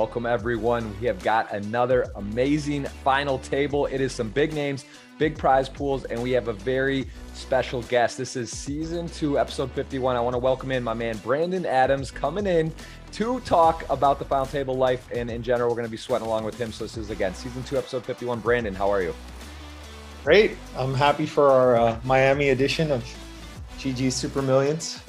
Welcome, everyone. We have got another amazing final table. It is some big names, big prize pools, and we have a very special guest. This is season 2, episode 51. I want to welcome in my man, Brandon Adams, coming in to talk about the final table life. And in general, we're going to be sweating along with him. So this is, again, season 2, episode 51. Brandon, how are you? Great. I'm happy for our Miami edition of GG Super Millions.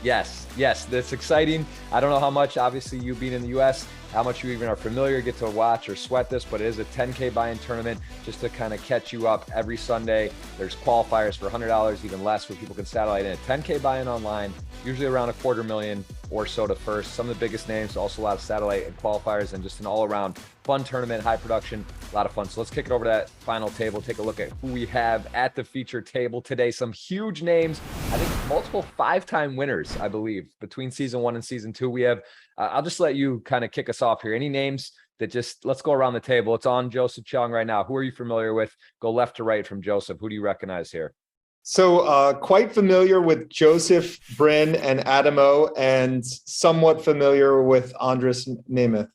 Yes, that's exciting. I don't know how much, obviously, you being in the U.S., how much you even are familiar, get to watch or sweat this, but it is a 10K buy-in tournament just to kind of catch you up every Sunday. There's qualifiers for $100, even less, where people can satellite in a 10K buy-in online, usually around $250,000 or so to first. Some of the biggest names, also a lot of satellite and qualifiers, and just an all-around fun tournament, high production, a lot of fun. So let's kick it over to that final table, take a look at who we have at the feature table today. Some huge names, I think multiple 5-time winners, I believe, between season 1 and season 2. We have, I'll just let you kind of kick us off here. Any names that just, let's go around the table. It's on Joseph Chung right now. Who are you familiar with? Go left to right from Joseph. Who do you recognize here? So quite familiar with Joseph, Bryn, and Adamo, and somewhat familiar with Andres Nemeth.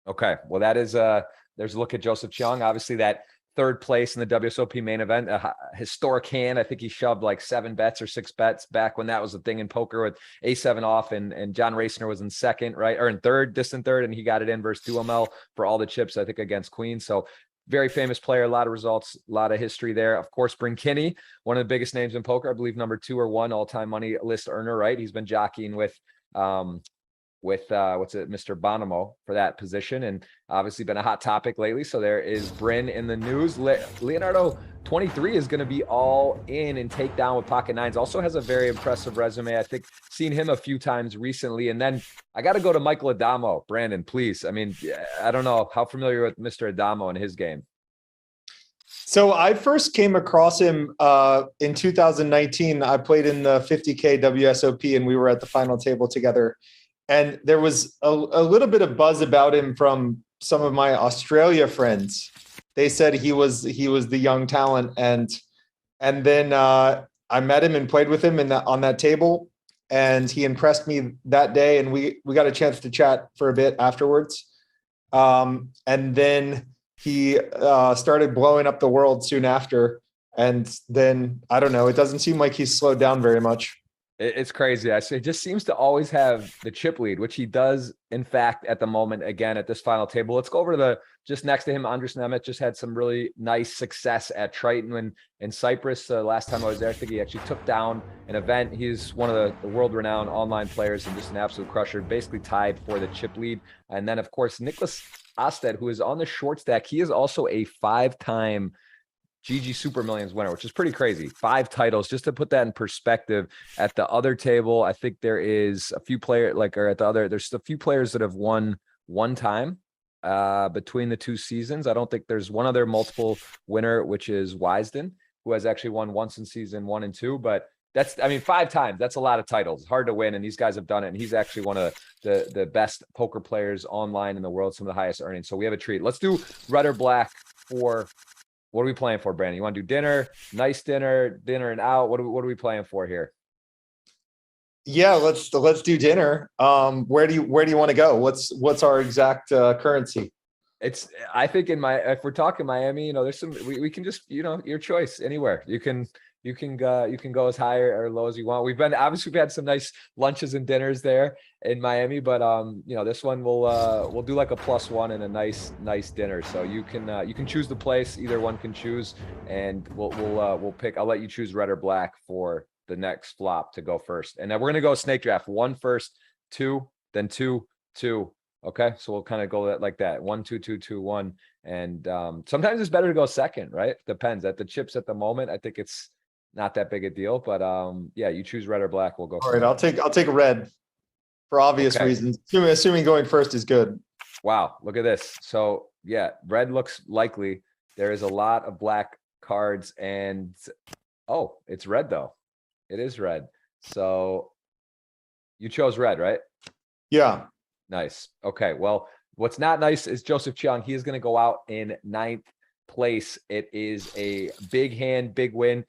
Okay, well, that is there's a look at Joseph Chung. Obviously, that third place in the WSOP main event, a historic hand. I think he shoved like 7 bets or 6 bets back when that was a thing in poker with A7 off, and John Raciner was in second, right? Or in third, distant third, and he got it in versus Duhamel for all the chips, I think, against Queen. So very famous player, a lot of results, a lot of history there. Of course, Bryn Kinney, one of the biggest names in poker, I believe number 2 or 1 all-time money list earner, right? He's been jockeying with Mr. Bonomo for that position, and obviously been a hot topic lately. So there is Bryn in the news. Leonardo 23 is going to be all in and take down with pocket nines. Also has a very impressive resume. I think seen him a few times recently. And then I got to go to Michael Adamo. Brandon, please. I mean, I don't know how familiar with Mr. Adamo and his game. So I first came across him in 2019. I played in the 50K WSOP, and we were at the final table together. And there was a little bit of buzz about him from some of my Australia friends. They said he was the young talent, and then I met him and played with him on that table, and he impressed me that day, and we got a chance to chat for a bit afterwards. And then he started blowing up the world soon after, and then I don't know. It doesn't seem like he's slowed down very much. It's crazy. It just seems to always have the chip lead, which he does, in fact, at the moment, again, at this final table. Let's go over to the, just next to him, Andres Nemeth just had some really nice success at Triton in Cyprus. Last time I was there, I think he actually took down an event. He's one of the world-renowned online players and just an absolute crusher, basically tied for the chip lead. And then, of course, Nicholas Osted, who is on the short stack. He is also a 5-time GG Super Millions winner, which is pretty crazy. 5 titles. Just to put that in perspective, at the other table, I think there is a few players there's a few players that have won 1 time between the 2 seasons. I don't think there's one other multiple winner, which is Wisden, who has actually won once in season 1 and 2, but that's, I mean, 5 times, that's a lot of titles. It's hard to win, and these guys have done it, and he's actually one of the best poker players online in the world, some of the highest earnings. So we have a treat. Let's do red or black for, what are we playing for, Brandon? You want to do dinner, nice dinner and out? What are we playing for here? Yeah, let's do dinner. Where do you want to go? What's our exact currency? It's, I think if we're talking Miami, there's some, we can just, your choice, anywhere. You can go as high or low as you want. We've had some nice lunches and dinners there in Miami, but this one we'll do like a +1 and a nice dinner. So you can choose the place. Either one can choose, and we'll pick. I'll let you choose red or black for the next flop to go first, and then we're gonna go snake draft. 1 first, 2, then 2, 2. Okay, so we'll kind of go like that. 1, 2, 2, 2, 1, and sometimes it's better to go second, right? Depends. At the chips at the moment, I think it's not that big a deal, but yeah, you choose red or black. We'll go. All right, I'll take red for obvious reasons. Assuming going first is good. Wow, look at this. So yeah, red looks likely. There is a lot of black cards, and oh, it's red though. It is red. So you chose red, right? Yeah. Nice. Okay. Well, what's not nice is Joseph Chung. He is going to go out in 9th place. It is a big hand, big win.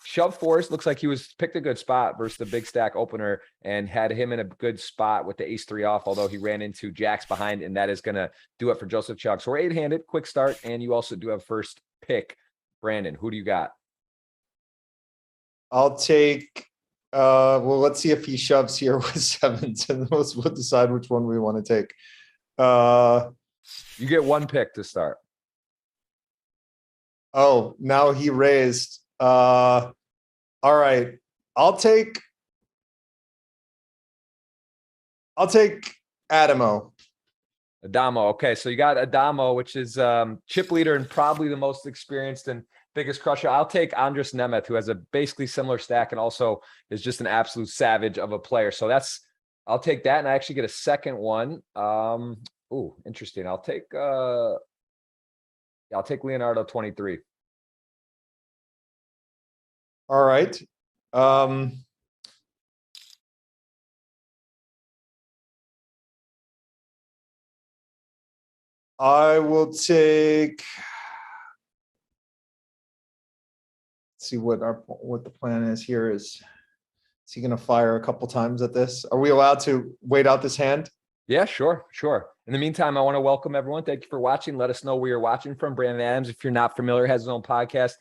Shove fours looks like he was picked a good spot versus the big stack opener and had him in a good spot with the ace three off, although he ran into jacks behind, and that is going to do it for Joseph Chuck. So we're 8-handed, quick start, and you also do have first pick. Brandon, who do you got? I'll take, well, let's see if he shoves here with sevens, and we'll decide which one we want to take. You get one pick to start. Oh, now he raised. All right. I'll take Adamo. Adamo. Okay, so you got Adamo, which is chip leader and probably the most experienced and biggest crusher. I'll take Andres Nemeth, who has a basically similar stack and also is just an absolute savage of a player. So I'll take that, and I actually get a second one. Ooh, interesting. I'll take Leonardo 23. All right. I will take, let's see what the plan is here. Is he going to fire a couple times at this? Are we allowed to wait out this hand? Yeah, sure. In the meantime, I want to welcome everyone. Thank you for watching. Let us know where you're watching from. Brandon Adams, if you're not familiar, has his own podcast,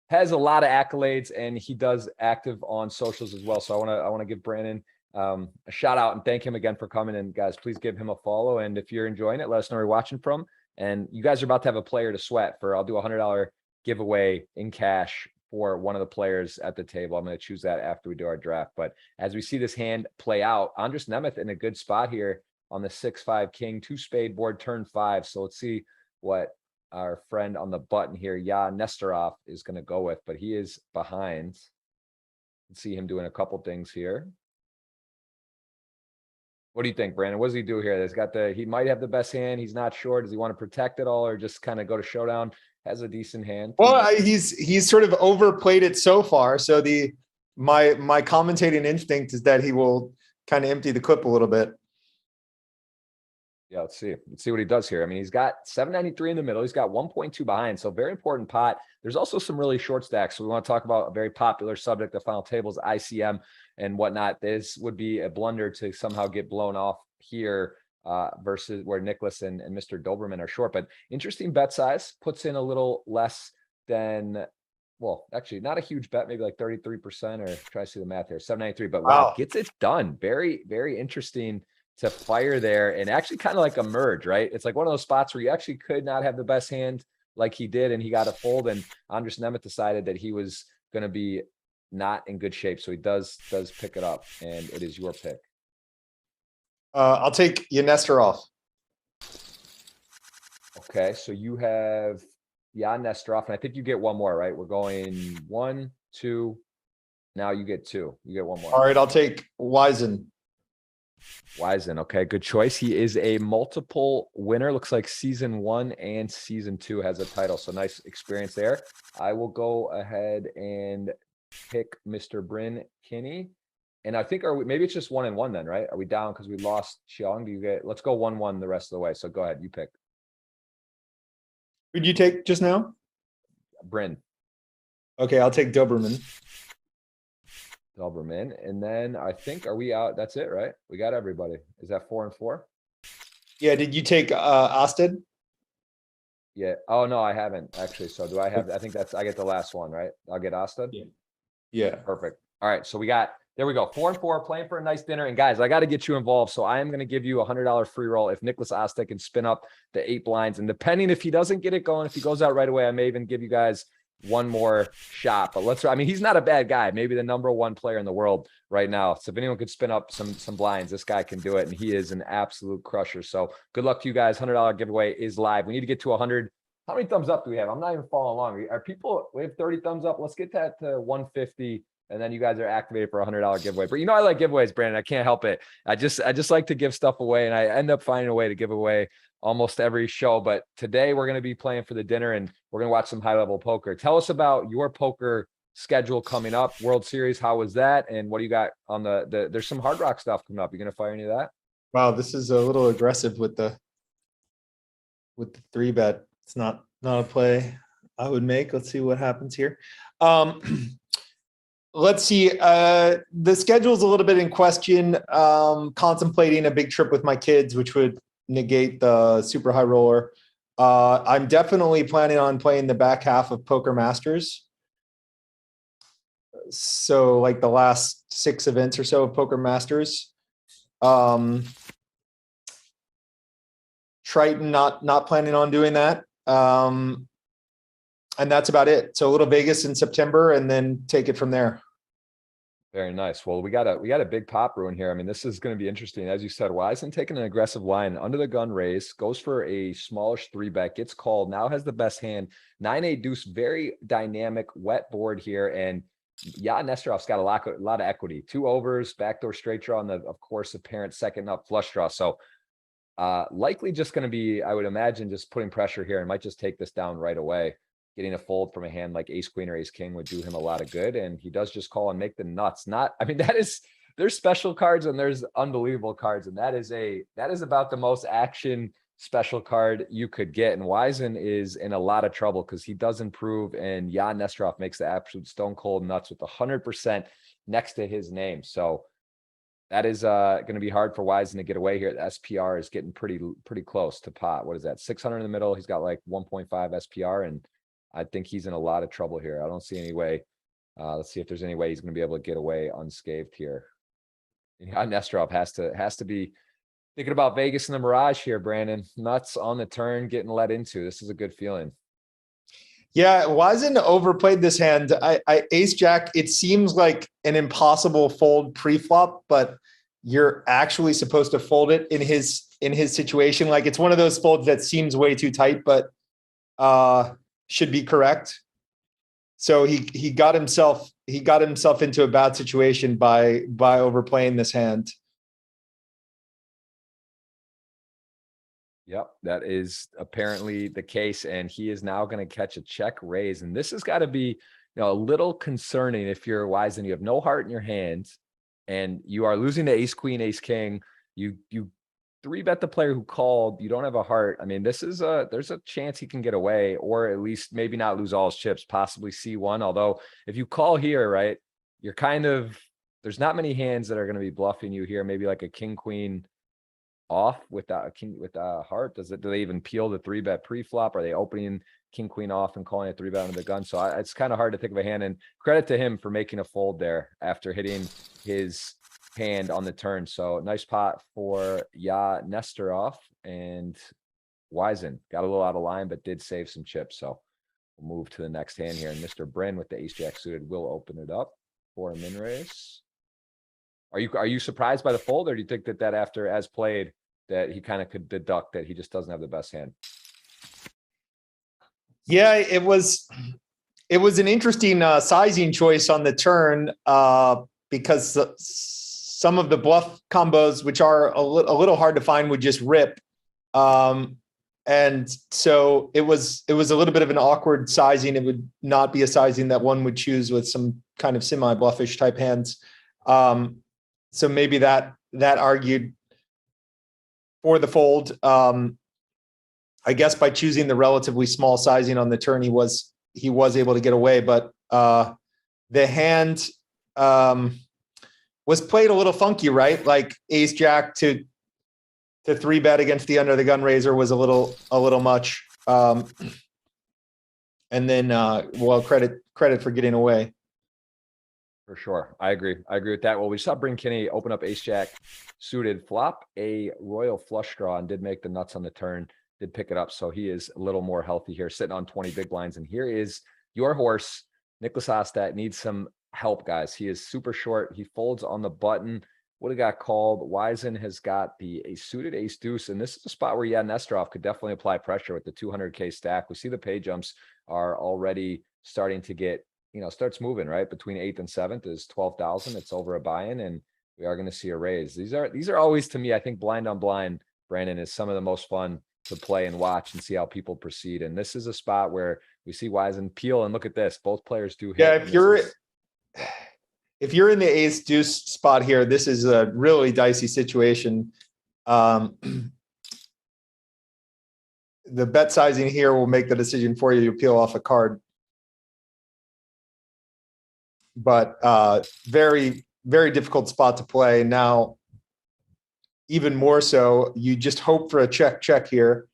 has a lot of accolades, and he does active on socials as well. So I want to give Brandon a shout out and thank him again for coming. And guys, please give him a follow. And if you're enjoying it, let us know where you're watching from. And you guys are about to have a player to sweat for. I'll do a $100 giveaway in cash for one of the players at the table. I'm going to choose that after we do our draft. But as we see this hand play out, Andres Nemeth in a good spot here on the 6-5 king, 2-spade board, turn 5. So let's see what our friend on the button here, Nestorov, is going to go with, but he is behind. Let's see him doing a couple things here. What do you think, Brandon? What does he do here? He might have the best hand. He's not sure. Does he want to protect it all or just kind of go to showdown? Has a decent hand. Well, he's sort of overplayed it so far. So my commentating instinct is that he will kind of empty the clip a little bit. Yeah, let's see what he does here. I mean, he's got 793 in the middle. He's got 1.2 behind. So very important pot. There's also some really short stacks. So we want to talk about a very popular subject of final tables, ICM and whatnot. This would be a blunder to somehow get blown off here versus where Nicholas and Mr. Doberman are short. But interesting bet size, puts in a little less than, well, actually not a huge bet, maybe like 33%, or try to see the math here, 793. But wow, gets it done. Very, very interesting to fire there and actually kind of like a merge, right? It's like one of those spots where you actually could not have the best hand like he did, and he got a fold, and Andres Nemeth decided that he was going to be not in good shape. So he does pick it up, and it is your pick. I'll take Nestorov. Okay, so you have Nestorov, and I think you get one more, right? We're going 1, 2. Now you get 2. You get one more. All right, I'll take Wiesen. Wiesen, okay, good choice. He is a multiple winner. Looks like season 1 and season 2 has a title, so nice experience there. I will go ahead and pick Mr. Bryn Kinney, and I think maybe it's just 1 and 1 then, right? Are we down because we lost Xiong? Let's go 1-1 the rest of the way. So go ahead, you pick. Who'd you take just now? Bryn. Okay, I'll take Doberman. And then I think, are we out? That's it, right? We got everybody. Is that 4 and 4? Yeah. Did you take Osted? Yeah. Oh no, I haven't actually. So do I have? I think I get the last one, right? I'll get Osted. Yeah. Perfect. All right. So there we go. 4 and 4, playing for a nice dinner. And guys, I got to get you involved. So I am going to give you a $100 free roll if Nicholas Osted can spin up the 8 blinds. And depending if he doesn't get it going, if he goes out right away, I may even give you guys one more shot. But I mean, he's not a bad guy. Maybe the #1 player in the world right now. So if anyone could spin up some blinds, this guy can do it. And he is an absolute crusher. So good luck to you guys. $100 giveaway is live. We need to get to 100. How many thumbs up do we have? I'm not even following along. We have 30 thumbs up. Let's get that to 150. And then you guys are activated for a $100 giveaway. But I like giveaways, Brandon. I can't help it. I just like to give stuff away, and I end up finding a way to give away almost every show. But today we're going to be playing for the dinner, and we're going to watch some high-level poker. Tell us about your poker schedule coming up. World Series, how was that? And what do you got on there's some Hard Rock stuff coming up. You going to fire any of that? Wow, this is a little aggressive with the 3-bet. It's not a play I would make. Let's see what happens here. let's see. The schedule's a little bit in question. Contemplating a big trip with my kids, which would negate the super high roller. I'm definitely planning on playing the back half of Poker Masters. So like the last 6 events or so of Poker Masters. Triton, not planning on doing that. And that's about it. So a little Vegas in September and then take it from there. Very nice. Well, we got a big pop ruin here. I mean, this is going to be interesting. As you said, Wiseman taking an aggressive line under the gun raise, goes for a smallish 3-bet, gets called, now has the best hand. 9-8 deuce, very dynamic, wet board here. And yeah, Nesterov's got a lot of equity. 2 overs, backdoor straight draw, and of course, apparent second up flush draw. So likely just going to be, I would imagine, just putting pressure here and might just take this down right away. Getting a fold from a hand like ace queen or ace king would do him a lot of good. And he does just call and make the nuts. I mean, there's special cards and there's unbelievable cards. And that is about the most action special card you could get. And Wiseman is in a lot of trouble because he does improve, and Jan Nesterov makes the absolute stone cold nuts with 100% next to his name. So that is going to be hard for Wiseman to get away here. The SPR is getting pretty close to pot. What is that? 600 in the middle. He's got like 1.5 SPR, and I think he's in a lot of trouble here. I don't see any way. Let's see if there's any way he's going to be able to get away unscathed here. Yeah, Nesterov has to be thinking about Vegas and the Mirage here, Brandon. Nuts on the turn, getting let into. This is a good feeling. Yeah, Wiseman overplayed this hand. I ace jack. It seems like an impossible fold pre-flop, but you're actually supposed to fold it in his situation. Like it's one of those folds that seems way too tight, but should be correct. So he got himself into a bad situation by overplaying this hand. Yep, that is apparently the case, and he is now going to catch a check raise. And this has got to be, a little concerning if you're wise and you have no heart in your hands, and you are losing to ace queen, ace king. You 3-bet the player who called. You don't have a heart. I mean, there's a chance he can get away, or at least maybe not lose all his chips, possibly C1. Although if you call here, right, you're there's not many hands that are going to be bluffing you here. Maybe like a king queen off without a king with a heart. Do they even peel the 3-bet pre-flop? Are they opening king queen off and calling it 3-bet under the gun? So it's kind of hard to think of a hand, and credit to him for making a fold there after hitting his hand on the turn. So nice pot for Nesterov, and Wiseman got a little out of line, but did save some chips. So we'll move to the next hand here, and Mr. Bryn with the ace jack suited will open it up for a min raise. Are you surprised by the fold, or do you think that after as played that he kind of could deduct that he just doesn't have the best hand? Yeah, it was an interesting sizing choice on the turn because some of the bluff combos, which are a little hard to find, would just rip. And so it was a little bit of an awkward sizing. It would not be a sizing that one would choose with some kind of semi-bluffish type hands. So maybe that argued for the fold. I guess by choosing the relatively small sizing on the turn, he was able to get away, but the hand was played a little funky, right? Like ace jack to 3-bet against the under the gun raiser was a little much. And then well, credit for getting away. For sure. I agree with that. Well, we saw Bryn Kinney open up ace jack suited, flop a royal flush draw, and did make the nuts on the turn, did pick it up. So he is a little more healthy here, sitting on 20 big blinds. And here is your horse. Nicholas Ostat needs some help, guys. He is super short. He folds on the button. Would have got called. Wiseman has got a suited ace deuce. And this is a spot where, Nesterov could definitely apply pressure with the 200K stack. We see the pay jumps are already starting to get, starts moving, right? Between 8th and 7th is 12,000. It's over a buy-in, and we are going to see a raise. These are always, to me, I think blind on blind, Brandon, is some of the most fun to play and watch and see how people proceed. And this is a spot where we see Wiseman peel, and look at this. Both players do hit. Yeah, if you're in the ace deuce spot here, this is a really dicey situation. The bet sizing here will make the decision for you. You peel off a card. but very, very difficult spot to play. Now, even more so, you just hope for a check here.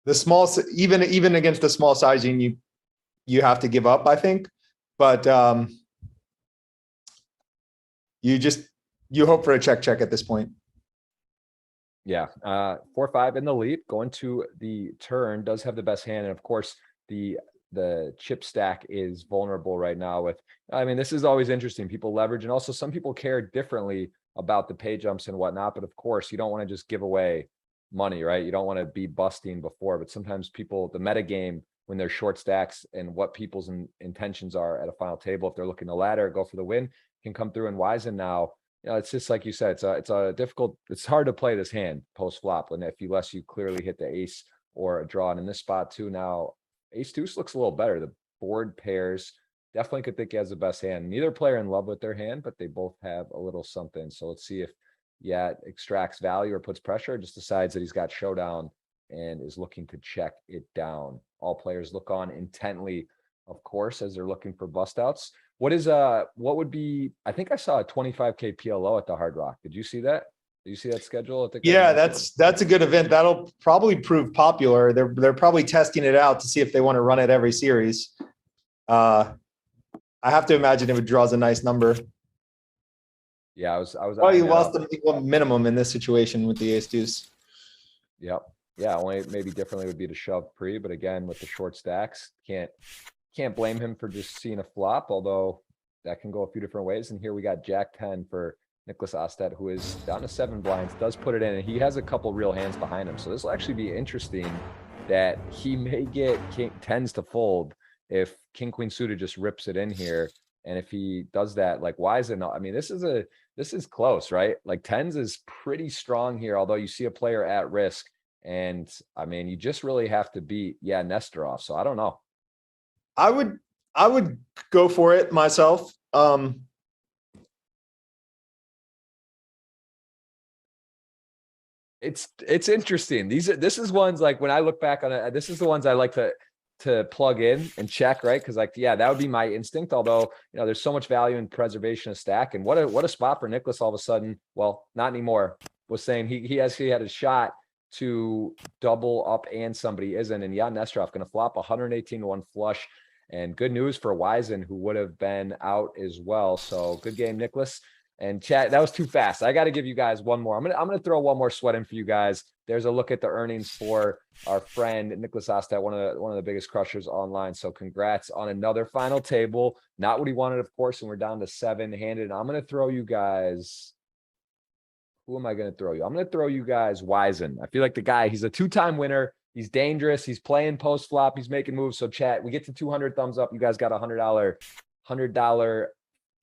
The small, even against the small sizing, you have to give up, I think. But you hope for a check at this point. Yeah, 4-5 in the lead, going to the turn, does have the best hand, and of course the chip stack is vulnerable right now. With, I mean, this is always interesting. People leverage, and also some people care differently about the pay jumps and whatnot. But of course, you don't want to just give away money, right? You don't want to be busting before. But sometimes people, the meta game, when they're short stacks and what people's intentions are at a final table, if they're looking to ladder, go for the win, can come through. And Wisen now, you know, it's just like you said, it's a difficult, it's hard to play this hand post flop, and unless you clearly hit the ace or a draw. And in this spot too, now ace deuce looks a little better. The board pairs, definitely could think he has the best hand. Neither player in love with their hand, but they both have a little something. So let's see if, yeah, it extracts value or puts pressure, or just decides that he's got showdown and is looking to check it down. All players look on intently, of course, as they're looking for bust outs. What would be, I think I saw a 25K PLO at the Hard Rock. Did you see that? Did you see that schedule? I think yeah, that's a good event. That'll probably prove popular. They're probably testing it out to see if they want to run it every series. I have to imagine if it draws a nice number. Yeah, I was. Well, you lost the minimum in this situation with the ace deuce. Yep. Yeah, only maybe differently would be to shove pre, but again, with the short stacks, can't blame him for just seeing a flop, although that can go a few different ways. And here we got Jack 10 for Nicholas Osted, who is down to 7 blinds, does put it in, and he has a couple real hands behind him. So this will actually be interesting that he may get king tens to fold if king queen suited just rips it in here. And if he does that, like, why is it not? I mean, this is close, right? Like tens is pretty strong here, although you see a player at risk. And I mean, you just really have to beat, yeah, Nesterov. So I don't know. I would go for it myself. It's interesting. This is ones like when I look back on it, this is the ones I like to plug in and check, right? Because like, yeah, that would be my instinct. Although, you know, there's so much value in preservation of stack, and what a spot for Nicholas all of a sudden. Well, not anymore. Was saying he actually had a shot to double up and somebody isn't, and yeah, Nesterov going to flop 118 to 1 flush. And good news for Wisen, who would have been out as well. So good game, Nicholas. And chat, that was too fast. I got to give you guys one more. I'm gonna throw one more sweat in for you guys. There's a look at the earnings for our friend Nicholas Osted, one of the biggest crushers online. So congrats on another final table. Not what he wanted, of course, and we're down to 7-handed. I'm gonna throw you guys. Who am I gonna throw you? I'm gonna throw you guys Wisen. I feel like the guy, he's a 2-time winner. He's dangerous. He's playing post flop. He's making moves. So chat, we get to 200 thumbs up. You guys got $100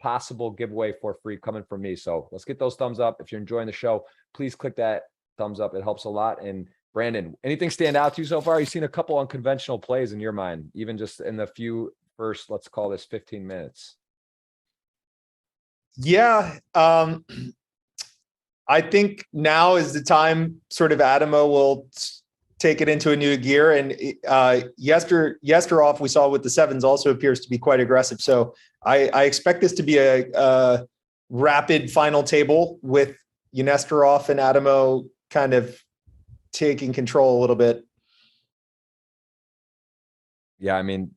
possible giveaway for free coming from me. So let's get those thumbs up. If you're enjoying the show, please click that thumbs up. It helps a lot. And Brandon, anything stand out to you so far? You've seen a couple unconventional plays in your mind, even just in the first, let's call this 15 minutes. Yeah. I think now is the time sort of Adamo will take it into a new gear. And Yesterov we saw with the sevens also appears to be quite aggressive. So I expect this to be a rapid final table with Nesterov and Adamo kind of taking control a little bit. Yeah, I mean,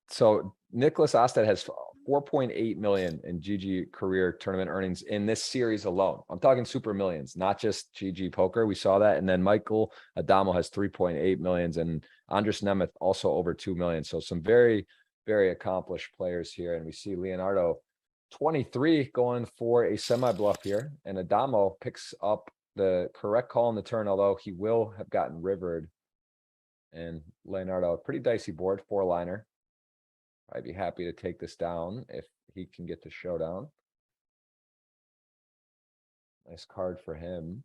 so Nicholas Osted has 4.8 million in GG career tournament earnings in this series alone. I'm talking super millions, not just GG poker. We saw that. And then Michael Adamo has 3.8 millions, and Andres Nemeth also over 2 million. So some very, very accomplished players here. And we see Leonardo 23 going for a semi bluff here, and Adamo picks up the correct call on the turn, although he will have gotten rivered. And Leonardo, a pretty dicey board, 4-liner. I'd be happy to take this down if he can get to showdown. Nice card for him.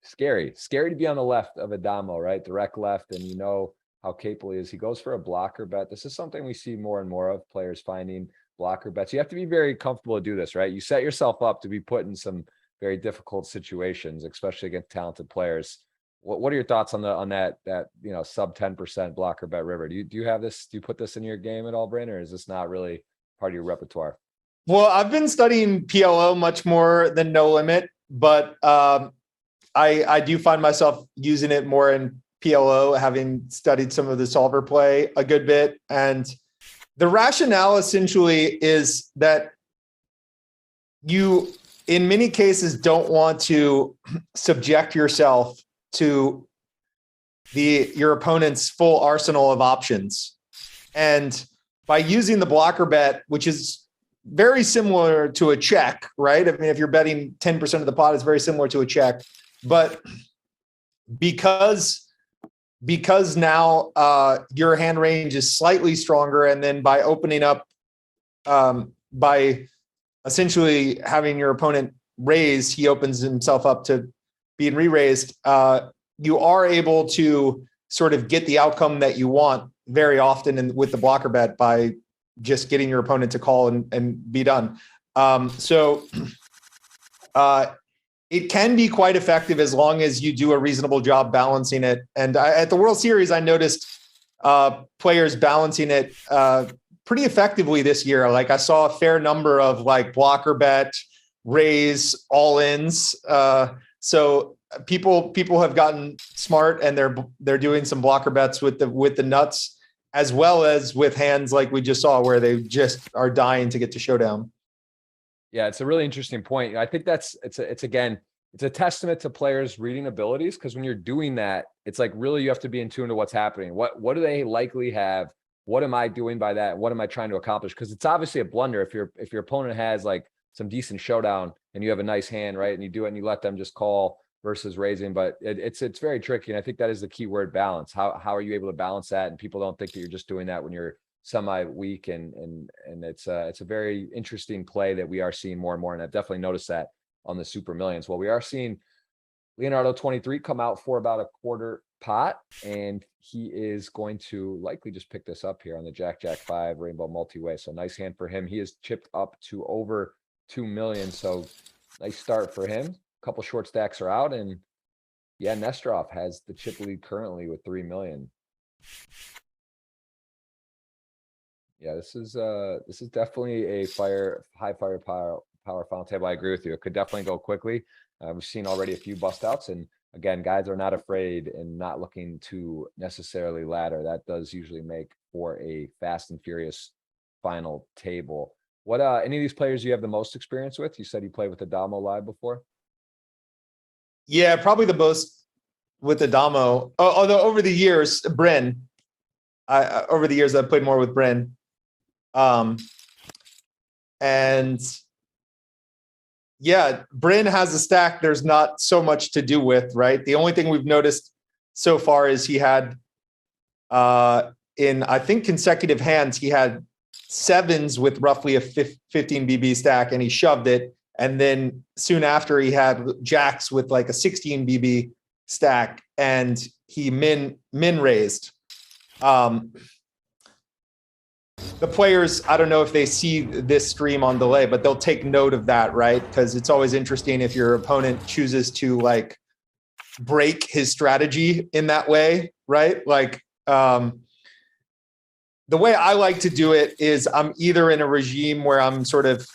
Scary to be on the left of Adamo, right? Direct left, and you know how capable he is. He goes for a blocker bet. This is something we see more and more of, players finding blocker bets. You have to be very comfortable to do this, right? You set yourself up to be put in some very difficult situations, especially against talented players what are your thoughts on that sub 10% blocker bet river? Do you have this? Do you put this in your game at all, Brandon, or is this not really part of your repertoire? Well, I've been studying PLO much more than No Limit, but I do find myself using it more in PLO, having studied some of the solver play a good bit. And the rationale essentially is that you, in many cases, don't want to subject yourself to your opponent's full arsenal of options. And by using the blocker bet, which is very similar to a check, right? I mean, if you're betting 10% of the pot, it's very similar to a check. But because now your hand range is slightly stronger, and then by opening up, by essentially having your opponent raise, he opens himself up to being re-raised. You are able to sort of get the outcome that you want very often with the blocker bet by just getting your opponent to call and be done. It can be quite effective as long as you do a reasonable job balancing it. And at the World Series, I noticed players balancing it pretty effectively this year. Like I saw a fair number of like blocker bet, raise, all-ins. So people have gotten smart, and they're doing some blocker bets with the nuts, as well as with hands like we just saw where they just are dying to get to showdown. Yeah, it's a really interesting point. I think it's a testament to players' reading abilities, because when you're doing that, it's like really you have to be in tune to what's happening. What do they likely have? What am I doing by that? What am I trying to accomplish? Because it's obviously a blunder if your opponent has like some decent showdown and you have a nice hand, right? And you do it and you let them just call versus raising. But it's very tricky. And I think that is the key word, balance. How are you able to balance that? And people don't think that you're just doing that when you're semi-weak, and it's a very interesting play that we are seeing more and more. And I've definitely noticed that on the Super Millions. Well, we are seeing Leonardo 23 come out for about a quarter pot, and he is going to likely just pick this up here on the Jack 5 Rainbow Multi-Way. So nice hand for him. He is chipped up to over 2 million. So nice start for him. A couple short stacks are out, and yeah, Nesterov has the chip lead currently with 3 million. Yeah, this is definitely a high firepower final table. I agree with you. It could definitely go quickly. We've seen already a few bust outs, and again, guys are not afraid and not looking to necessarily ladder. That does usually make for a fast and furious final table. What any of these players you have the most experience with? You said you played with the Damo live before. Yeah, probably the most with the Damo. Although over the years, Bryn. Over the years, I've played more with Bryn. And yeah, Bryn has a stack there's not so much to do with, right? The only thing we've noticed so far is he had, in I think consecutive hands, he had sevens with roughly a 15 BB stack, and he shoved it. And then soon after, he had jacks with like a 16 BB stack, and he min raised. The players, I don't know if they see this stream on delay, but they'll take note of that, right? Because it's always interesting if your opponent chooses to like break his strategy in that way, right? Like the way I like to do it is I'm either in a regime where I'm sort of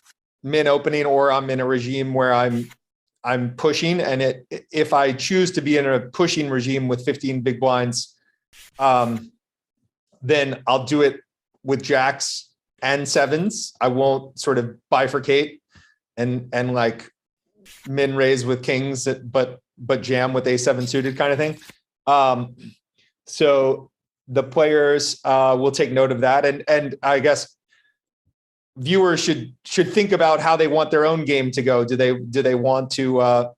min opening, or I'm in a regime where I'm pushing. And if I choose to be in a pushing regime with 15 big blinds, then I'll do it with jacks and sevens. I won't sort of bifurcate and like min raise with kings, but jam with A7 suited kind of thing. So the players will take note of that, and I guess viewers should think about how they want their own game to go. Do they want to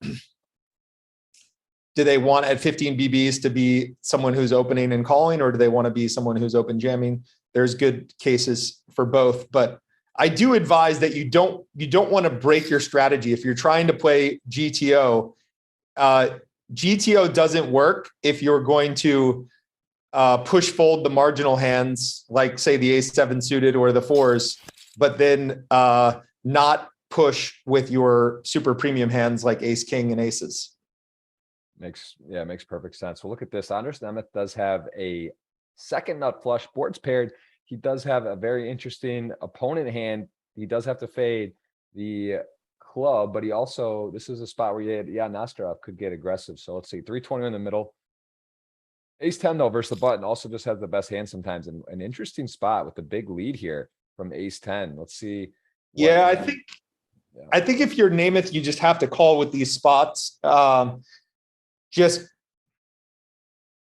do they want at 15 BBs to be someone who's opening and calling, or do they want to be someone who's open jamming? There's good cases for both, but I do advise that you don't want to break your strategy. If you're trying to play GTO, GTO doesn't work if you're going to push fold the marginal hands, like say the A7 suited or the fours, but then not push with your super premium hands like ace, king, and aces. Makes perfect sense. Well, look at this. Anders Nemeth does have a second nut flush, boards paired. He does have a very interesting opponent hand. He does have to fade the club, but he also, this is a spot where Nesterov could get aggressive. So let's see, 320 in the middle. Ace 10 though versus the button also just has the best hand sometimes, and an interesting spot with the big lead here from Ace 10. Let's see. Yeah, I think if you're Namath, you just have to call with these spots. Just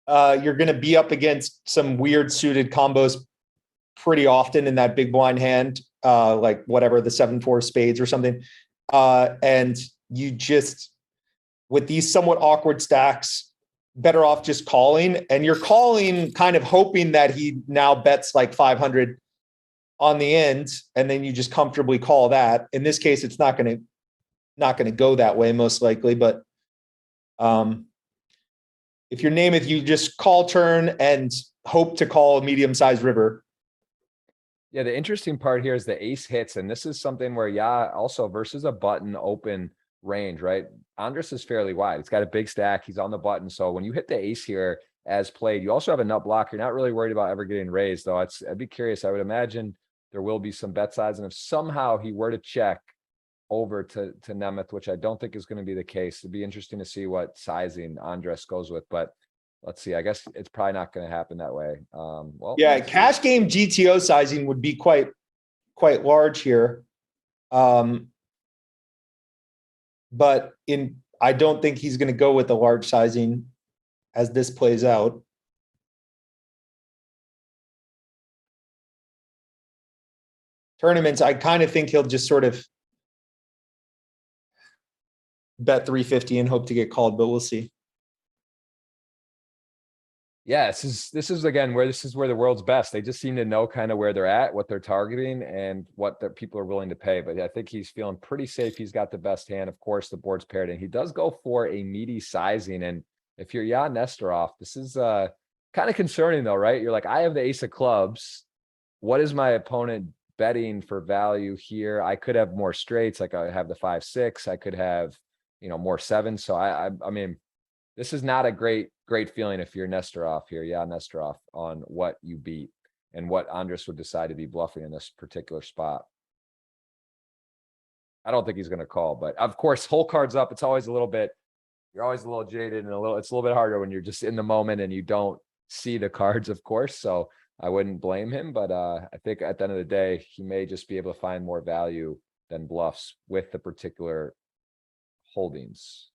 you're going to be up against some weird suited combos pretty often in that big blind hand, like whatever, the 7-4 spades or something. And you just, with these somewhat awkward stacks, better off just calling. And you're calling kind of hoping that he now bets like 500 on the end, and then you just comfortably call that. In this case, it's not going to go that way most likely, but if you're Namath, you just call turn and hope to call a medium-sized river. Yeah, the interesting part here is the ace hits, and this is something where also versus a button open range, right? Andres is fairly wide. It's got a big stack. He's on the button. So when you hit the ace here as played, you also have a nut block. You're not really worried about ever getting raised, though. I'd be curious. I would imagine there will be some bet size, and if somehow he were to check over to Nemeth, which I don't think is going to be the case, it'd be interesting to see what sizing Andres goes with, but let's see. I guess it's probably not going to happen that way. Well, yeah, cash game GTO sizing would be quite large here. But I don't think he's going to go with the large sizing as this plays out. Tournaments, I kind of think he'll just sort of bet 350 and hope to get called, but we'll see. Yeah, this is again where the world's best. They just seem to know kind of where they're at, what they're targeting, and what the people are willing to pay. But I think he's feeling pretty safe. He's got the best hand. Of course, the board's paired, and he does go for a meaty sizing. And if you're Nesterov, this is kind of concerning though, right? You're like, I have the ace of clubs. What is my opponent betting for value here? I could have more straights. Like I have the 5-6. I could have, more sevens. So I mean, this is not a great feeling if you're Nesterov here. Yeah, Nesterov on what you beat and what Andres would decide to be bluffing in this particular spot. I don't think he's going to call, but of course, whole cards up. It's always you're always a little jaded and it's a little bit harder when you're just in the moment and you don't see the cards, of course. So I wouldn't blame him, but I think at the end of the day, he may just be able to find more value than bluffs with the particular holdings.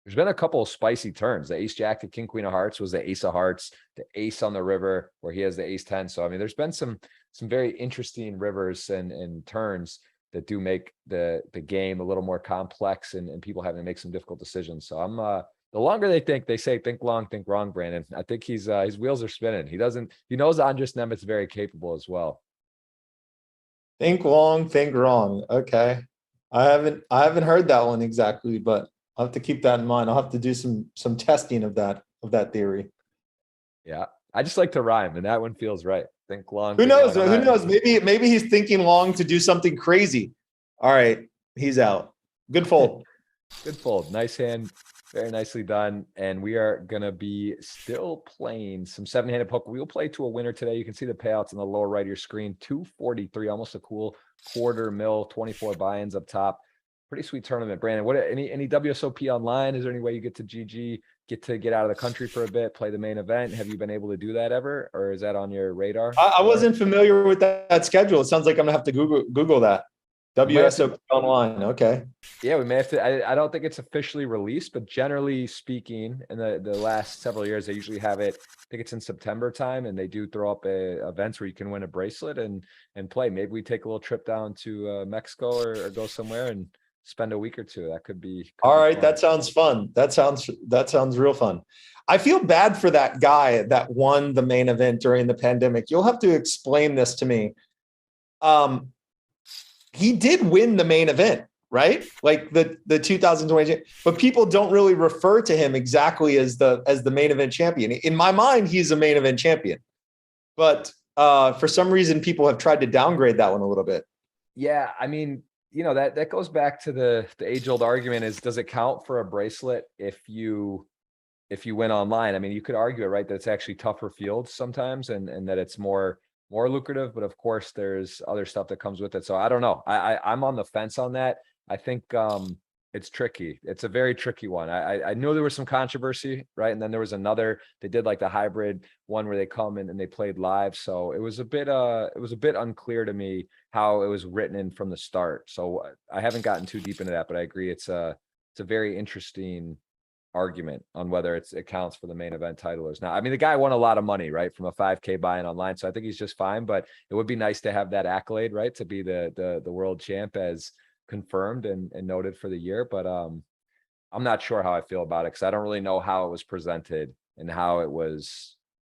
There's been a couple of spicy turns. The ace jack to king queen of hearts was the ace of hearts, the ace on the river where he has the ace 10. So I mean, there's been some very interesting rivers and turns that do make the game a little more complex and people having to make some difficult decisions. So I'm the longer they say think long, think wrong, Brandon. I think his wheels are spinning. He knows Andres Nemeth's very capable as well. Think long, think wrong. Okay. I haven't heard that one exactly, but I'll have to keep that in mind. I'll have to do some testing of that theory. Yeah. I just like to rhyme, and that one feels right. Think long. Who knows? Who knows? Maybe he's thinking long to do something crazy. All right. He's out. Good fold. Good fold. Nice hand. Very nicely done. And we are going to be still playing some 7-handed poker. We will play to a winner today. You can see the payouts in the lower right of your screen. 243, almost a cool quarter mil, 24 buy-ins up top. Pretty sweet tournament. Brandon, what any WSOP online? Is there any way you get to GG, get out of the country for a bit, play the main event? Have you been able to do that ever, or is that on your radar? I wasn't familiar with that schedule. It sounds like I'm gonna have to Google that. WSOP online. Okay. Yeah, we may have to. I don't think it's officially released, but generally speaking, in the last several years, they usually have it. I think it's in September time, and they do throw up events where you can win a bracelet and play. Maybe we take a little trip down to Mexico or go somewhere and spend a week or two. That could be all right. Fun. That sounds fun. That sounds real fun. I feel bad for that guy that won the main event during the pandemic. You'll have to explain this to me. He did win the main event, right? Like the 2020, but people don't really refer to him exactly as the main event champion. In my mind, he's a main event champion, but for some reason, people have tried to downgrade that one a little bit. Yeah, I mean, you know, that goes back to the age-old argument is, does it count for a bracelet if you win online? I mean, you could argue it, right, that it's actually tougher fields sometimes and that it's more lucrative, but of course there's other stuff that comes with it. So I don't know. I'm on the fence on that. I think it's tricky. It's a very tricky one. I know there was some controversy, right? And then there was another, they did like the hybrid one where they come in and they played live. So it was a bit unclear to me how it was written in from the start. So I haven't gotten too deep into that, but I agree it's a very interesting argument on whether it counts for the main event title or not. I mean, the guy won a lot of money, right, from a 5K buy-in online, so I think he's just fine. But it would be nice to have that accolade, right, to be the world champ as confirmed and noted for the year. But I'm not sure how I feel about it because I don't really know how it was presented and how it was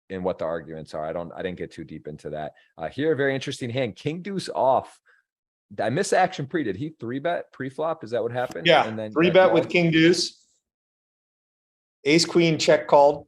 and what the arguments are. I didn't get too deep into that. Here, a very interesting hand, King Deuce off. I miss action pre. Did he 3-bet pre-flop? Is that what happened? Yeah, And then 3-bet with King Deuce. Ace Queen check called.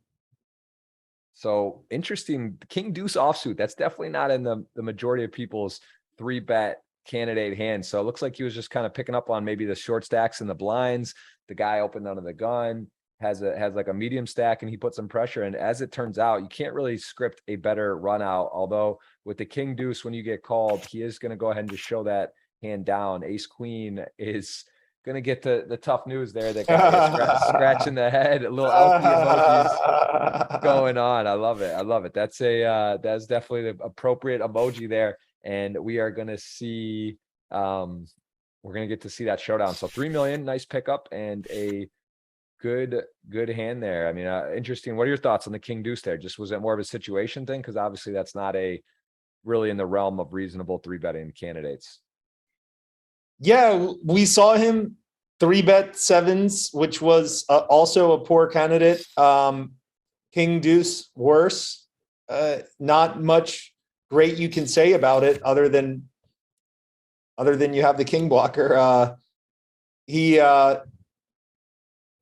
So interesting. King Deuce offsuit. That's definitely not in the majority of people's 3-bet candidate hands. So it looks like he was just kind of picking up on maybe the short stacks and the blinds. The guy opened under the gun, has like a medium stack, and he put some pressure. And as it turns out, you can't really script a better run out. Although with the King Deuce, when you get called, he is going to go ahead and just show that hand down. Ace Queen is going to get the tough news there. That guy is scratching the head, a little LP emojis going on. I love it. I love it. That's definitely the appropriate emoji there. And we are going to see, we're going to get to see that showdown. So 3 million, nice pickup and a good hand there. I mean, interesting. What are your thoughts on the King Deuce there? Just was it more of a situation thing? Because obviously that's not really in the realm of reasonable 3-betting candidates. Yeah, we saw him 3-bet sevens, which was also a poor candidate. King Deuce worse. Not much great you can say about it other than you have the king blocker.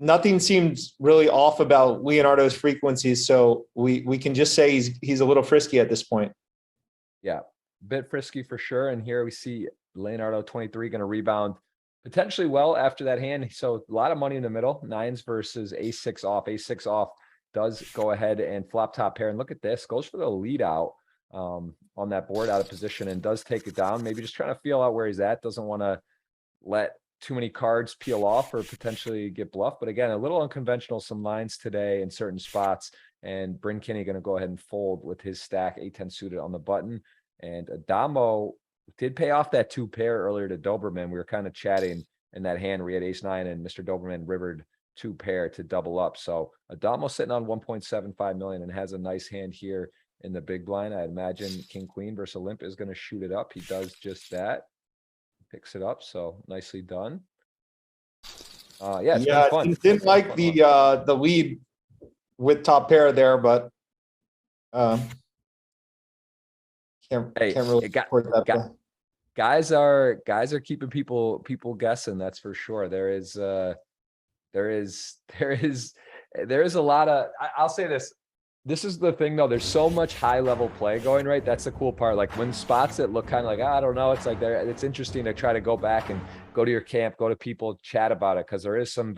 Nothing seems really off about Leonardo's frequencies, so we can just say he's a little frisky at this point. Yeah, a bit frisky for sure. And here we see Leonardo 23 going to rebound potentially well after that hand. So a lot of money in the middle. Nines versus ace-6 off. Ace-6 off does go ahead and flop top pair. And look at this, goes for the lead out on that board out of position and does take it down. Maybe just trying to feel out where he's at. Doesn't want to let too many cards peel off or potentially get bluffed. But again, a little unconventional, some lines today in certain spots. And Bryn Kinney going to go ahead and fold with his stack, 8-10 suited on the button. And Adamo did pay off that 2 pair earlier to Doberman. We were kind of chatting in that hand where we had ace-9 and Mr. Doberman rivered 2 pair to double up. So Adamo sitting on 1.75 million and has a nice hand here in the big blind. I imagine King Queen versus Olymp is going to shoot it up. He does just that. Picks it up. So nicely done. Yeah, it's been fun. Didn't like the lead with top pair there, but can't really support that. Guys are keeping people guessing. That's for sure. There is a lot of, I'll say this. This is the thing though. There's so much high level play going, right? That's the cool part. Like when spots that look kind of like, I don't know. It's like it's interesting to try to go back and go to your camp, go to people, chat about it. Cause there is some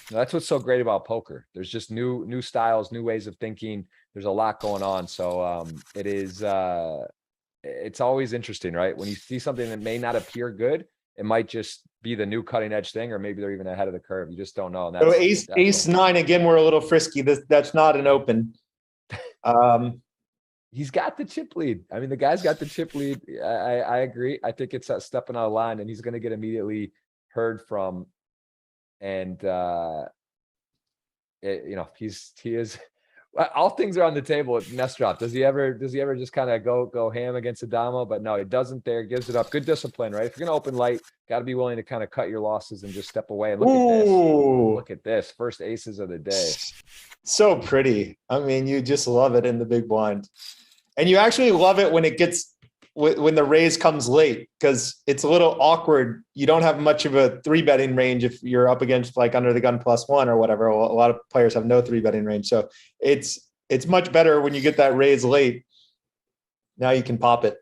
that's what's so great about poker. There's just new styles, new ways of thinking. There's a lot going on. So it is, it's always interesting, right? When you see something that may not appear good, it might just be the new cutting edge thing, or maybe they're even ahead of the curve. You just don't know. And so ace-9 again. We're a little frisky. That's not an open. He's got the chip lead. I mean, the guy's got the chip lead. I agree. I think it's stepping out of line, and he's going to get immediately heard from. And he is. All things are on the table at Nestrov. Does he ever just kind of go ham against Adamo? But no, it doesn't there. Gives it up. Good discipline, right? If you're going to open light, got to be willing to kind of cut your losses and just step away. And look at this. Look at this. First aces of the day. So pretty. I mean, you just love it in the big blind. And you actually love it when it gets when the raise comes late, because it's a little awkward. You don't have much of a 3-betting range if you're up against like under the gun +1 or whatever. A lot of players have no 3-betting range. So it's much better when you get that raise late. Now you can pop it.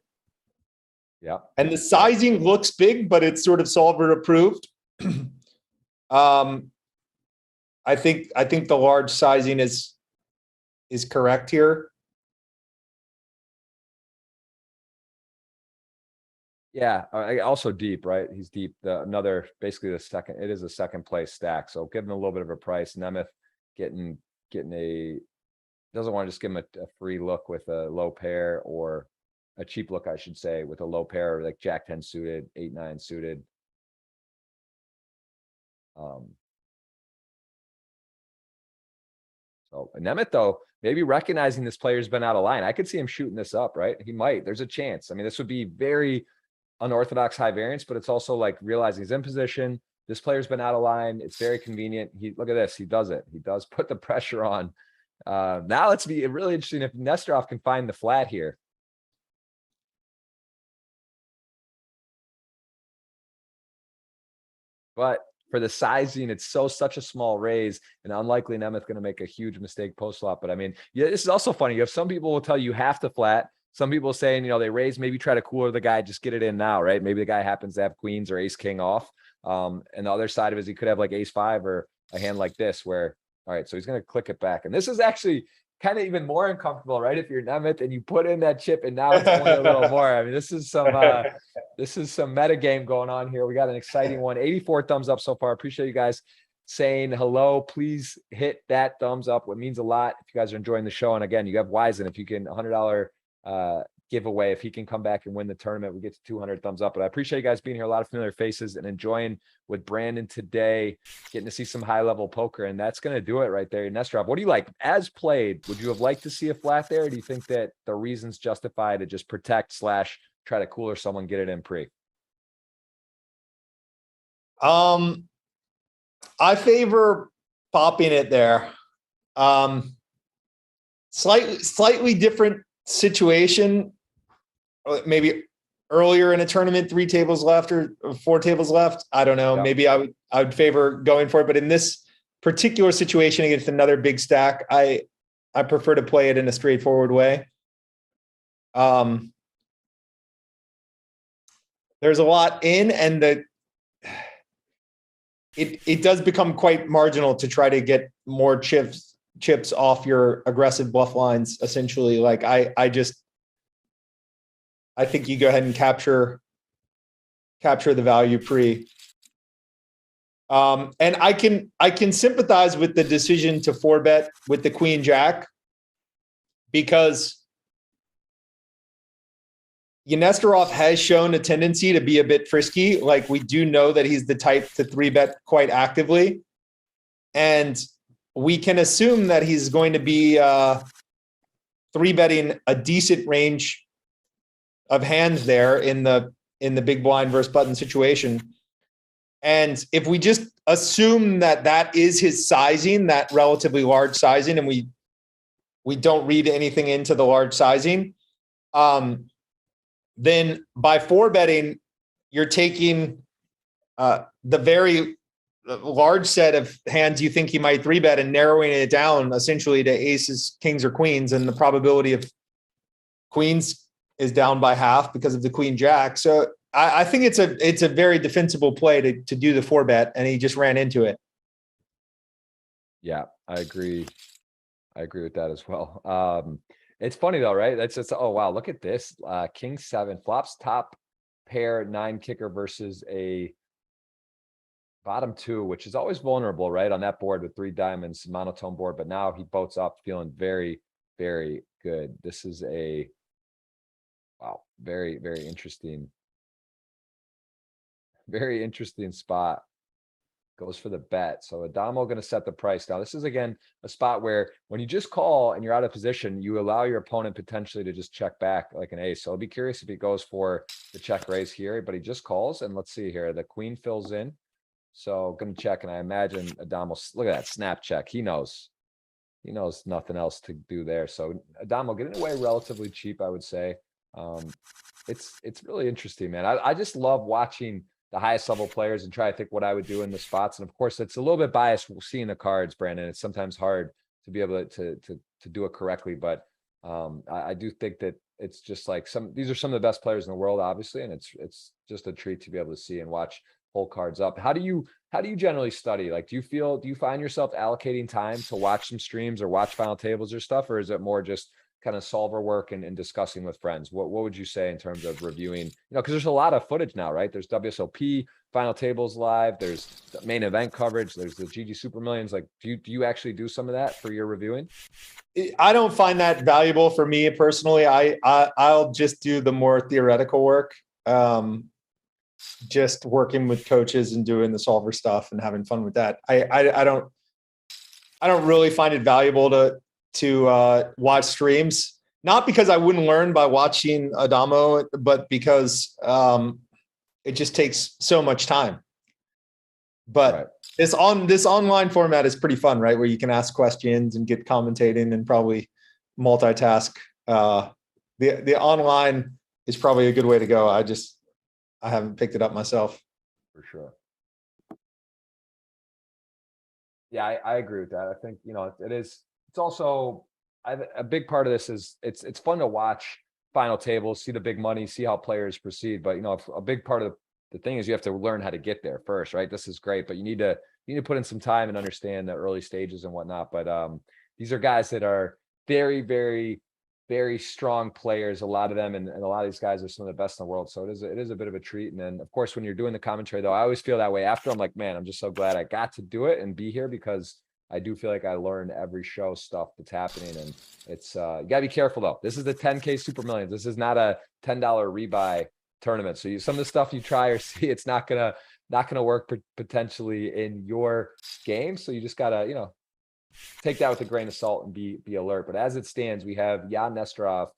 Yeah. And the sizing looks big, but it's sort of solver approved. I think the large sizing is correct here. Yeah, also deep, right? He's deep. Basically the second. It is a second place stack. So give him a little bit of a price. Nemeth getting a doesn't want to just give him a free look with a low pair, or a cheap look, I should say, with a low pair like Jack 10 suited, 8-9 suited. So Nemeth, though, maybe recognizing this player's been out of line. I could see him shooting this up, right? He might. There's a chance. I mean, this would be very unorthodox high variance, but it's also like realizing he's in position. This player's been out of line. It's very convenient. Look at this. He does it. He does put the pressure on. Now let's be really interesting if Nesterov can find the flat here. But for the sizing, it's such a small raise, and unlikely Nemeth going to make a huge mistake post flop. But I mean, yeah, this is also funny. You have some people will tell you have to flat. Some people saying, they raise, maybe try to cooler the guy, just get it in now, right? Maybe the guy happens to have queens or ace king off. And the other side of it is he could have like ace five or a hand like this where, all right, so he's going to click it back. And this is actually kind of even more uncomfortable, right? If you're Nemeth and you put in that chip and now it's only a little more. I mean, this is some meta game going on here. We got an exciting one. 84 thumbs up so far. Appreciate you guys saying hello. Please hit that thumbs up. It means a lot if you guys are enjoying the show. And again, you have Wizen. If you can, $100 giveaway. If he can come back and win the tournament, we get to 200 thumbs up. But I appreciate you guys being here. A lot of familiar faces and enjoying with Brandon today, getting to see some high level poker. And that's going to do it right there. Nesterov, what do you like as played? Would you have liked to see a flat there? Or do you think that the reasons justify to just protect / try to cooler someone, get it in pre? I favor popping it there. Slightly different situation. Maybe earlier in a tournament, 3 tables left or 4 tables left. I don't know. Yeah. Maybe I would favor going for it. But in this particular situation against another big stack, I prefer to play it in a straightforward way. There's a lot in, and it does become quite marginal to try to get more chips off your aggressive bluff lines. Essentially, like I think you go ahead and capture the value pre. And I can sympathize with the decision to 4-bet with the queen jack, because Nesterov has shown a tendency to be a bit frisky. Like, we do know that he's the type to 3-bet quite actively. And we can assume that he's going to be 3-betting a decent range of hands there in the big blind versus button situation. And if we just assume that is his sizing, that relatively large sizing, and we don't read anything into the large sizing, then by 4-betting, you're taking the very large set of hands you think he might 3-bet and narrowing it down essentially to aces, kings, or queens, and the probability of queens is down by half because of the queen jack. So I think it's a very defensible play to do the 4-bet, and he just ran into it. Yeah, I agree. I agree with that as well. It's funny though, right? That's just, oh wow, look at this. King 7 flops top pair 9 kicker versus a bottom 2, which is always vulnerable, right? On that board with 3 diamonds, monotone board, but now he boats up feeling very, very good. This is a wow, very, very interesting. Very interesting spot. Goes for the bet. So Adamo going to set the price. Now, this is, again, a spot where when you just call and you're out of position, you allow your opponent potentially to just check back like an ace. So I'll be curious if he goes for the check raise here, but he just calls. And let's see here. The queen fills in. So going to check. And I imagine Adamo, look at that snap check. He knows nothing else to do there. So Adamo getting away relatively cheap, I would say. It's really interesting, man. I just love watching the highest level players and try to think what I would do in the spots. And of course, it's a little bit biased seeing the cards, Brandon. It's sometimes hard to be able to do it correctly. But I do think that it's just like these are some of the best players in the world, obviously, and it's just a treat to be able to see and watch whole cards up. How do you generally study? Like, do you find yourself allocating time to watch some streams or watch final tables or stuff, or is it more just kind of solver work and discussing with friends? What would you say in terms of reviewing? You know, because there's a lot of footage now, right? There's WSOP final tables live. There's the main event coverage. There's the GG Super Millions. Like, do you actually do some of that for your reviewing? I don't find that valuable for me personally. I'll just do the more theoretical work. Just working with coaches and doing the solver stuff and having fun with that. I don't really find it valuable to watch streams, not because I wouldn't learn by watching Adamo, but because it just takes so much time. But right. This online format is pretty fun, right? Where you can ask questions and get commentating and probably multitask. The online is probably a good way to go. I haven't picked it up myself. For sure. Yeah, I agree with that. I think, you know, it's also, a big part of this is it's fun to watch final tables, see the big money, see how players proceed. But, you know, a big part of the thing is you have to learn how to get there first, right? This is great, but you need to put in some time and understand the early stages and whatnot. But these are guys that are very, very, very strong players, a lot of them, and a lot of these guys are some of the best in the world. So it is a bit of a treat. And then, of course, when you're doing the commentary, though, I always feel that way after. I'm like, man, I'm just so glad I got to do it and be here, because I do feel like I learned every show stuff that's happening. And it's you gotta be careful though. This is the 10K Super Millions. This is not a $10 rebuy tournament. So some of the stuff you try or see, it's not gonna work potentially in your game. So you just gotta, you know, take that with a grain of salt and be alert. But as it stands, we have Jan Nesterov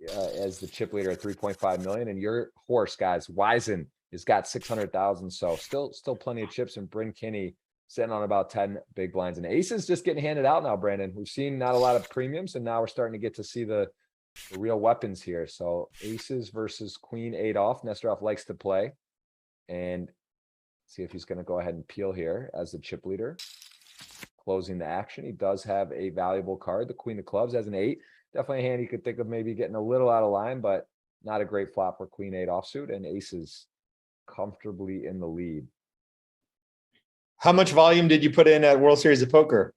as the chip leader at 3.5 million, and your horse, guys, Wiesen, has got 600,000. So still plenty of chips, and Bryn Kinney sitting on about 10 big blinds. And aces just getting handed out now, Brandon. We've seen not a lot of premiums, and now we're starting to get to see the real weapons here. So aces versus queen 8 off. Nesterov likes to play, and see if he's going to go ahead and peel here as the chip leader. Closing the action. He does have a valuable card, the queen of clubs, as an 8. Definitely a hand you could think of maybe getting a little out of line, but not a great flop for queen 8 offsuit, and aces comfortably in the lead. How much volume did you put in at World Series of Poker?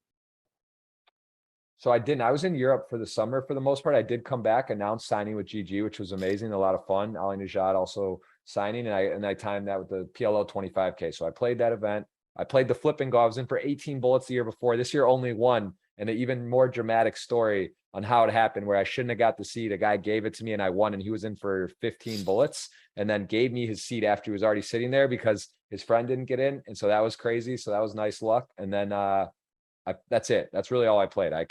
So I didn't. I was in Europe for the summer for the most part. I did come back, announced signing with GG, which was amazing, a lot of fun. Ali Najad also signing, and I timed that with the PLO 25K. So I played that event. I played the flip and go. I was in for 18 bullets the year before. This year only one, and an even more dramatic story on how it happened, where I shouldn't have got the seat. A guy gave it to me and I won, and he was in for 15 bullets and then gave me his seat after he was already sitting there because his friend didn't get in. And so that was crazy. So that was nice luck. And then that's it. That's really all I played. I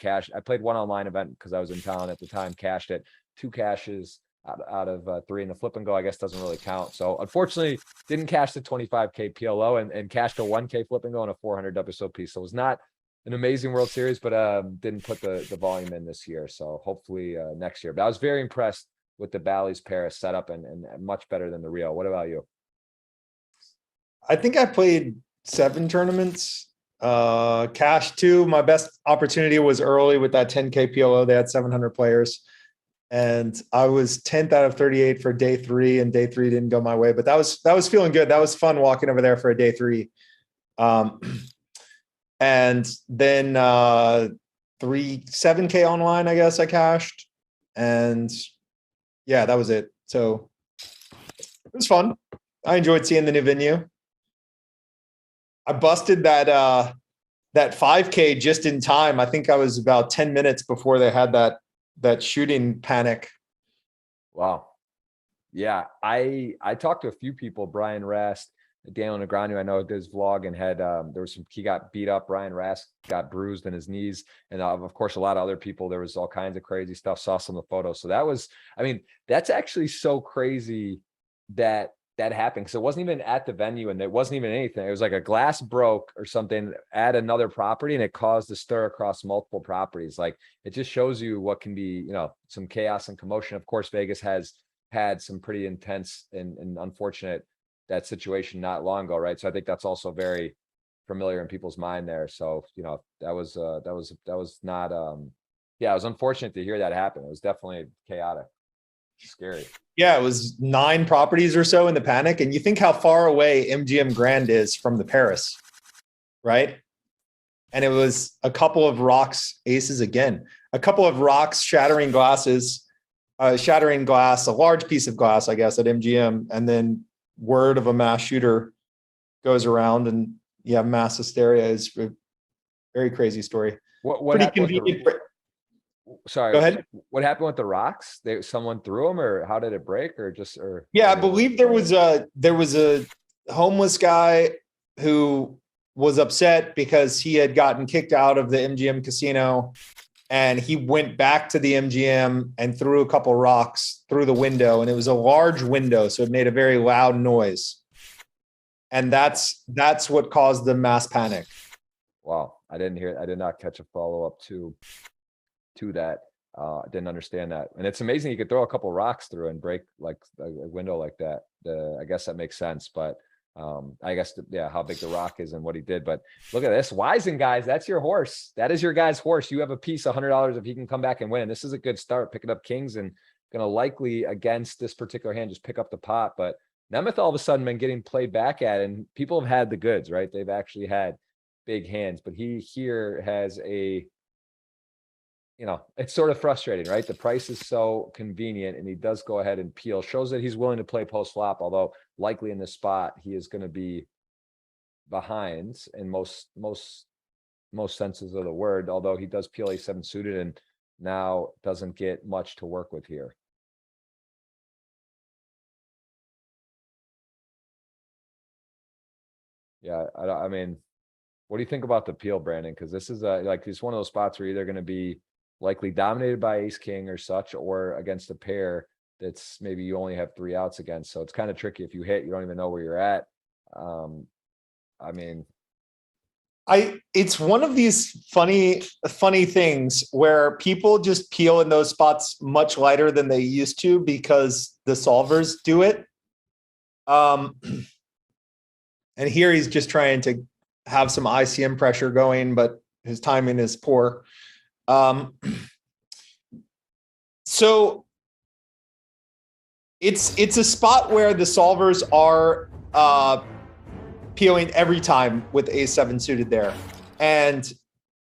played one online event because I was in town at the time, cashed it, 2 cashes out of 3, and the flip and go, I guess, doesn't really count. So unfortunately didn't cash the 25K PLO and cashed a 1K flip and go and a 400 WSOP. So it was not an amazing World Series, but didn't put the volume in this year. So hopefully next year. But I was very impressed with the Bally's Paris setup and much better than the Rio. What about you? I think I played 7 tournaments. Cash 2. My best opportunity was early with that 10K PLO. They had 700 players. And I was 10th out of 38 for day 3, and day 3 didn't go my way, but that was feeling good. That was fun walking over there for a day 3. And then 7K online, I guess I cashed, and yeah, that was it. So it was fun. I enjoyed seeing the new venue. I busted that 5K just in time. I think I was about 10 minutes before they had that shooting panic. Wow. Yeah. I talked to a few people, Brian Rast, Daniel Negreanu, I know did his vlog, and had he got beat up. Brian Rast got bruised in his knees, and of course a lot of other people. There was all kinds of crazy stuff. Saw some of the photos. So that was, I mean, that's actually so crazy that happened, because it wasn't even at the venue and it wasn't even anything. It was like a glass broke or something at another property, and it caused a stir across multiple properties. Like, it just shows you what can be, some chaos and commotion. Of course, Vegas has had some pretty intense and unfortunate that situation not long ago, right? So I think that's also very familiar in people's mind there. So that was not it was unfortunate to hear that happen. It was definitely chaotic. Scary. Yeah, it was 9 properties or so in the panic. And you think how far away MGM Grand is from the Paris, right? And it was a couple of rocks, aces again, a couple of rocks, shattering glasses, shattering glass, a large piece of glass, I guess, at MGM. And then word of a mass shooter goes around, and yeah, mass hysteria is a very crazy story. What Pretty happened with convenient. the, Go sorry, ahead. what happened with the rocks? Someone threw them, or how did it break, or just, or? Yeah, I believe there was a homeless guy who was upset because he had gotten kicked out of the MGM casino, and he went back to the MGM and threw a couple rocks through the window, and it was a large window, so it made a very loud noise. And that's what caused the mass panic. Wow, I did not catch a follow-up to that. I didn't understand that. And it's amazing you could throw a couple rocks through and break like a window like that. I guess that makes sense, but I guess yeah, how big the rock is and what he did. But look at this, Wisen, guys, that's your horse. That is your guy's horse. You have a piece, $100 if he can come back and win. This is a good start, picking up kings and gonna likely against this particular hand just pick up the pot. But Nemeth all of a sudden been getting played back at, and people have had the goods, right? They've actually had big hands, but he here has a, you know, it's sort of frustrating, right? The price is so convenient, and he does go ahead and peel. Shows that he's willing to play post flop, although likely in this spot he is going to be behind in most senses of the word. Although he does peel a7 suited and now doesn't get much to work with here. Yeah, I mean, what do you think about the peel, Brandon? Because this is like it's one of those spots where you're either going to be likely dominated by ace king or such, or against a pair that's maybe you only have 3 outs against. So it's kind of tricky. If you hit, you don't even know where you're at. I mean, it's one of these funny things where people just peel in those spots much lighter than they used to because the solvers do it. And here he's just trying to have some ICM pressure going, but his timing is poor. So it's a spot where the solvers are peeling every time with a7 suited there, and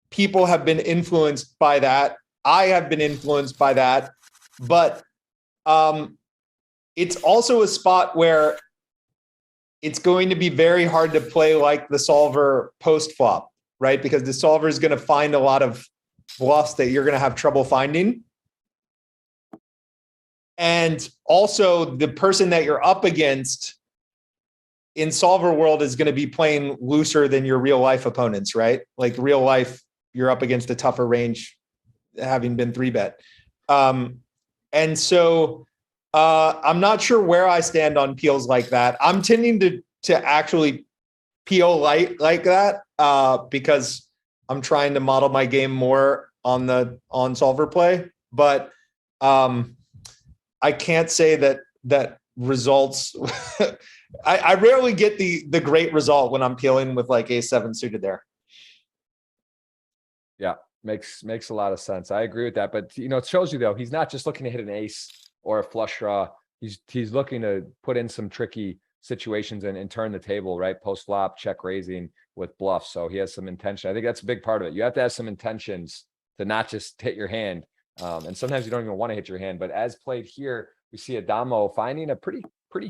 people have been influenced by that. I have been influenced by that, but it's also a spot where it's going to be very hard to play like the solver post flop, right? Because the solver is going to find a lot of bluffs that you're going to have trouble finding. And also the person that you're up against in solver world is going to be playing looser than your real life opponents, right? Like real life, you're up against a tougher range, having been 3-bet. And so I'm not sure where I stand on peels like that. I'm tending to actually peel light like that because I'm trying to model my game more on solver play. But I can't say that results. I rarely get the great result when I'm peeling with like a7 suited there. Yeah, makes a lot of sense. I agree with that. But you know, it shows you though, he's not just looking to hit an ace or a flush draw. He's looking to put in some tricky situations and turn the table, right? Post flop, check raising with bluff. So he has some intention. I think that's a big part of it. You have to have some intentions to not just hit your hand. And sometimes you don't even want to hit your hand. But as played here, we see Adamo finding a pretty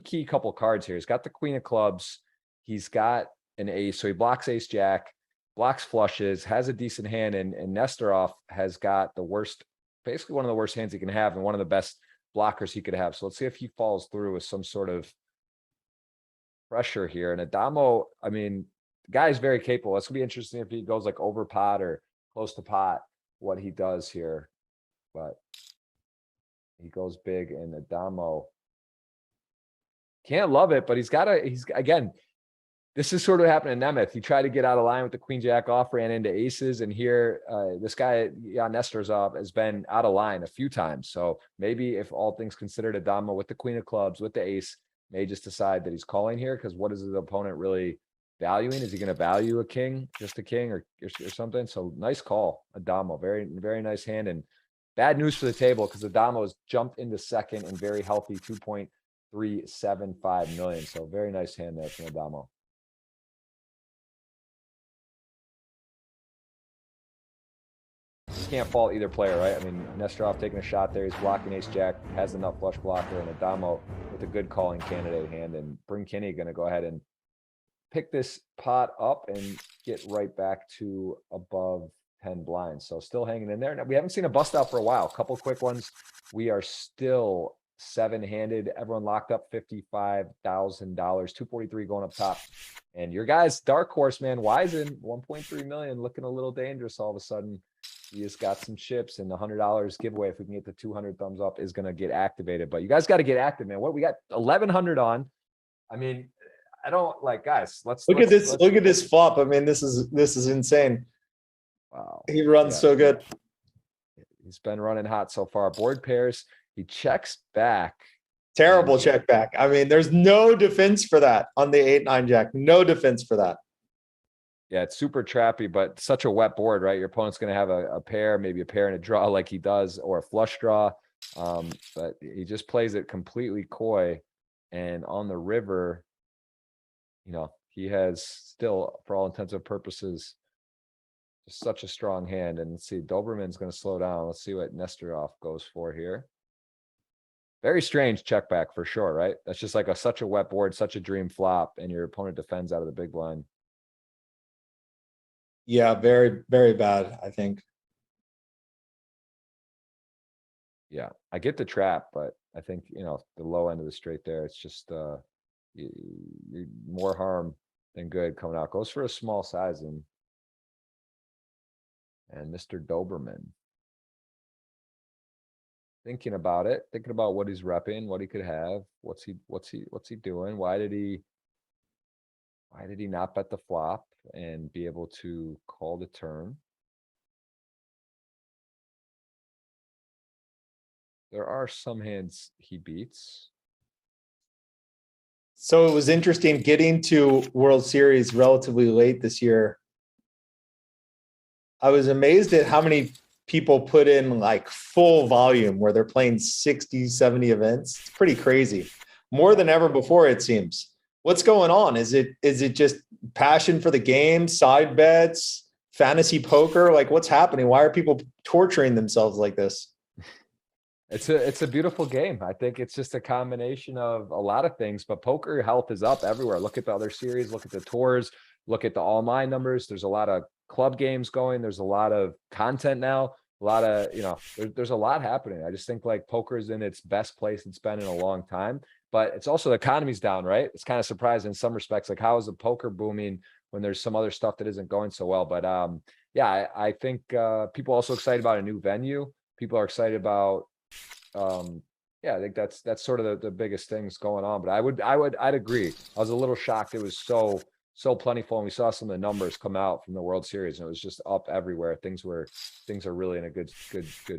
key couple cards here. He's got the queen of clubs. He's got an ace. So he blocks ace jack, blocks flushes, has a decent hand. And Nesterov has got the worst, basically one of the worst hands he can have and one of the best blockers he could have. So let's see if he falls through with some sort of pressure here. And Adamo, I mean, the guy is very capable. It's gonna be interesting if he goes like over pot or close to pot, what he does here. But he goes big, and Adamo can't love it, but he's again, this is sort of happening to Nemeth. He tried to get out of line with the queen jack off, ran into aces, and here this guy Jan Nesterov has been out of line a few times. So maybe if all things considered, Adamo with the queen of clubs, with the ace, may just decide that he's calling here, because what is his opponent really valuing? Is he going to value a king, just a king, or something? So nice call, Adamo. Very nice hand, and bad news for the table because the Damos jumped into second and very healthy 2.375 million. So very nice hand there from the Damo. Can't fault either player, right? I mean, Nesterov taking a shot there. He's blocking ace jack, has the nut flush blocker, and Adamo with a good calling candidate hand. And Bryn Kinney going to go ahead and pick this pot up and get right back to above 10 blinds. So still hanging in there. Now, we haven't seen a bust out for a while. A couple quick ones. We are still 7-handed. Everyone locked up $55,000, 243 going up top. And your guy's dark horse, man, Wisen, 1.3 million, looking a little dangerous all of a sudden. He has got some chips, and the $100 giveaway, if we can get the 200 thumbs up, is going to get activated. But you guys got to get active, man. What we got 1,100 on. I mean, I don't like, guys. Look at this. Look at this flop. I mean, this is insane. Wow, he runs so good. He's been running hot so far. Board pairs. He checks back. Terrible check back. I mean, there's no defense for that on the 8-9 jack. No defense for that. Yeah, it's super trappy, but such a wet board, right? Your opponent's going to have a pair, maybe a pair and a draw like he does, or a flush draw. But he just plays it completely coy. And on the river, you know, he has still, for all intents and purposes, just such a strong hand. And let's see, Doberman's going to slow down. Let's see what Nesterov goes for here. Very strange check back for sure, right? That's just like such a wet board, such a dream flop, and your opponent defends out of the big blind. Yeah, very, very bad, I think. Yeah, I get the trap, but I think, you know, the low end of the straight there, it's just more harm than good coming out. Goes for a small sizing. And Mr. Doberman thinking about it, thinking about what he's repping, what he could have, what's he doing? Why did he not bet the flop and be able to call the turn? There are some hands he beats. So it was interesting getting to World Series relatively late this year. I was amazed at how many people put in like full volume where they're playing 60, 70 events. It's pretty crazy. More than ever before, it seems. What's going on? Is it just passion for the game, side bets, fantasy poker? Like, what's happening? Why are people torturing themselves like this? It's a beautiful game. I think it's just a combination of a lot of things, but poker health is up everywhere. Look at the other series, look at the tours, look at the all mine numbers. There's a lot of club games going. There's a lot of content now, a lot of, you know, there's a lot happening. I just think like poker is in its best place it's been in a long time, but it's also the economy's down, right? It's kind of surprising in some respects. Like, how is the poker booming when there's some other stuff that isn't going so well? But yeah, I think people are also excited about a new venue. People are excited about yeah, I think that's sort of the biggest things going on. But I'd agree. I was a little shocked it was so plentiful, and we saw some of the numbers come out from the World Series, and it was just up everywhere. Things are really in a good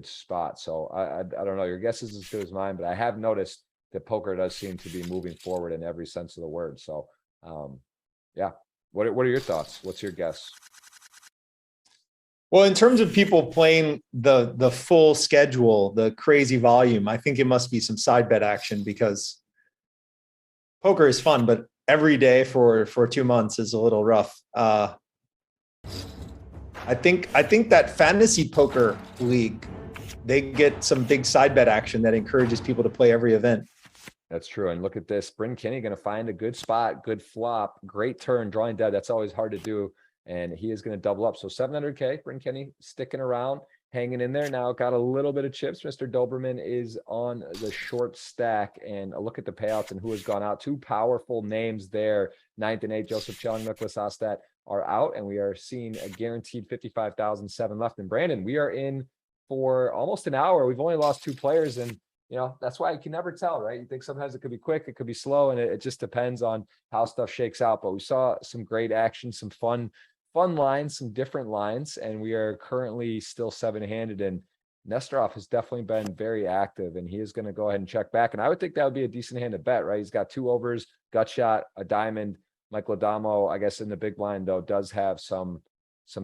spot. So I don't know. Your guess is as good as mine, but I have noticed that poker does seem to be moving forward in every sense of the word. So yeah, what are your thoughts? What's your guess? Well, in terms of people playing the full schedule, the crazy volume, I think it must be some side bet action, because poker is fun, but every day for 2 months is a little rough. I think that fantasy poker league, they get some big side bet action that encourages people to play every event. That's true. And look at this. Bryn Kinney going to find a good spot, good flop, great turn, drawing dead. That's always hard to do. And he is going to double up. So 700K, Bryn Kinney sticking around, hanging in there. Now got a little bit of chips. Mr. Doberman is on the short stack, and a look at the payouts and who has gone out. Two powerful names there. 9th and 8th, Joseph Chelling, Nicholas Ostat are out, and we are seeing a guaranteed 55,007 left. And Brandon, we are in for almost an hour. We've only lost 2 players, and you know, that's why you can never tell, right? You think sometimes it could be quick, it could be slow, and it just depends on how stuff shakes out. But we saw some great action, some fun lines, some different lines, and we are currently still 7-handed. And Nesterov has definitely been very active, and he is going to go ahead and check back. And I would think that would be a decent hand to bet, right? He's got 2 overs, gut shot, a diamond. Michael Adamo, I guess in the big blind though, does have some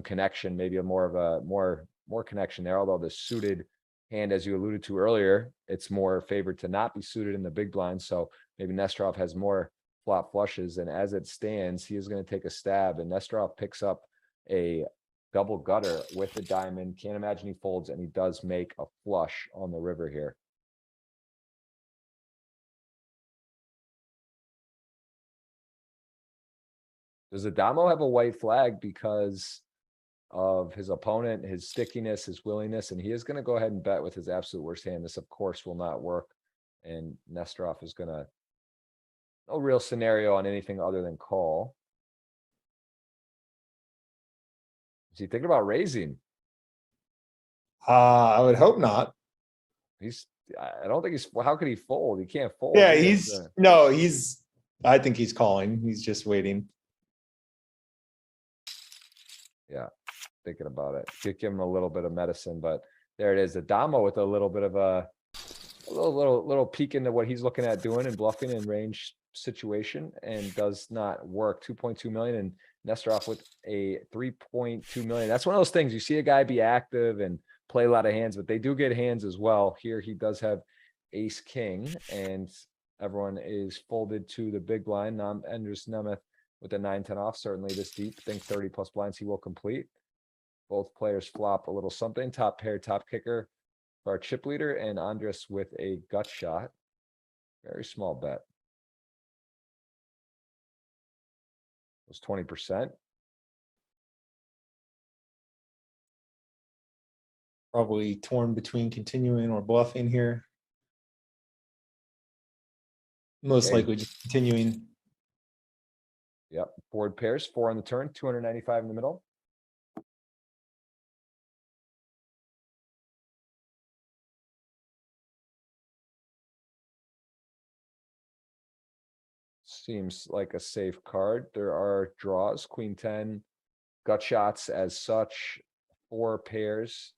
connection, maybe more connection there. Although the suited hand, as you alluded to earlier, it's more favored to not be suited in the big blind. So maybe Nesterov has more flop flushes. And as it stands, he is going to take a stab, and Nesterov picks up a double gutter with the diamond. Can't imagine he folds, and he does make a flush on the river here. Does Adamo have a white flag because of his opponent, his stickiness, his willingness? And he is going to go ahead and bet with his absolute worst hand. This, of course, will not work. And Nesterov is going to, no real scenario on anything other than call. Is he thinking about raising? I would hope not. I don't think he's, how could he fold? He can't fold. Yeah, He he's has to- no, he's. I think he's calling. He's just waiting. thinking about it. Give him a little bit of medicine, but there it is. Adamo with a little bit of a little peek into what he's looking at doing and bluffing in range situation, and does not work. 2.2 million, and Nesterov with a 3.2 million. That's one of those things. You see a guy be active and play a lot of hands, but they do get hands as well. Here he does have ace king, and everyone is folded to the big blind. Andres Nemeth with a 9-10 off, certainly this deep. Think 30 plus blinds he will complete. Both players flop a little something. Top pair, top kicker for our chip leader, and Andres with a gut shot. Very small bet. It was 20%. Probably torn between continuing or bluffing here. Most Okay. likely just continuing. Yep. Board pairs, 4 on the turn, 295 in the middle. Seems like a safe card. There are draws, queen 10, gut shots as such, 4 pairs.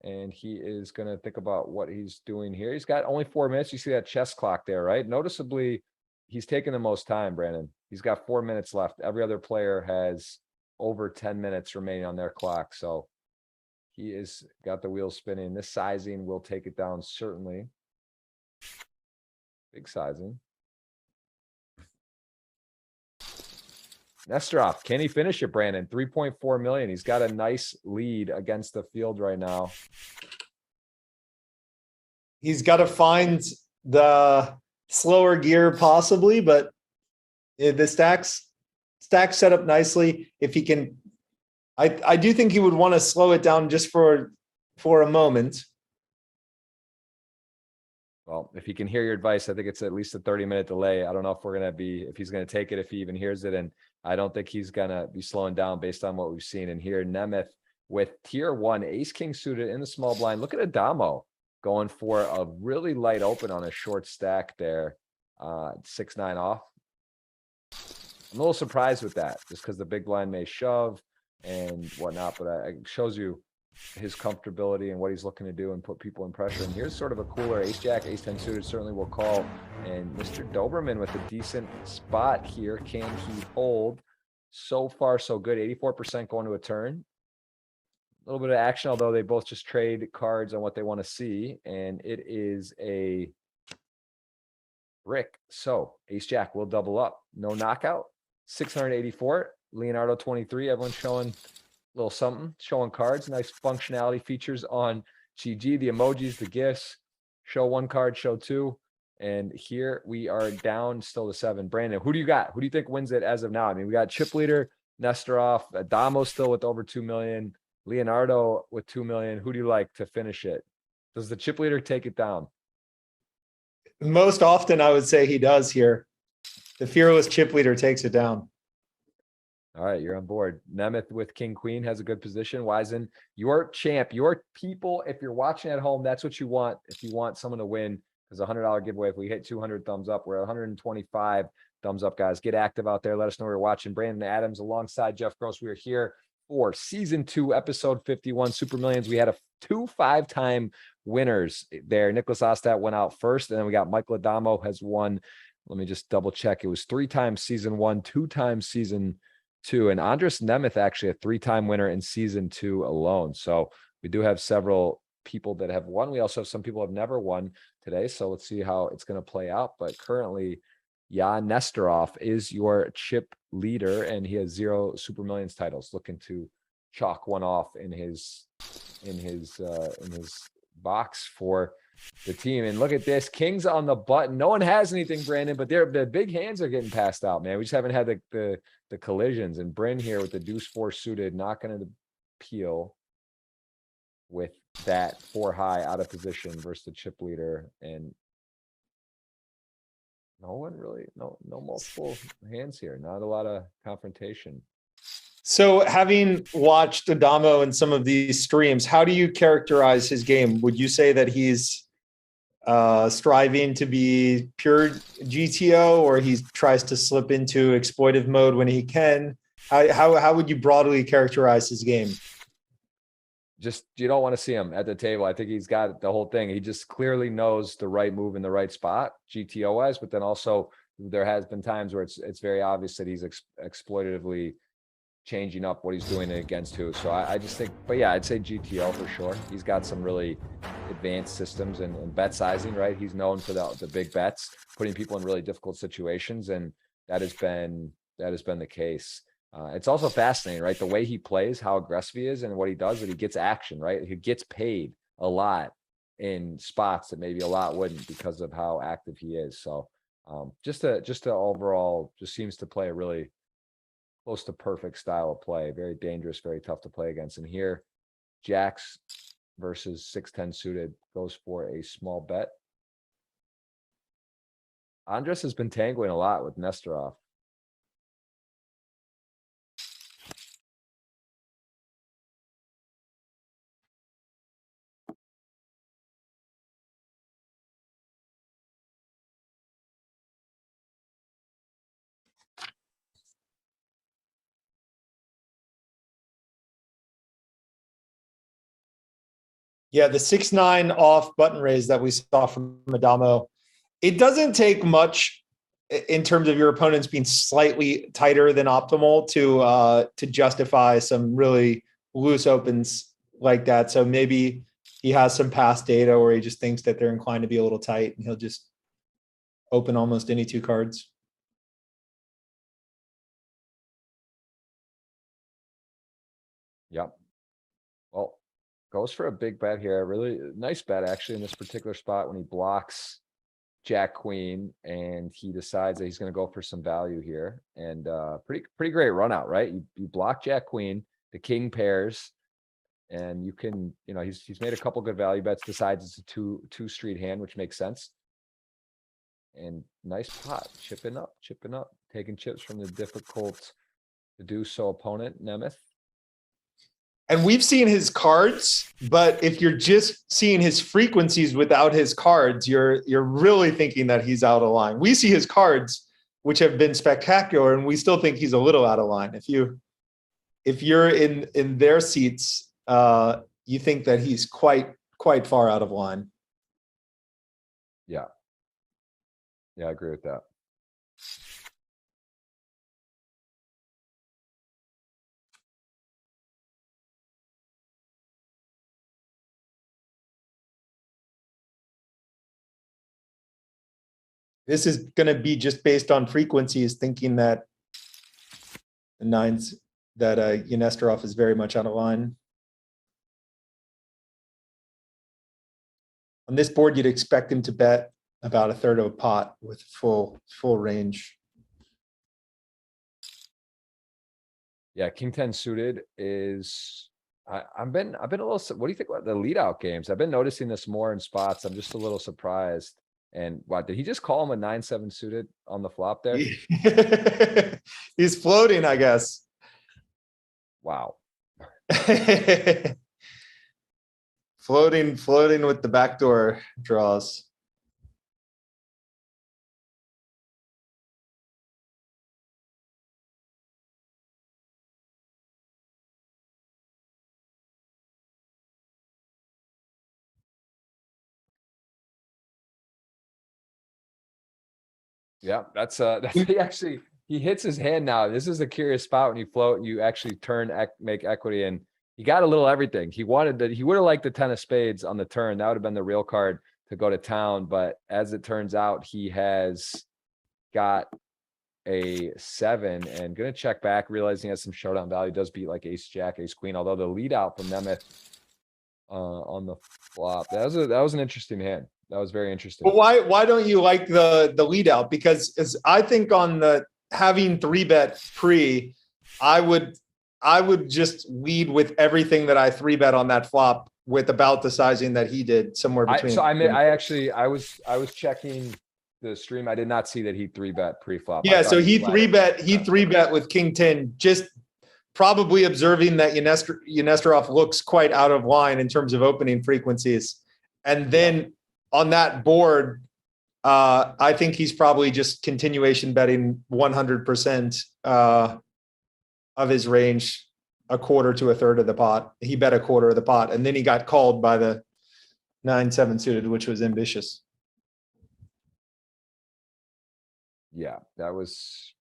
And he is going to think about what he's doing here. He's got only 4 minutes. You see that chess clock there, right? Noticeably, he's taking the most time, Brandon. He's got 4 minutes left. Every other player has over 10 minutes remaining on their clock. So he is got the wheels spinning. This sizing will take it down, certainly. Big sizing. Nesterov, can he finish it, Brandon? 3.4 million. He's got a nice lead against the field right now. He's got to find the slower gear possibly, but the stacks set up nicely. If he can, I do think he would want to slow it down just for a moment. Well, if he can hear your advice, I think it's at least a 30-minute delay. I don't know if we're going to be, if he's going to take it, if he even hears it. And I don't think he's going to be slowing down based on what we've seen. And here, Nemeth with tier 1, ace king suited in the small blind. Look at Adamo going for a really light open on a short stack there. 6-9 off. I'm a little surprised with that, just because the big blind may shove and whatnot, but it shows you his comfortability and what he's looking to do and put people in pressure. And here's sort of a cooler ace jack, ace 10 suited certainly will call. And Mr. Doberman with a decent spot here. Can he hold? So far, so good. 84% going to a turn. A little bit of action, although they both just trade cards on what they want to see. And it is a brick. So ace jack will double up. No knockout. 684. Leonardo 23. Everyone's showing little something, showing cards, nice functionality features on GG, the emojis, the gifs, show 1 card, show 2. And here we are down still to 7. Brandon, who do you got? Who do you think wins it as of now? I mean, we got chip leader, Nesterov, Adamo still with over 2 million, Leonardo with 2 million. Who do you like to finish it? Does the chip leader take it down? Most often, I would say he does here. The fearless chip leader takes it down. All right, you're on board. Nemeth with king queen has a good position. Wisen, your champ, your people. If you're watching at home, that's what you want. If you want someone to win, there's a $100 giveaway. If we hit 200 thumbs up, we're at 125 thumbs up, guys. Get active out there. Let us know where you're watching. Brandon Adams alongside Jeff Gross. We are here for season 2, episode 51, Super Millions. We had 2 5-time winners there. Nicholas Ostat went out first, and then we got Michael Adamo has won. Let me just double check. It was 3 times season 1, 2 times season 2, and Andres Nemeth actually a 3-time winner in season 2 alone. So we do have several people that have won. We also have some people have never won today. So let's see how it's going to play out. But currently, Jan Nestorov is your chip leader, and he has 0 Super Millions titles, looking to chalk one off in his box for the team. And look at this, kings on the button. No one has anything, Brandon, but the big hands are getting passed out, man. We just haven't had the collisions. And Bryn here with the deuce 4 suited, not going to peel with that 4 high out of position versus the chip leader. And no one really, no multiple hands here. Not a lot of confrontation. So having watched Adamo in some of these streams, how do you characterize his game? Would you say that he's striving to be pure GTO, or he tries to slip into exploitive mode when he can? How would you broadly characterize his game? Just, you don't want to see him at the table. I think he's got the whole thing. He just clearly knows the right move in the right spot, GTO wise, but then also there has been times where it's very obvious that he's exploitatively changing up what he's doing against who. So I just think, but yeah, I'd say GTO for sure. He's got some really advanced systems and bet sizing, right? He's known for the big bets, putting people in really difficult situations, and that has been the case. It's also fascinating, right? The way he plays, how aggressive he is, and what he does, that he gets action, right? He gets paid a lot in spots that maybe a lot wouldn't because of how active he is. So just a overall, just seems to play a really close to perfect style of play. Very dangerous, very tough to play against. And here, jacks versus 6-10 suited goes for a small bet. Andres has been tangling a lot with Nestorov. Yeah, the 6-9 off button raise that we saw from Adamo, it doesn't take much in terms of your opponents being slightly tighter than optimal to justify some really loose opens like that. So maybe he has some past data where he just thinks that they're inclined to be a little tight, and he'll just open almost any 2 cards. Yep. Well, goes for a big bet here. Really nice bet actually in this particular spot when he blocks Jack Queen and he decides that he's going to go for some value here. And pretty great run out, right? You block Jack Queen, the king pairs, and you can, he's made a couple good value bets, decides it's a two street hand, which makes sense. And nice pot, chipping up, taking chips from the difficult to do so opponent, Nemeth. And we've seen his cards, but if you're just seeing his frequencies without his cards, you're really thinking that he's out of line. We see his cards, which have been spectacular, and we still think he's a little out of line. If you're in their seats, you think that he's quite far out of line. Yeah. Yeah, I agree with that. This is going to be just based on frequencies, thinking that the nines, that Nestorov is very much out of line. On this board, you'd expect him to bet about a third of a pot with full range. Yeah, king 10 suited is. I've been a little. What do you think about the lead out games? I've been noticing this more in spots. I'm just a little surprised. And what did he just call him a 9-7 suited on the flop there? He's floating, I guess. Wow. floating with the backdoor draws. Yeah, that's he hits his hand now. This is a curious spot when you float and you actually make equity, and he got a little everything. He wanted that. He would have liked the 10 of spades on the turn. That would have been the real card to go to town. But as it turns out, he has got a 7 and gonna check back, realizing he has some showdown value. Does beat like ace jack, ace queen, although the lead out from Nemeth on the flop. That was an interesting hand. That was very interesting. But why don't you like the lead out? Because as I think on the having 3-bet pre, I would just lead with everything that I 3-bet on that flop with about the sizing that he did, somewhere between. I was checking the stream. I did not see that he 3-bet pre-flop. Yeah, so he 3-bet with king 10, just probably observing that Yenesterov looks quite out of line in terms of opening frequencies. And then on that board, I think he's probably just continuation betting 100% of his range, a quarter to a third of the pot. He bet a quarter of the pot, and then he got called by the 9-7 suited, which was ambitious. Yeah, that was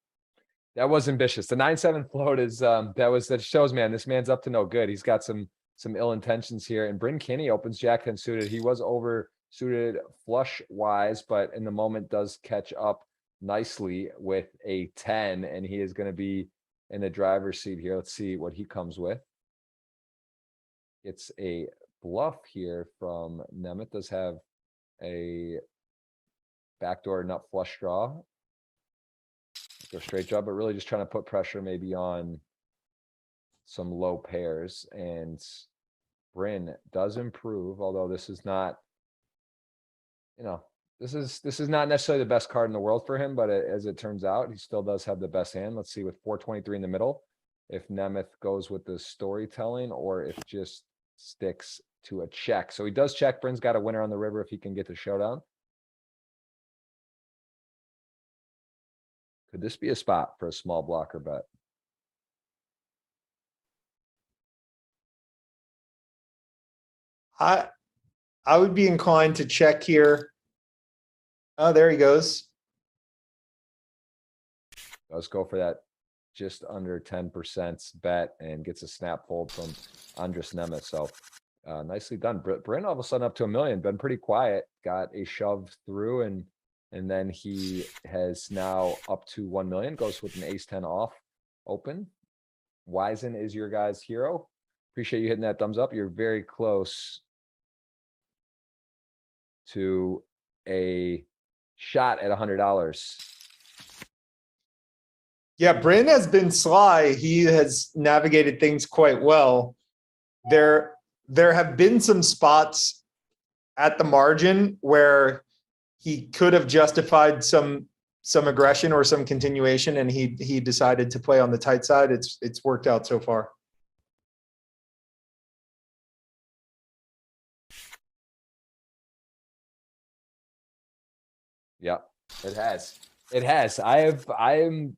ambitious. The 9-7 float is that shows, man, this man's up to no good. He's got some ill intentions here. And Bryn Kinney opens jack 10 suited. He was over suited flush wise, but in the moment does catch up nicely with a 10, and he is going to be in the driver's seat here. Let's see what he comes with. It's a bluff here from Nemeth. Does have a backdoor nut flush draw. Go straight draw, but really just trying to put pressure maybe on some low pairs. And Bryn does improve, although this is not, this is not necessarily the best card in the world for him, but as it turns out, he still does have the best hand. Let's see with 423 in the middle, if Nemeth goes with the storytelling or if just sticks to a check. So he does check. Bryn's got a winner on the river if he can get the showdown. Could this be a spot for a small blocker bet? I would be inclined to check here. Oh, there he goes. Let's go for that just under 10% bet and gets a snap fold from Andres Nemeth. So nicely done. Bryn all of a sudden up to 1 million, been pretty quiet, got a shove through, and then he has now up to 1 million, goes with an ace 10 off open. Wisen is your guys' hero. Appreciate you hitting that thumbs up. You're very close to a shot at $100. Yeah, Bryn has been sly. He has navigated things quite well. There have been some spots at the margin where he could have justified some aggression or some continuation, and he decided to play on the tight side. It's worked out so far. Yeah, it has. It has. I'm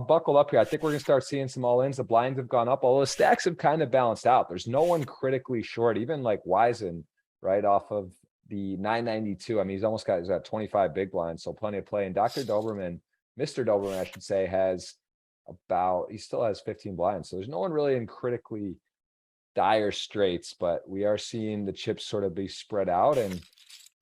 buckled up here. I think we're gonna start seeing some all-ins. The blinds have gone up, although the stacks have kind of balanced out. There's no one critically short, even like Wisen, right off of the 992. I mean, he's got 25 big blinds, so plenty of play. And Dr. Doberman, Mr. Doberman, I should say, he still has 15 blinds. So there's no one really in critically dire straits, but we are seeing the chips sort of be spread out. And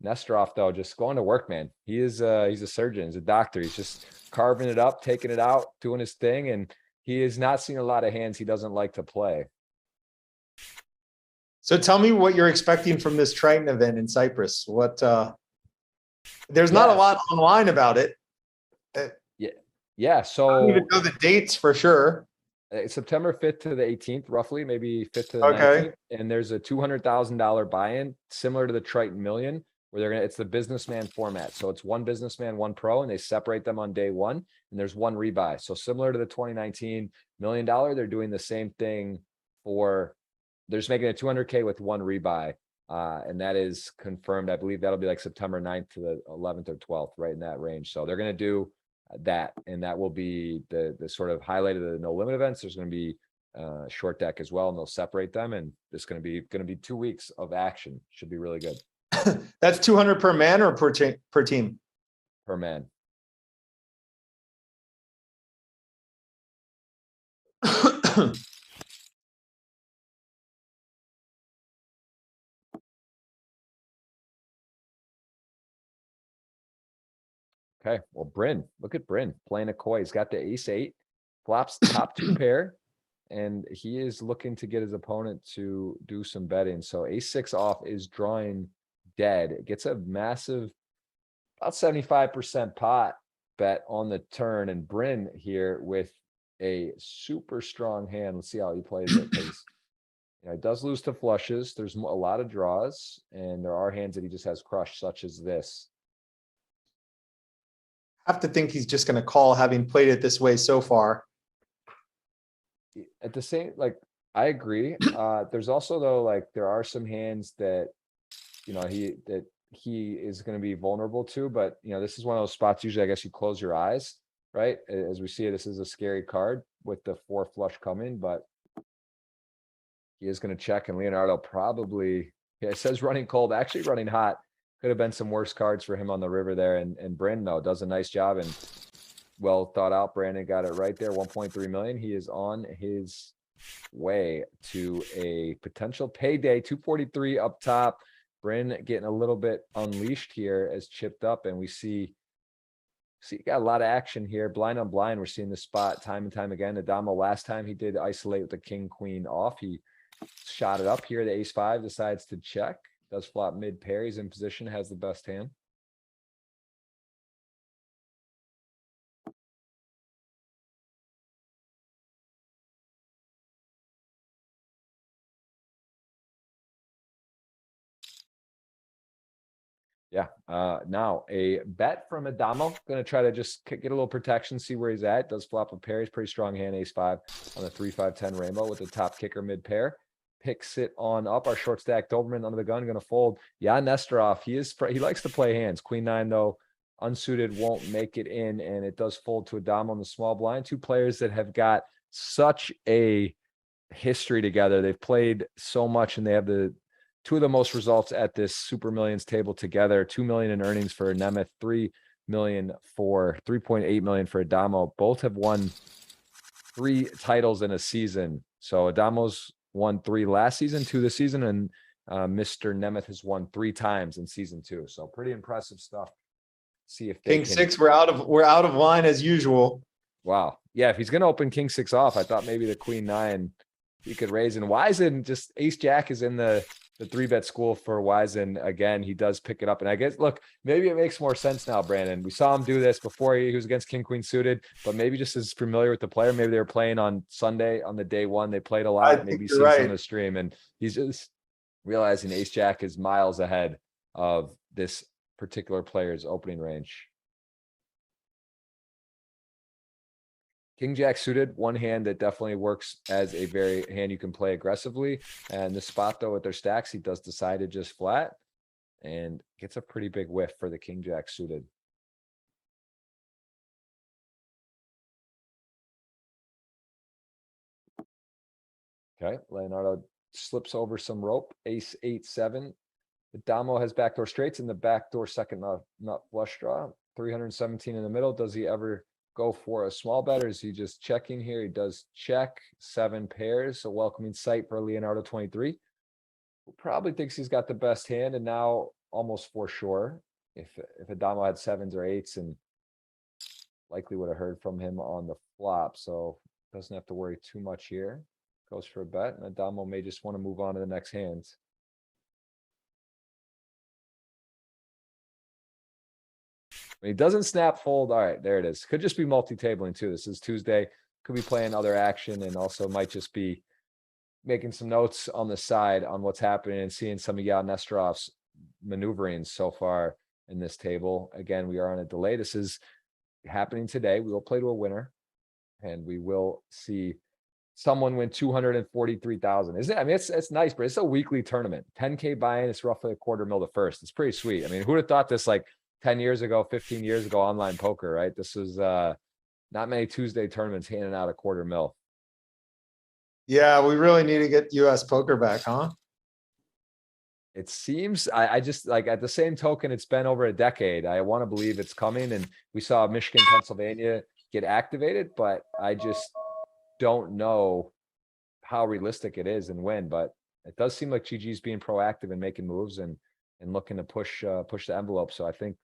Nesterov, though, just going to work, man. He's a surgeon, he's a doctor. He's just carving it up, taking it out, doing his thing, and he has not seen a lot of hands he doesn't like to play. So tell me what you're expecting from this Triton event in Cyprus. What there's not a lot online about it. Yeah. So I don't even know the dates for sure. September 5th to the 18th, roughly, maybe 5th to the 19th. And there's a $200,000 buy-in similar to the Triton Million, where it's the businessman format. So it's one businessman, one pro, and they separate them on day one, and there's one rebuy. So similar to the 2019 $1 million, they're doing the same thing they're just making a 200K with one rebuy. And that is confirmed. I believe that'll be like September 9th to the 11th or 12th, right in that range. So they're going to do that, and that will be the sort of highlight of the no limit events. There's going to be short deck as well, and they'll separate them, and it's going to be 2 weeks of action. Should be really good. That's 200 per man or per team? Per man. Okay, well, Bryn, look at Bryn playing a coy. He's got the ace eight, flops top two pair, and he is looking to get his opponent to do some betting. So ace six off is drawing dead. It gets a massive, about 75% pot bet on the turn, and Bryn here with a super strong hand. Let's see how he plays it, because it does lose to flushes. There's a lot of draws, and there are hands that he just has crushed, such as this. I have to think he's just going to call, having played it this way so far. At the same, like, I agree. There's also, though, like, there are some hands that, he is going to be vulnerable to, but this is one of those spots, usually I guess you close your eyes, right? As we see, this is a scary card with the four flush coming, but he is going to check, and Leonardo probably, yeah, it says running cold, actually running hot. Could have been some worse cards for him on the river there. And Brandon, though, does a nice job, and well thought out. Brandon got it right there. 1.3 million. He is on his way to a potential payday. 243 up top. Bryn getting a little bit unleashed here as chipped up, and we see got a lot of action here. Blind on blind, we're seeing this spot time and time again. Adamo, last time he did isolate with the king queen off, he shot it up here. The ace five decides to check. Does flop mid pair. He's in position, has the best hand. Yeah. Now a bet from Adamo. Gonna try to just get a little protection, see where he's at. Does flop a pair. He's pretty strong hand, ace five on the 3-5-10 rainbow with the top kicker mid pair. Picks it on up. Our short stack Doberman under the gun, gonna fold. Yeah, Nesterov. He likes to play hands. Queen nine, though, unsuited, won't make it in, and it does fold to Adamo on the small blind. Two players that have got such a history together. They've played so much, and they have two of the most results at this Super Millions table together. 2 million in earnings for Nemeth, 3 million for 3.8 million for Adamo. Both have won 3 titles in a season. So Adamo's won 3 last season, 2 this season, and Mr. Nemeth has won 3 times in season 2. So pretty impressive stuff. See if they King six, we're out of line as usual. Wow. Yeah, if he's gonna open king six off, I thought maybe the queen nine he could raise. And Wiesen, just ace jack is in the 3-bet school for Wiesen. Again, he does pick it up. And I guess, look, maybe it makes more sense now, Brandon. We saw him do this before he was against king queen suited, but maybe just as familiar with the player. Maybe they were playing on Sunday on the day one. They played a lot. Maybe seen some of the stream, and he's just realizing ace jack is miles ahead of this particular player's opening range. King jack suited, one hand that definitely works as a very hand you can play aggressively. And the spot, though, with their stacks, he does decide to just flat and gets a pretty big whiff for the king jack suited. Okay, Leonardo slips over some rope. Ace 8-7. Adamo has backdoor straights in the backdoor second nut flush draw. 317 in the middle. Does he ever go for a small bet, or is he just checking here? He does check. 7 pairs, a welcoming sight for Leonardo 23, who probably thinks he's got the best hand, and now almost for sure, if Adamo had 7s or 8s, and likely would have heard from him on the flop, so doesn't have to worry too much here. Goes for a bet, and Adamo may just want to move on to the next hands. When he doesn't snap fold, all right, there it is. Could just be multi-tabling too. This is Tuesday. Could be playing other action, and also might just be making some notes on the side on what's happening and seeing some of Yao Nesterov's maneuverings so far in this table. Again, we are on a delay. This is happening today. We will play to a winner, and we will see someone win 243,000. Isn't it? I mean, it's nice, but it's a weekly tournament. 10K buy-in. It's roughly $250,000 to first. It's pretty sweet. I mean, who would have thought this like 10 years ago, 15 years ago, online poker, right? This was not many Tuesday tournaments handing out $250,000. Yeah, we really need to get US poker back, huh? It seems, I just like, at the same token, it's been over a decade. I want to believe it's coming, and we saw Michigan, Pennsylvania get activated, but I just don't know how realistic it is and when. But it does seem like GG's being proactive and making moves and looking to push the envelope. So I think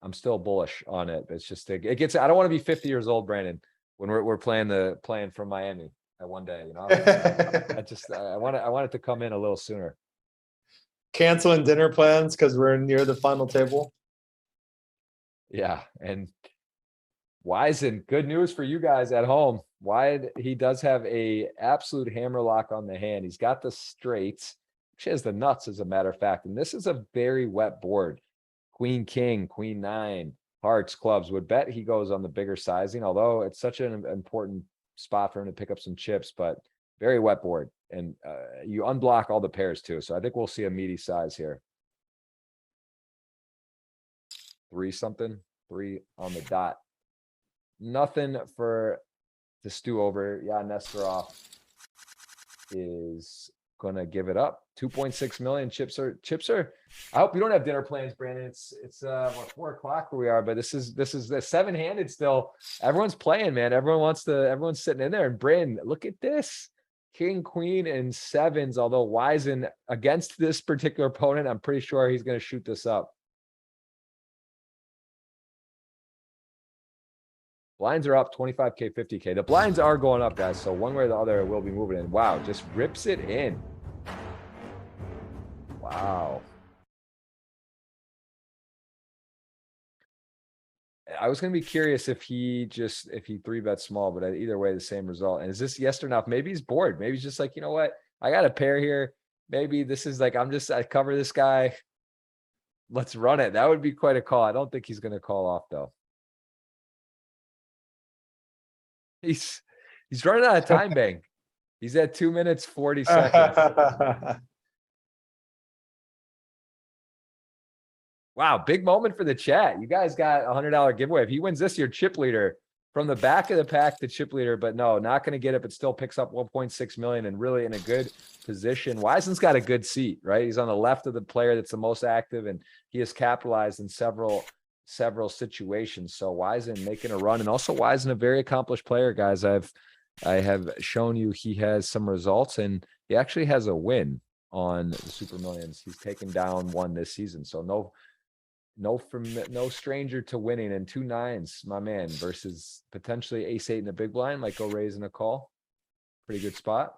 I'm still bullish on it. It's just, it gets, I don't want to be 50 years old, Brandon, when we're playing from Miami at one day, you know? I want it to come in a little sooner. Canceling dinner plans because we're near the final table. Yeah. And Wisen, good news for you guys at home. Wide, he does have a absolute hammer lock on the hand. He's got the straights, which has the nuts, as a matter of fact. And this is a very wet board. Queen, king, queen, nine, hearts, clubs. Would bet he goes on the bigger sizing, although it's such an important spot for him to pick up some chips, but very wet board. And you unblock all the pairs too. So I think we'll see a meaty size here. 3 something, 3 on the dot. Nothing for to stew over. Yeah, Nesterov is gonna give it up. 2.6 million. Chips are. I hope you don't have dinner plans, Brandon. It's what, 4 o'clock where we are, but this is the 7-handed still. Everyone's playing, man. Everyone's sitting in there. And Brandon, look at this. King, queen, and sevens. Although Wisen against this particular opponent, I'm pretty sure he's gonna shoot this up. Blinds are up 25K, 50K. The blinds are going up, guys. So one way or the other, we'll be moving in. Wow, just rips it in. Wow. I was going to be curious if he 3-bet small, but either way, the same result. And is this yes or no? Maybe he's bored. Maybe he's just like, you know what? I got a pair here. Maybe this is like, I cover this guy. Let's run it. That would be quite a call. I don't think he's going to call off though. He's running out of time, Bang. He's at 2 minutes, 40 seconds. Wow, big moment for the chat. You guys got a $100 giveaway. If he wins this year, chip leader from the back of the pack, the chip leader, but no, not going to get it, but still picks up 1.6 million and really in a good position. Wisen's got a good seat, right? He's on the left of the player that's the most active, and he has capitalized in several situations. So Wisen making a run, and also Wisen a very accomplished player, guys. I have shown you he has some results, and he actually has a win on the Super Millions. He's taken down one this season. So no stranger to winning. And 2 nines, my man, versus potentially ace-8 in the big blind, might go raise in a call. Pretty good spot.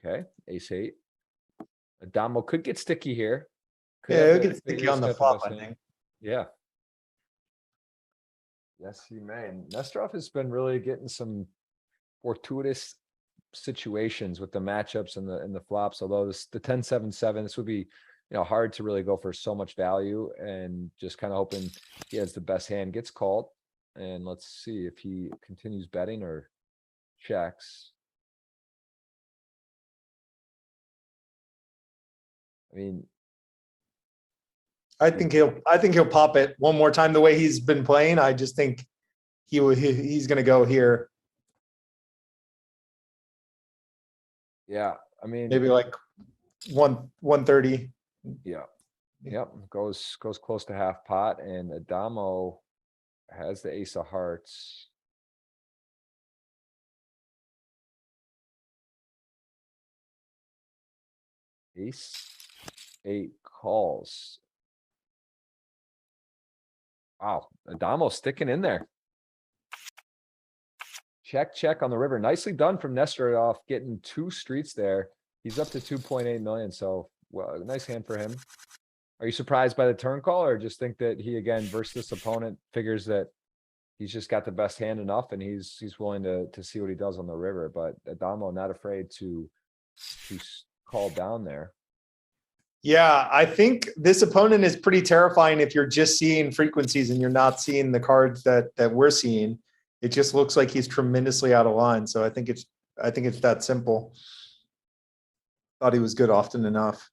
Okay, ace-8. Adamo could get sticky here. Yeah, it gets sticky on the flop, I think. Yeah. Yes, he may. And Nesterov has been really getting some fortuitous situations with the matchups and the flops. Although the 10-7-7, this would be, hard to really go for so much value, and just kind of hoping he has the best hand, gets called. And let's see if he continues betting or checks. I mean, I think he'll pop it one more time the way he's been playing. I just think he's going to go here. Yeah, I mean, maybe like 130. Yeah. Yep. Goes close to half pot, and Adamo has the ace of hearts. Ace-8 calls. Wow, Adamo sticking in there. Check on the river. Nicely done from Nesterov, getting 2 streets there. He's up to 2.8 million. So, well, nice hand for him. Are you surprised by the turn call, or just think that he, again, versus this opponent, figures that he's just got the best hand enough, and he's willing to see what he does on the river? But Adamo not afraid to call down there. Yeah, I think this opponent is pretty terrifying if you're just seeing frequencies and you're not seeing the cards that we're seeing. It just looks like he's tremendously out of line. So I think it's that simple. Thought he was good often enough.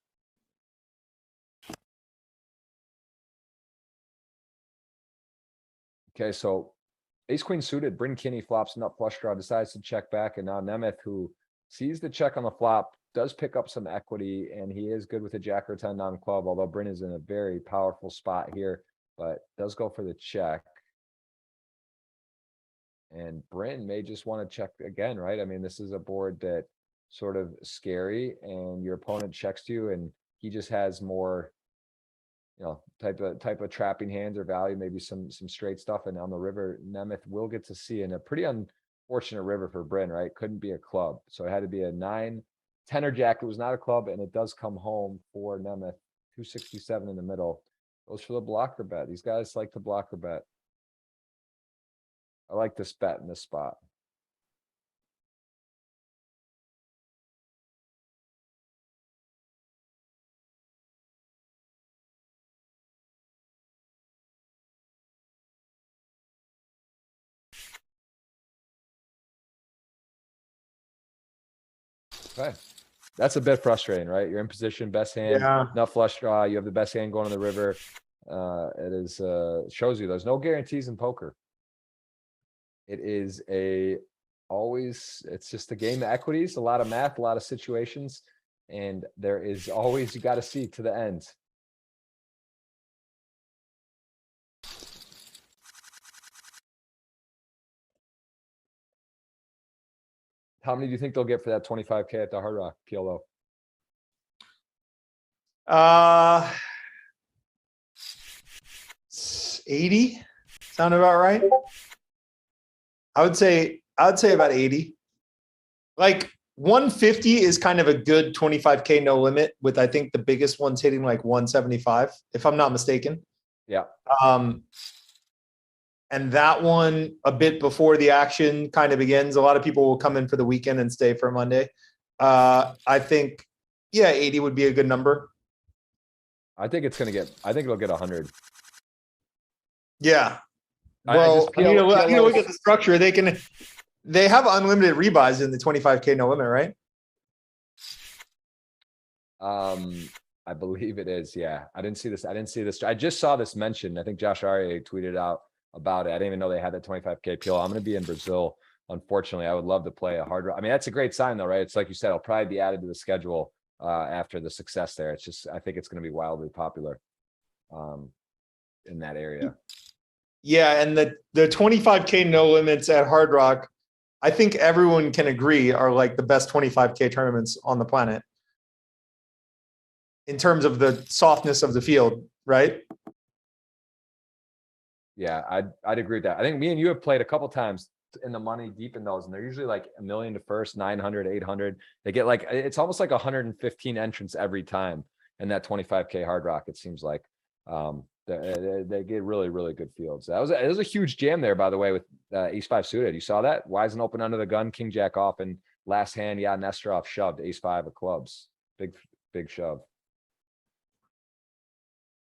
Okay, so ace queen suited, Bryn Kinney flops nut flush draw, decides to check back, and now Nemeth, who sees the check on the flop, does pick up some equity, and he is good with a jack or 10 non-club, although Bryn is in a very powerful spot here, but does go for the check. And Bryn may just want to check again, right? I mean, this is a board that sort of scary, and your opponent checks to you, and he just has more, type of trapping hands or value, maybe some straight stuff. And on the river, Nemeth will get to see in a pretty unfortunate river for Bryn, right? Couldn't be a club, so it had to be a 9-10 or jack. It was not a club, and it does come home for Nemeth. 267 in the middle. Goes for the blocker bet. These guys like to blocker bet. I like this bet in this spot. Okay. That's a bit frustrating, right? You're in position, best hand, Yeah. nut flush draw. You have the best hand going on the river. It is shows you there's no guarantees in poker. It is it's just a game of equities, a lot of math, a lot of situations, and there is always, you got to see to the end. How many do you think they'll get for that 25K at the Hard Rock, PLO? 80 sound about right? I would say about 80. Like 150 is kind of a good 25K no limit, with I think the biggest ones hitting like 175, if I'm not mistaken. Yeah. And that one a bit before the action kind of begins. A lot of people will come in for the weekend and stay for Monday. I think, yeah, 80 would be a good number. I think it'll get 100. Yeah. Well, I need to look at the structure. They have unlimited rebuys in the 25K no limit, right? I believe it is. Yeah. I didn't see this. I just saw this mentioned. I think Josh Aria tweeted out about it. I didn't even know they had that 25K PLO. I'm going to be in Brazil. Unfortunately, I would love to play a hard rock. I mean, that's a great sign though, right? It's like you said, it'll probably be added to the schedule after the success there. It's just, I think it's going to be wildly popular in that area. Yeah. And the 25K no limits at Hard Rock, I think everyone can agree are like the best 25K tournaments on the planet in terms of the softness of the field, right? Yeah, I'd agree with that. I think me and you have played a couple times in the money deep in those, and they're usually like $1 million to first, 900, 800. They get like, it's almost like 115 entrants every time in that 25K Hard Rock. It seems like they get really, really good fields. It was a huge jam there, by the way, with ace-5 suited. You saw that? Wisen open under the gun, king jack off, and last hand, yeah, Nesterov shoved ace-5 of clubs. Big shove.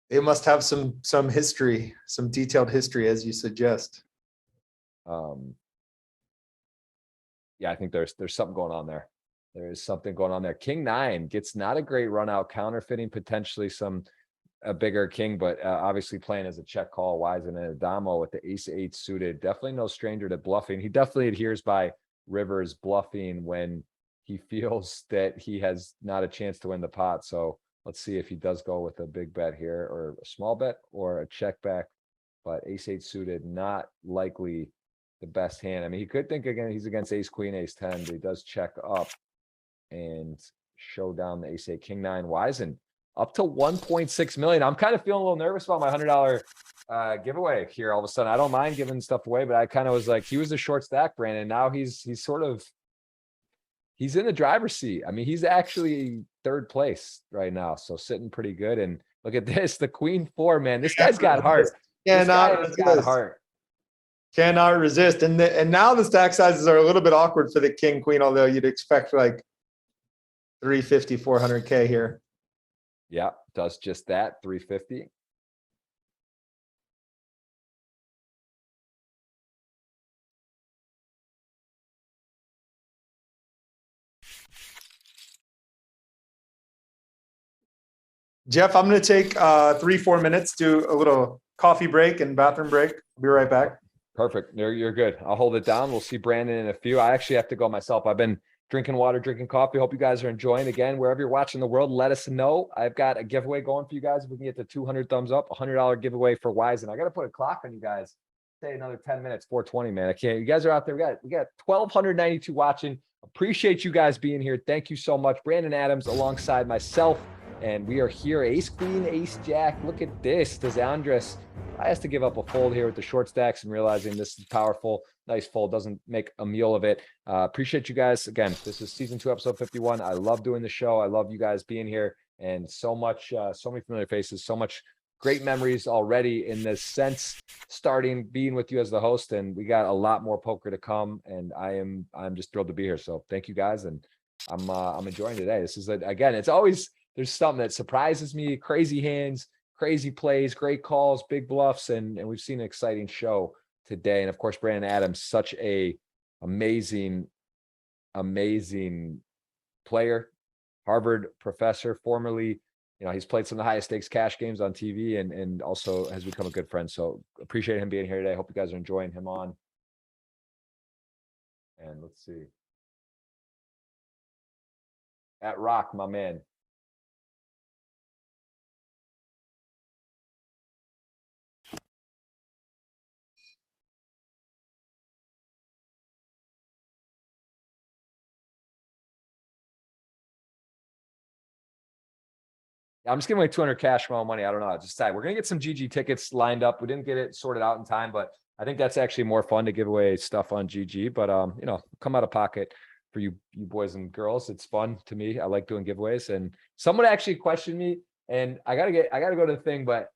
It must have some history, some detailed history, as you suggest. Yeah, I think there's something going on there. There is something going on there. King 9 gets not a great run out, counterfeiting potentially a bigger king, but obviously playing as a check call. Wisen and Adamo with the ace-8 suited. Definitely no stranger to bluffing. He definitely adheres by Rivers bluffing when he feels that he has not a chance to win the pot. So let's see if he does go with a big bet here, or a small bet, or a check back. But ace-8 suited, not likely the best hand. I mean, he could think again, he's against ace-queen, ace-10, but he does check up and show down the ace-8, king 9. Wisen up to 1.6 million. I'm kind of feeling a little nervous about my $100 giveaway here all of a sudden. I don't mind giving stuff away, but I kind of was like, he was a short stack, Brandon. Now he's in the driver's seat. I mean, he's actually third place right now, so sitting pretty good. And look at this, the queen 4, man. This guy's got heart. Got heart. Cannot resist. And now the stack sizes are a little bit awkward for the king queen, although you'd expect like 350, 400K here. Yeah, does just that, 350. Jeff, I'm going to take 3-4 minutes, do a little coffee break and bathroom break. I'll be right back. Perfect. You're good. I'll hold it down. We'll see Brandon in a few. I actually have to go myself. I've been drinking water, drinking coffee. Hope you guys are enjoying. Again, wherever you're watching the world, let us know. I've got a giveaway going for you guys. If we can get to 200 thumbs up, $100 giveaway for Wisen. I got to put a clock on you guys. say another 10 minutes, 420, man. I can't. You guys are out there. We got 1,292 watching. Appreciate you guys being here. Thank you so much. Brandon Adams alongside myself. And we are here. Ace Queen, Ace Jack. Look at this. Does Andres, I has to give up a fold here with the short stacks and realizing this is powerful. Nice fold. Doesn't make a meal of it. Appreciate you guys. Again, this is season 2, episode 51. I love doing the show. I love you guys being here. And so much, so many familiar faces, so much great memories already in this sense, starting being with you as the host. And we got a lot more poker to come. And I'm just thrilled to be here. So thank you guys. And I'm enjoying today. This is again, it's always, there's something that surprises me, crazy hands, crazy plays, great calls, big bluffs. And we've seen an exciting show today. And of course, Brandon Adams, such a amazing player, Harvard professor, formerly, he's played some of the highest stakes cash games on TV and also has become a good friend. So appreciate him being here today. Hope you guys are enjoying him on. And let's see. At Rock, my man. I'm just giving away 200 cash for my own money. I don't know. I just we're going to get some GG tickets lined up. We didn't get it sorted out in time, but I think that's actually more fun to give away stuff on GG. But, come out of pocket for you boys and girls. It's fun to me. I like doing giveaways. And someone actually questioned me, and I got to go to the thing, but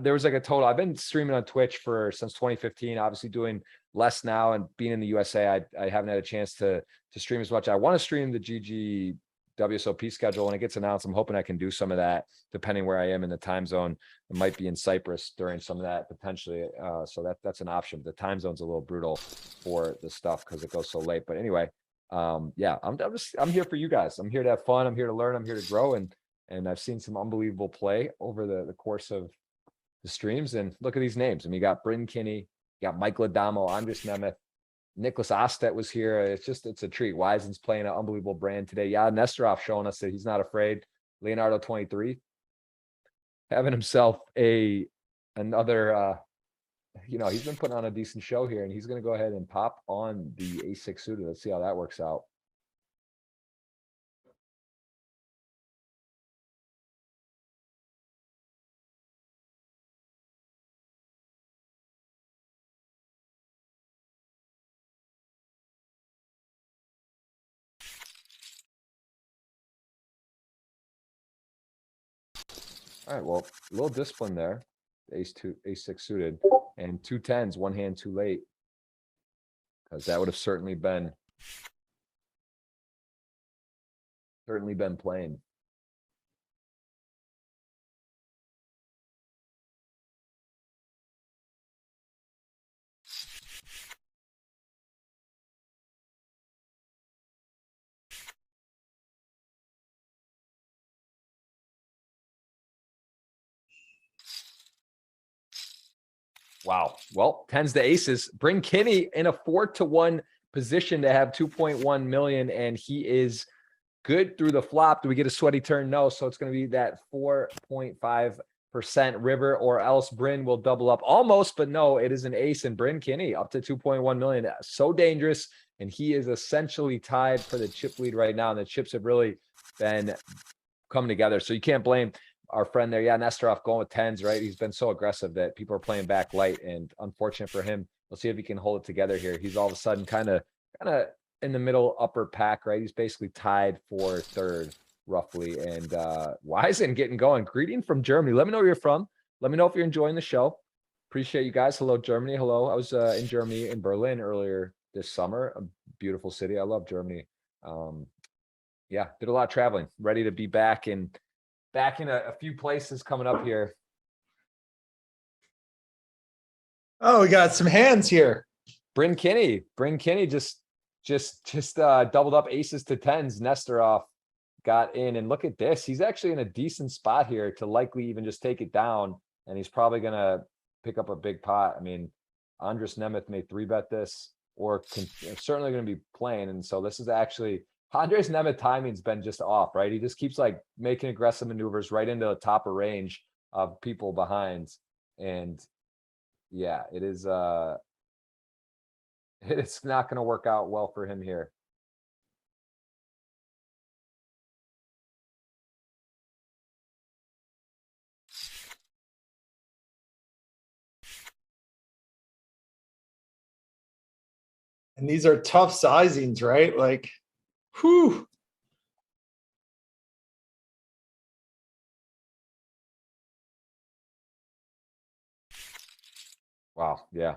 there was like a total. I've been streaming on Twitch since 2015, obviously doing less now, and being in the USA, I haven't had a chance to stream as much. I want to stream the GG WSOP schedule when it gets announced. I'm hoping I can do some of that depending where I am in the time zone. It might be in Cyprus during some of that potentially. So that's an option. The time zone's a little brutal for the stuff because it goes so late. But anyway, yeah, I'm here for you guys. I'm here to have fun. I'm here to learn. I'm here to grow. And I've seen some unbelievable play over the course of the streams. And look at these names. I mean, you got Bryn Kinney, you got Michael Adamo, Andres Nemeth, Nicholas Ostet was here. It's a treat. Wisen's playing an unbelievable brand today. Yeah, Nesterov showing us that he's not afraid. Leonardo 23 having himself another he's been putting on a decent show here, and he's going to go ahead and pop on the A6 suited. Let's see how that works out. All right, well, a little discipline there. Ace6 suited, and 2 10s, one hand too late, because that would have certainly been playing. Wow. Well, 10s to aces. Bring Kinney in a 4-1 position to have 2.1 million, and he is good through the flop. Do we get a sweaty turn? No. So it's going to be that 4.5% river, or else Bryn will double up almost, but no, it is an ace, and Bryn Kinney up to 2.1 million. So dangerous. And he is essentially tied for the chip lead right now. And the chips have really been coming together. So you can't blame our friend there. Yeah, Nesterov going with 10s, right? He's been so aggressive that people are playing back light, and unfortunate for him. We'll see if he can hold it together here. He's all of a sudden kind of in the middle upper pack, right? He's basically tied for third roughly. And Wisen getting going. Greeting from Germany. Let me know where you're from. Let me know if you're enjoying the show. Appreciate you guys. Hello, Germany. Hello. I was in Germany, in Berlin earlier this summer. A beautiful city. I love Germany. Yeah, did a lot of traveling. Ready to be back in a few places coming up here. Oh, we got some hands here. Bryn Kinney just doubled up aces to 10s. Nesterov got in, and look at this. He's actually in a decent spot here to likely even just take it down, and he's probably going to pick up a big pot. I mean, Andres Nemeth may 3-bet this, or certainly going to be playing. And so this is actually Andres Nemeth timing's been just off, right? He just keeps like making aggressive maneuvers right into the top of range of people behind. And Yeah, it is. It's not going to work out well for him here. And these are tough sizings, right? Like, whew. Wow. Yeah.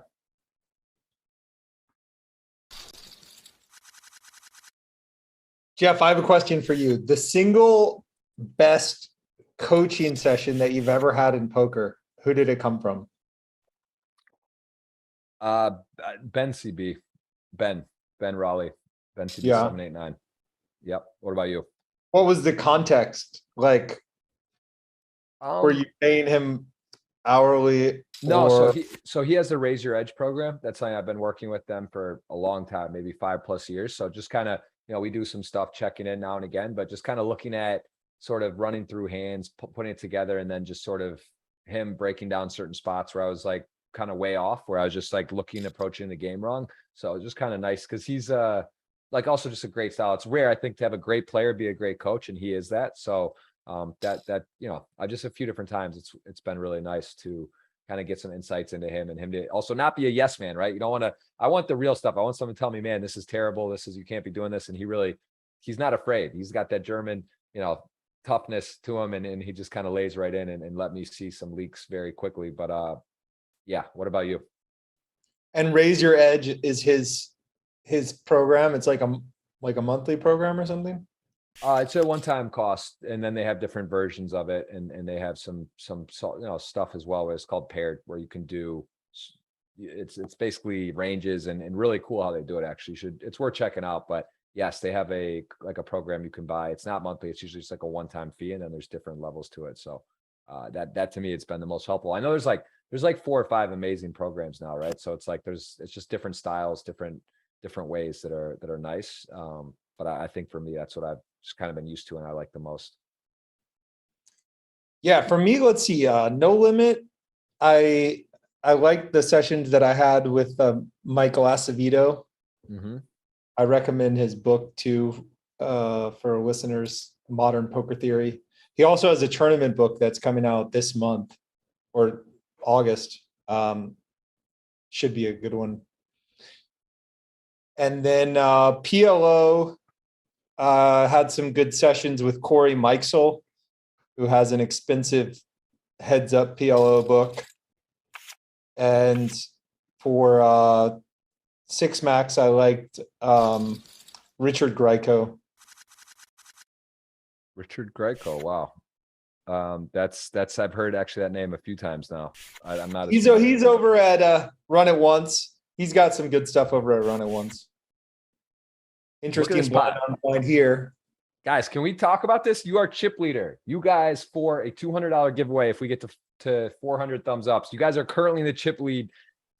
Jeff, I have a question for you. The single best coaching session that you've ever had in poker, who did it come from? Ben CB, Ben Raleigh, Ben CB Yeah. 789. Yep. What about you? What was the context? Like, were you paying him hourly? No, or... so he has the Raise Your Edge program. That's something I've been working with them for a long time, maybe 5+ years. So just kind of, we do some stuff checking in now and again, but just kind of looking at sort of running through hands, putting it together, and then just sort of him breaking down certain spots where I was like kind of way off, where I was just like approaching the game wrong. So it was just kind of nice because he's like also just a great style. It's rare, I think, to have a great player be a great coach, and he is that. So I just a few different times it's been really nice to kind of get some insights into him, and him to also not be a yes man, right? You don't want to, I want the real stuff. I want someone to tell me, man, this is terrible. You can't be doing this. And he's not afraid. He's got that German, toughness to him. And he just kind of lays right in and let me see some leaks very quickly. But yeah. What about you? And Raise Your Edge is his program. It's like a monthly program or something. It's a one-time cost, and then they have different versions of it, and they have some stuff as well. Where it's called paired, where you can do. It's basically ranges and really cool how they do it. Actually, it's worth checking out. But yes, they have a program you can buy. It's not monthly. It's usually just like a one-time fee, and then there's different levels to it. So that to me, it's been the most helpful. I know there's like 4 or 5 amazing programs now, right? So it's like it's just different styles, different ways that are nice. But I think for me, that's what I've just kind of been used to and I like the most. Yeah, for me, let's see. No Limit. I like the sessions that I had with Michael Acevedo. Mm-hmm. I recommend his book too for listeners, Modern Poker Theory. He also has a tournament book that's coming out this month or August. Should be a good one. And then PLO had some good sessions with Corey Mikesell, who has an expensive Heads Up PLO book. And for Six Max, I liked Richard Grieco. Richard Grieco, wow. That's I've heard actually that name a few times now. I'm not. He's over at Run It Once. He's got some good stuff over at Run It Once. Interesting blind here. Guys, can we talk about this? You are chip leader. You guys, for a $200 giveaway, if we get to 400 thumbs ups, you guys are currently in the chip lead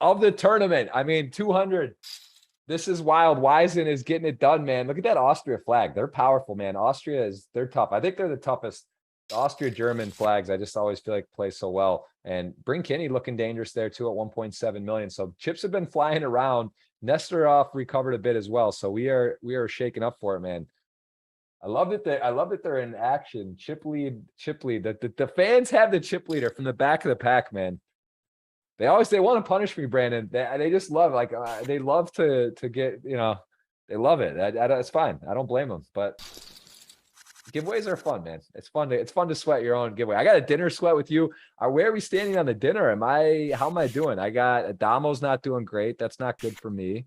of the tournament. I mean, 200. This is wild. Wisen is getting it done, man. Look at that Austria flag. They're powerful, man. They're tough. I think they're the toughest. The Austria-German flags, I just always feel like play so well. And Bryn Kinney looking dangerous there too at 1.7 million. So chips have been flying around. Nesterov recovered a bit as well. So we are shaking up for it, man. I love that they're in action. Chip lead. The fans have the chip leader from the back of the pack, man. They want to punish me, Brandon. They just love, they love to get, they love it. It's fine. I don't blame them, but giveaways are fun, man. It's fun to sweat your own giveaway. I got a dinner sweat with you. Where are we standing on the dinner? How am I doing? I got Adamo's not doing great. That's not good for me.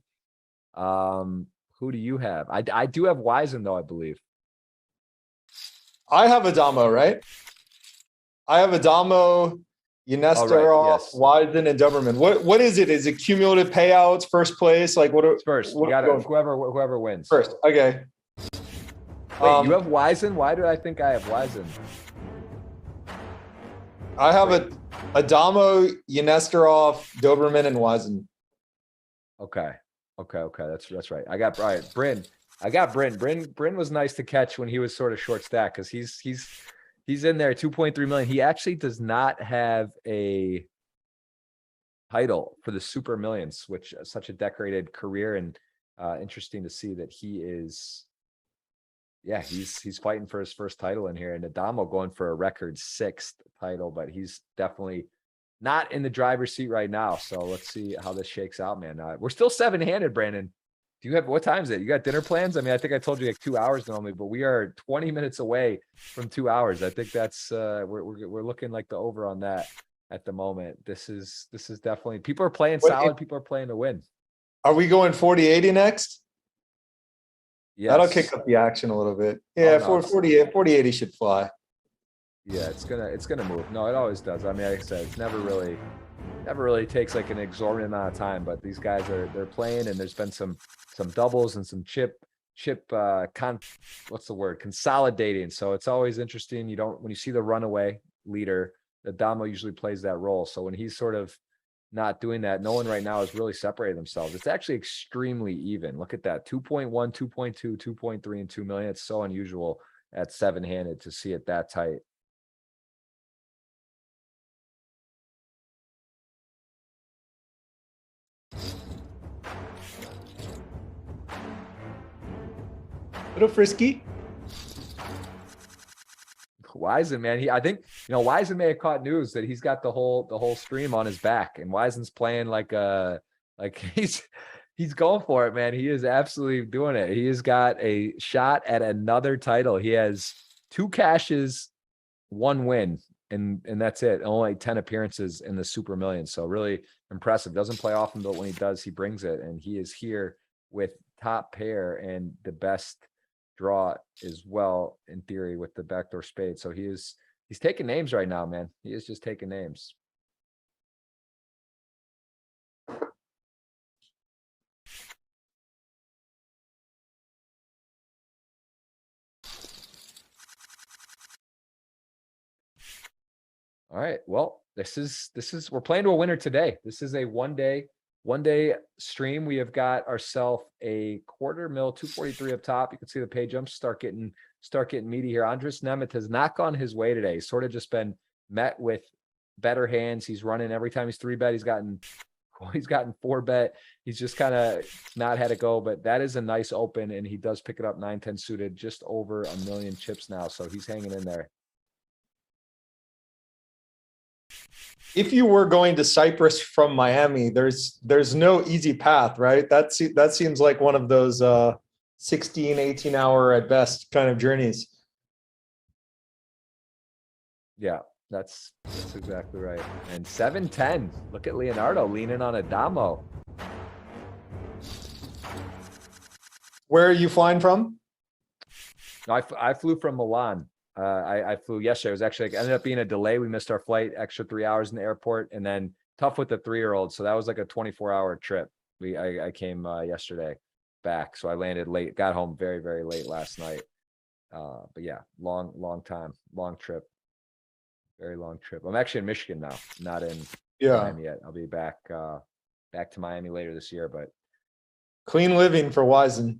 Who do you have? I do have Wisen though, I believe. I have Adamo, right? I have Adamo, Nesterov, yes. Wisen, and Doberman. What is it? Is it cumulative payouts, first place? Like what? First, you got whoever wins. First, okay. Wait, you have Wisen? Why do I think I have Wisen? I have Adamo, Nesterov, Doberman, and Wisen. Okay. That's right. I got Bryn. I got Bryn. Bryn was nice to catch when he was sort of short stack because he's in there 2.3 million. He actually does not have a title for the Super Millions, which is such a decorated career, and interesting to see that he is, yeah, he's fighting for his first title in here, and Adamo going for a record 6th title, but he's definitely not in the driver's seat right now. So let's see how this shakes out, man. We're still 7-handed, Brandon. Do you have, what time is it? You got dinner plans? I mean, I think I told you like 2 hours normally, but we are 20 minutes away from 2 hours. I think that's we're looking like the over on that at the moment. This is definitely, people are playing solid. People are playing to win. Are we going 40-80 next? That'll Yes. kick up the action a little bit. Yeah, no, 40-80 should fly. Yeah, it's gonna move. No, it always does. I mean, like I said, it's never really takes like an exorbitant amount of time, but these guys they're playing, and there's been some doubles and some what's the word? Consolidating. So it's always interesting. When you see the runaway leader, the Damo usually plays that role. So when he's sort of not doing that, no one right now has really separated themselves. It's actually extremely even. Look at that. 2.1, 2.2, 2.3, and 2 million. It's so unusual at 7-handed to see it that tight. Little frisky. Wisen, man, I think Wisen may have caught news that he's got the whole stream on his back, and Wisen's playing like he's going for it, man. He is absolutely doing it. He has got a shot at another title. He has 2 cashes, 1 win, and that's it. Only 10 appearances in the Super Millions. So really impressive. Doesn't play often, but when he does, he brings it, and he is here with top pair and the best draw as well, in theory, with the backdoor spade. So he's taking names right now, man. He is just taking names. All right. Well, this is we're playing to a winner today. This is a one day stream. We have got ourselves a quarter mil, 243 up top. You can see the pay jumps start getting meaty here. Andres Nemeth has not gone his way today. He's sort of just been met with better hands. He's running every time he's 3-bet. He's gotten 4-bet. He's just kind of not had it go, but that is a nice open, and he does pick it up 9-10 suited, just over 1 million chips now. So he's hanging in there. If you were going to Cyprus from Miami, there's no easy path, right? That seems like one of those 16, 18 hour at best kind of journeys. Yeah, that's exactly right. And 7-10. Look at Leonardo leaning on Adamo. Where are you flying from? No, I flew from Milan. I flew yesterday. It was actually ended up being a delay. We missed our flight, extra 3 hours in the airport, and then tough with the 3-year-old. So that was like a 24-hour trip. I came yesterday back, so I landed late, got home very, very late last night. But yeah, long time, long trip, very long trip. I'm actually in Michigan now, not in Miami yet. I'll be back to Miami later this year. But clean living for Wisen.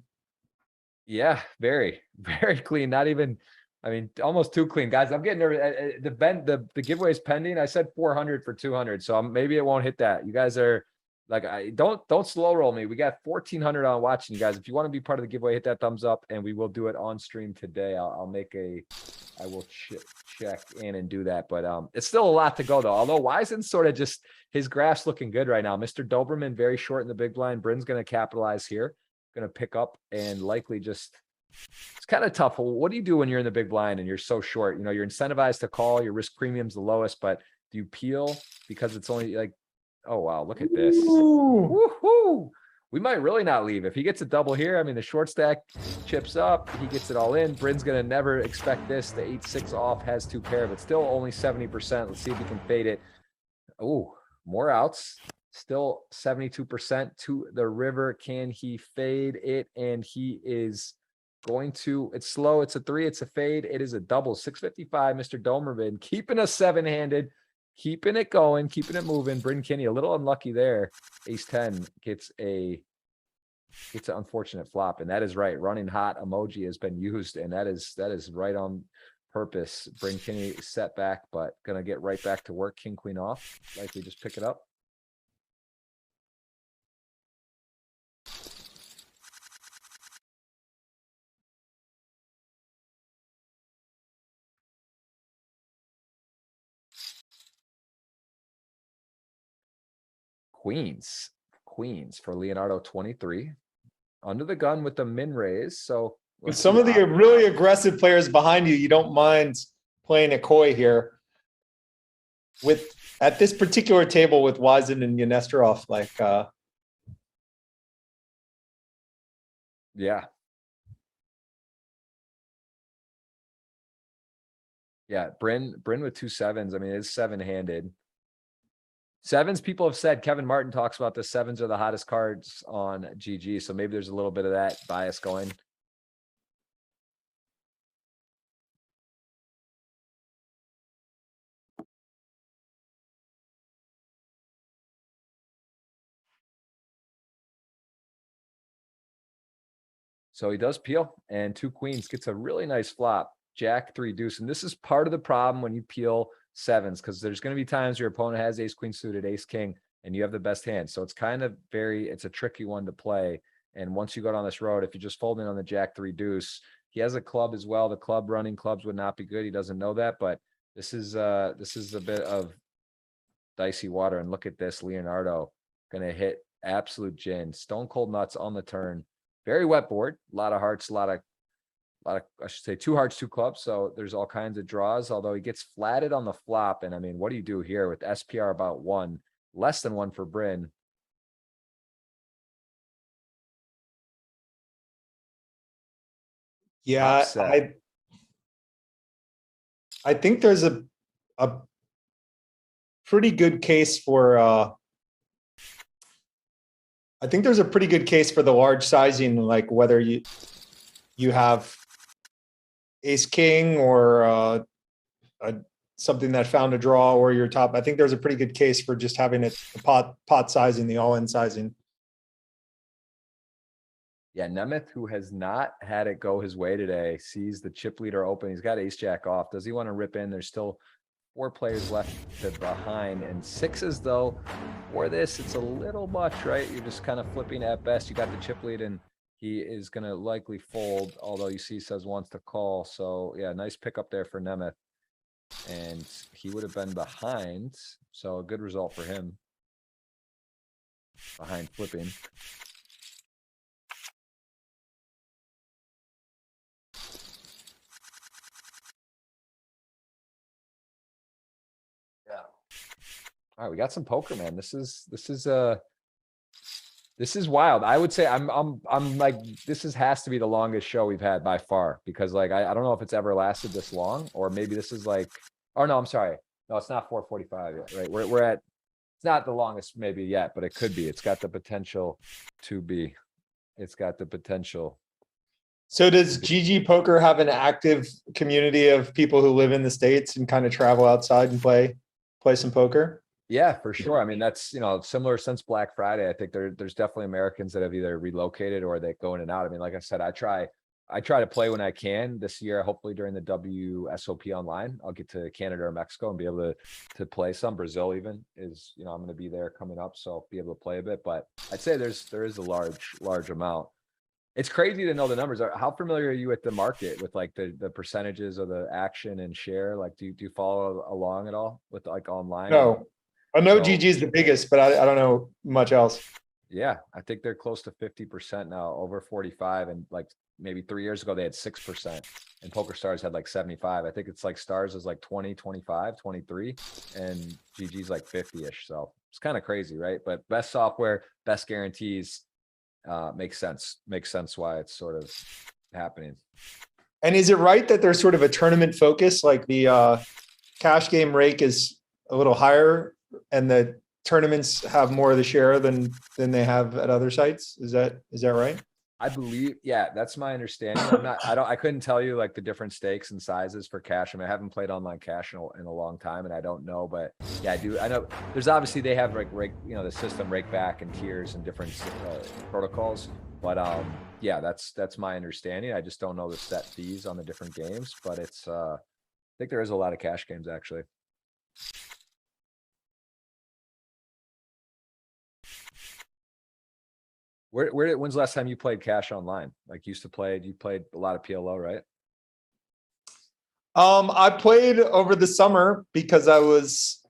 Yeah, very, very clean. Not even, I mean, almost too clean, guys. I'm getting nervous. The giveaway is pending. I said 400 for 200, so maybe it won't hit that. You guys are like, don't slow roll me. We got 1,400 on watching, you guys. If you want to be part of the giveaway, hit that thumbs up, and we will do it on stream today. I will check in and do that, but it's still a lot to go though. Although Wisen's sort of just, his graph's looking good right now. Mr. Doberman very short in the big blind. Bryn's going to capitalize here, going to pick up and likely just. It's kind of tough. What do you do when you're in the big blind and you're so short? You know, you're incentivized to call, your risk premium's the lowest, but do you peel because it's only like, oh wow, look at this. Woohoo! We might really not leave. If he gets a double here, I mean, the short stack chips up, he gets it all in. Bryn's gonna never expect this. The 8-6 off has 2 pair, but still only 70%. Let's see if he can fade it. Oh, more outs. Still 72% to the river. Can he fade it? And he is going to, it's slow, it's a 3, it's a fade, it is a double. 655, Mr. Domerman, keeping us 7-handed, keeping it going, keeping it moving. Bryn Kinney, a little unlucky there. Ace-10 gets an unfortunate flop, and that is right. Running hot emoji has been used, and that is right on purpose. Bryn Kinney set back, but gonna get right back to work. King, queen off, likely just pick it up. Queens for Leonardo 23. Under the gun with the min raise. So With some of the really aggressive players behind you, you don't mind playing a coy here. With at this particular table with Wizen and Yanesterov, like yeah. Yeah, Bryn with 2 sevens. I mean, it's 7-handed. Sevens, people have said, Kevin Martin talks about the sevens are the hottest cards on GG. So maybe there's a little bit of that bias going. So he does peel, and 2 queens, gets a really nice flop. Jack 3 deuce. And this is part of the problem when you peel sevens, because there's going to be times your opponent has ace queen suited, ace king, and you have the best hand. So it's kind of it's a tricky one to play. And once you go down this road, if you're just folding on the Jack 3 deuce, he has a club as well. The club running clubs would not be good. He doesn't know that, but this is a bit of dicey water. And look at this, Leonardo gonna hit absolute gin, stone cold nuts on the turn. Very wet board, a lot of hearts, a lot of, I should say 2 hearts, 2 clubs. So there's all kinds of draws, although he gets flatted on the flop. And I mean, what do you do here with SPR about 1, less than 1 for Bryn? yeah, I think there's a pretty good case for I think there's a pretty good case for the large sizing, like whether you have ace king or something that found a draw or your top. I think there's a pretty good case for just having it the pot sizing, the all-in sizing. Yeah, Nemeth, who has not had it go his way today, sees the chip leader open. He's got ace jack off. Does he want to rip in? There's still 4 players left behind, and 6s though. For this, it's a little much, right? You're just kind of flipping at best. You got the chip lead, and he is going to likely fold, although you see says wants to call. So yeah, nice pickup there for Nemeth. And he would have been behind, so a good result for him. Behind flipping. Yeah. All right, we got some poker, man. This is wild. I would say I'm like, this has to be the longest show we've had by far, because like I don't know if it's ever lasted this long, or maybe this is like, oh no, I'm sorry. No, it's not 4:45 yet, right? We're at, it's not the longest maybe yet, but it could be. It's got the potential to be. It's got the potential. So does GG Poker have an active community of people who live in the States and kind of travel outside and play some poker? Yeah, for sure. I mean, that's, similar since Black Friday. I think there's definitely Americans that have either relocated or they go in and out. I mean, like I said, I try to play when I can. This year, hopefully during the WSOP online, I'll get to Canada or Mexico and be able to play some. Brazil even is, I'm going to be there coming up, so I'll be able to play a bit. But I'd say there is a large amount. It's crazy to know the numbers. How familiar are you with the market, with like the percentages of the action and share? Like, do you follow along at all with like online? No. I know GG is the biggest, but I don't know much else. Yeah, I think they're close to 50% now, over 45, and like maybe 3 years ago they had 6%, and Poker Stars had like 75. I think it's like Stars is like 20, 25, 23, and GG's like 50-ish. So it's kind of crazy, right? But best software, best guarantees, makes sense why it's sort of happening. And is it right that there's sort of a tournament focus, like the cash game rake is a little higher and the tournaments have more of the share than they have at other sites? Is that right? I believe, yeah, that's my understanding. I couldn't tell you like the different stakes and sizes for cash. I mean, I haven't played online cash in a long time, and I don't know, but yeah, I know there's obviously, they have like the system rake back and tiers and different protocols, but yeah, that's my understanding. I just don't know the set fees on the different games, but it's I think there is a lot of cash games actually. When's the last time you played cash online? Like you played a lot of PLO, right? I played over the summer because I was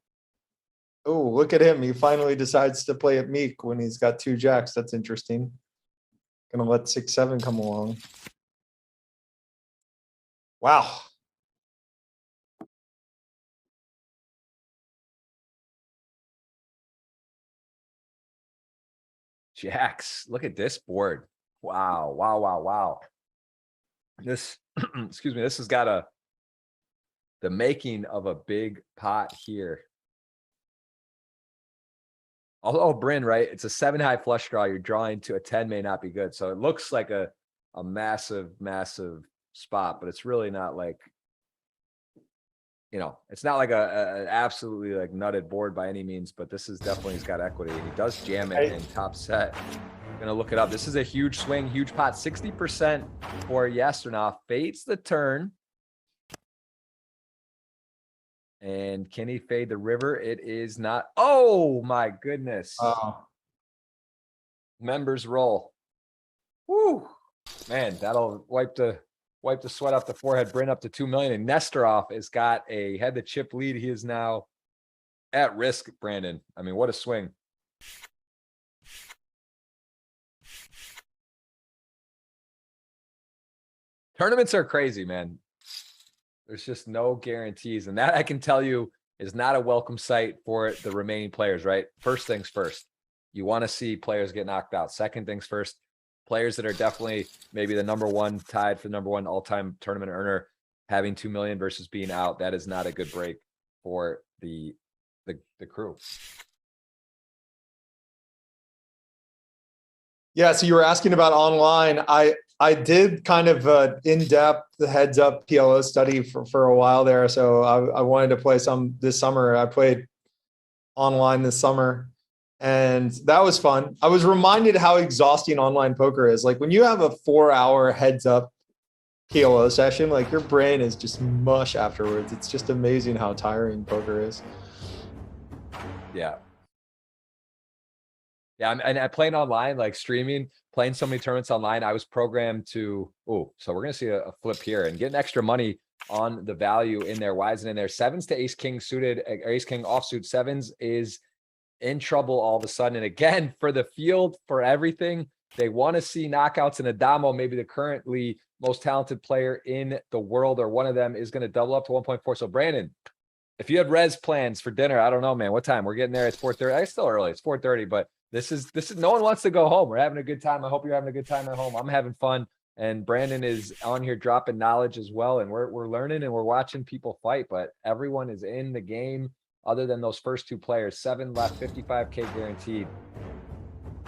Oh, look at him. He finally decides to play it meek when he's got 2 jacks. That's interesting. Gonna let 6-7 come along. Wow. Jacks. Look at this board. Wow, wow, wow, wow. This, excuse me, this has got the making of a big pot here. Although Bryn, right? It's a 7 high flush draw. You're drawing to a 10 may not be good. So it looks like a massive, massive spot, but it's really not like, it's not like a absolutely like nutted board by any means, but this is definitely, he's got equity. He does jam it in top set. I'm gonna look it up. This is a huge swing, huge pot, 60% for yes or no. Fades the turn. And can he fade the river? It is not. Oh my goodness. Members roll. Woo, man, that'll wipe the sweat off the forehead. Bryn up to 2 million. And Nestorov has got a head to chip lead. He is now at risk, Brandon. I mean, what a swing. Tournaments are crazy, man. There's just no guarantees. And that I can tell you is not a welcome sight for the remaining players, right? First things first. You want to see players get knocked out. Second things first. Players that are definitely maybe the number one, tied for the number one all-time tournament earner, having 2 million versus being out. That is not a good break for the crew. Yeah, so you were asking about online. I did kind of in-depth heads up PLO study for a while there. So I wanted to play some this summer. I played online this summer, and that was fun. I was reminded how exhausting online poker is. Like when you have a 4-hour heads up PLO session, like your brain is just mush afterwards. It's just amazing how tiring poker is. Yeah. Yeah, and I playing online, like streaming, playing so many tournaments online. I was programmed to, so we're gonna see a flip here and getting extra money on the value in there. Why isn't in there? 7s to ace king suited, ace king offsuit. 7s is in trouble all of a sudden. And again, for the field, for everything, they want to see knockouts in Adamo. Maybe the currently most talented player in the world, or one of them, is going to double up to 1.4. So Brandon, if you had res plans for dinner, I don't know, man, what time? We're getting there. It's 4:30. It's still early. It's 4:30, but this is no one wants to go home. We're having a good time. I hope you're having a good time at home. I'm having fun. And Brandon is on here dropping knowledge as well. And we're learning and we're watching people fight, but everyone is in the game other than those first 2 players. 7 left, 55K guaranteed.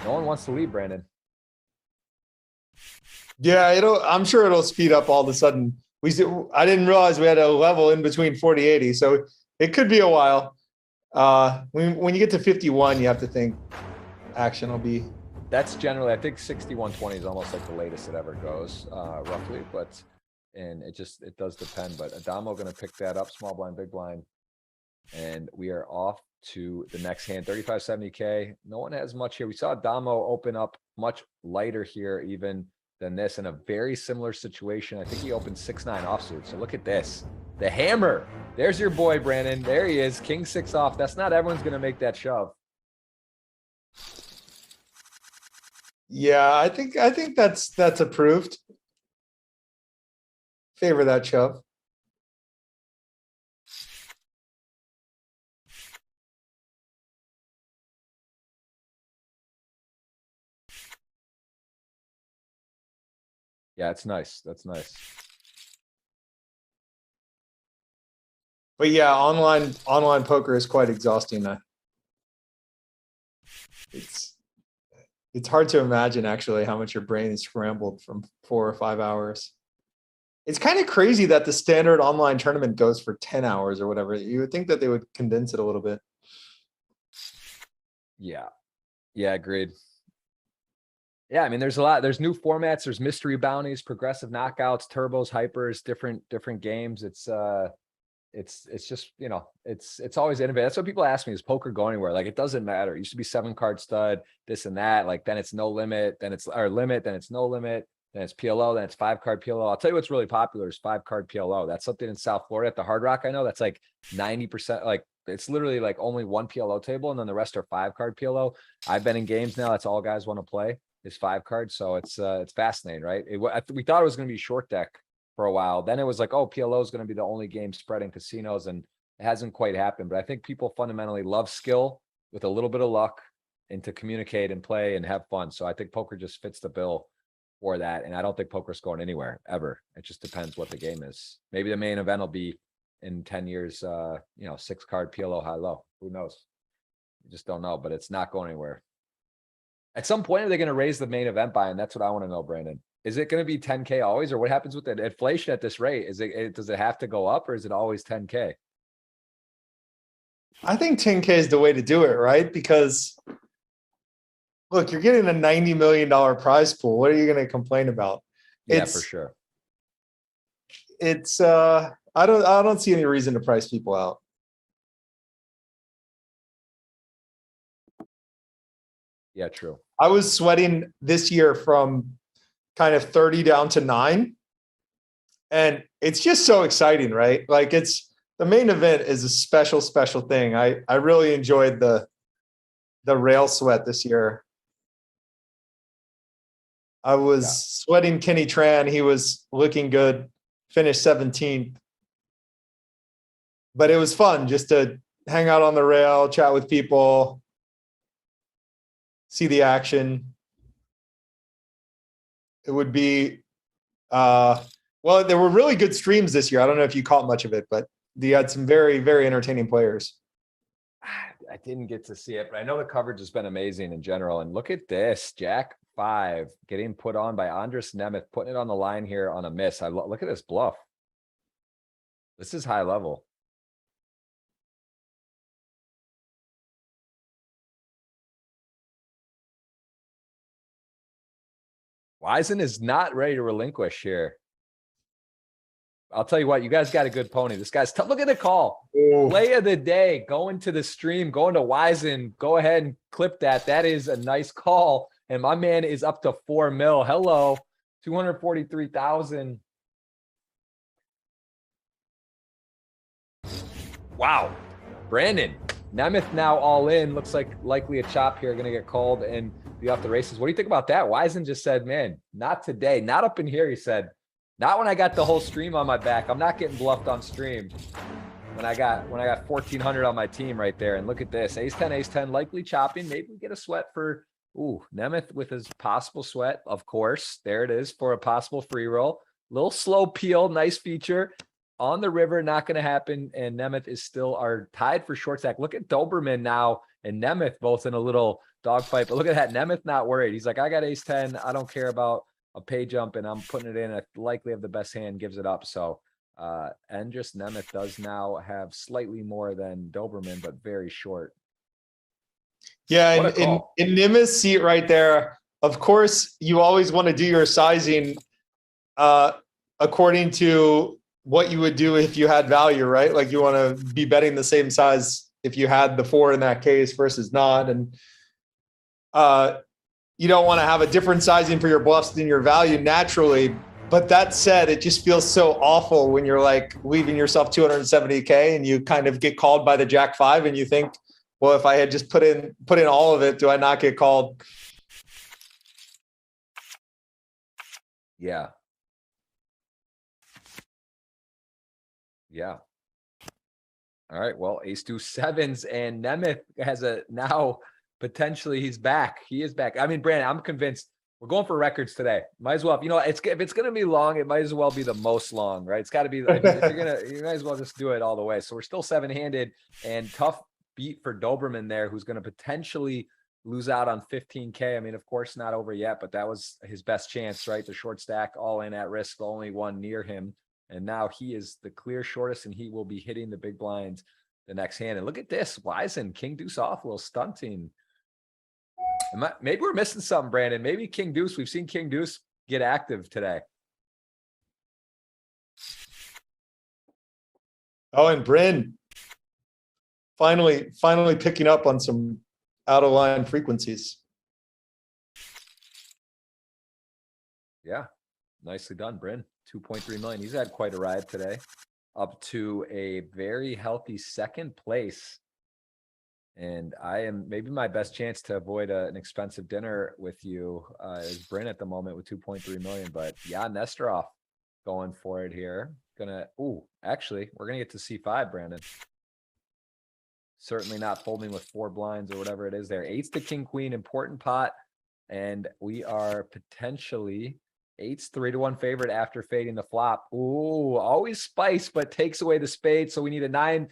No one wants to leave, Brandon. Yeah, I'm sure it'll speed up all of a sudden. I didn't realize we had a level in between 40-80, so it could be a while. When you get to 51, you have to think action will be. That's generally, I think 61-20 is almost like the latest it ever goes, roughly. But it does depend. But Adamo going to pick that up, small blind, big blind, and we are off to the next hand. 35-70K. No one has much here. We saw Adamo open up much lighter here even than this in a very similar situation. I think he opened 6-9 offsuit. So look at this. The hammer. There's your boy, Brandon. There he is. King 6 off. That's not everyone's going to make that shove. Yeah, I think that's approved. Favor that shove. Yeah, it's nice. That's nice. But yeah, online poker is quite exhausting. It's hard to imagine actually how much your brain is scrambled from 4 or 5 hours. It's kind of crazy that the standard online tournament goes for 10 hours or whatever. You would think that they would condense it a little bit. Yeah. Yeah, agreed. Yeah, I mean, there's a lot. There's new formats. There's mystery bounties, progressive knockouts, turbos, hypers, different games. It's just, it's always innovative. That's what people ask me, is poker going anywhere? Like, it doesn't matter. It used to be 7-card stud, this and that. Like, then it's no limit, then it's, or limit, then it's no limit. then it's PLO, then it's 5-card PLO. I'll tell you what's really popular is 5-card PLO. That's something in South Florida at the Hard Rock. I know that's like 90%, like it's literally like only one PLO table and then the rest are 5-card PLO. I've been in games now. That's all guys want to play is 5-card. So it's fascinating, right? We thought it was going to be short deck for a while. Then it was like, oh, PLO is going to be the only game spreading casinos, and it hasn't quite happened. But I think people fundamentally love skill with a little bit of luck and to communicate and play and have fun. So I think poker just fits the bill for that. And I don't think poker's going anywhere ever. It just depends what the game is. Maybe the main event will be in 10 years, 6-card PLO high low. Who knows? You just don't know, but it's not going anywhere. At some point, are they going to raise the main event buy-in? That's what I want to know, Brandon. Is it going to be 10K always, or what happens with the inflation at this rate? Does it have to go up, or is it always 10K? I think 10K is the way to do it, right? Because look, you're getting a $90 million prize pool. What are you going to complain about? Yeah, for sure. It's I don't see any reason to price people out. Yeah, true. I was sweating this year from kind of 30 down to 9. And it's just so exciting, right? Like the main event is a special thing. I really enjoyed the rail sweat this year. I was sweating Kenny Tran. He was looking good, finished 17th. But it was fun just to hang out on the rail, chat with people, see the action. It would be, well, there were really good streams this year. I don't know if you caught much of it, but you had some very, very entertaining players. I didn't get to see it, but I know the coverage has been amazing in general. And look at this, Jack 5 getting put on by Andres Nemeth, putting it on the line here on a miss. Look at this bluff. This is high level. Wisen is not ready to relinquish here. I'll tell you what, you guys got a good pony. This guy's tough. Look at the call. Ooh. Play of the day, going to the stream, going to Wisen. Go ahead and clip that. That is a nice call. And my man is up to 4 mil. Hello, 243,000. Wow. Brandon, Nemeth now all in. Looks like likely a chop here, going to get called and be off the races. What do you think about that? Wisen just said, man, not today. Not up in here, he said. Not when I got the whole stream on my back. I'm not getting bluffed on stream. When I got 1,400 on my team right there. And look at this. Ace 10, likely chopping. Maybe we get a sweat for, Nemeth with his possible sweat. Of course, there it is for a possible free roll. Little slow peel, nice feature. On the river, not going to happen. And Nemeth is still tied for short stack. Look at Doberman now and Nemeth both in a little dogfight. But look at that. Nemeth not worried. He's like, I got ace 10. I don't care about a pay jump, and I'm putting it in. I likely have the best hand, gives it up. So Andres Nemeth does now have slightly more than Doberman, but very short. Yeah, in Nemeth's seat right there, of course, you always want to do your sizing according to what you would do if you had value, right? Like you want to be betting the same size if you had the 4 in that case versus not. And you don't want to have a different sizing for your bluffs than your value naturally. But that said, it just feels so awful when you're like leaving yourself 270K and you kind of get called by the Jack 5 and you think, well, if I had just put in all of it, do I not get called? Yeah. Yeah. All right. Well, ace 2 sevens and Nemeth has now potentially he's back. He is back. I mean, Brandon, I'm convinced we're going for records today. Might as well, if it's going to be long, it might as well be the most long, right? It's got to be, if you might as well just do it all the way. So we're still 7-handed and tough beat for Doberman there, who's going to potentially lose out on 15K. I mean, of course, not over yet, but that was his best chance, right? The short stack all in at risk, the only one near him. And now he is the clear shortest and he will be hitting the big blinds the next hand. And look at this, Wisen, King Deuce off, a little stunting. Maybe we're missing something, Brandon. Maybe King Deuce. We've seen King Deuce get active today. Oh, and Bryn finally picking up on some out of line frequencies. Yeah. Nicely done, Bryn. 2.3 million. He's had quite a ride today. Up to a very healthy second place. And I am maybe my best chance to avoid an expensive dinner with you is Bryn at the moment with 2.3 million. But yeah, Nesterov going for it here. Actually, we're gonna get to C5, Brandon. Certainly not folding with 4 blinds or whatever it is there. 8's to king queen, important pot. And we are potentially 8's 3-1 favorite after fading the flop. Ooh, always spice, but takes away the spade. So we need a 9,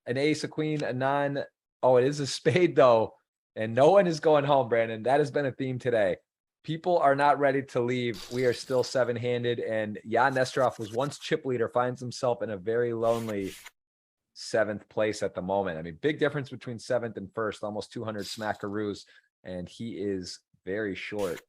an ace, a queen, a 9. Oh, it is a spade though. And no one is going home, Brandon. That has been a theme today. People are not ready to leave. We are still 7-handed. And Jan Nesterov was once chip leader, finds himself in a very lonely 7th place at the moment. I mean, big difference between 7th and 1st, almost 200 smackaroos. And he is very short.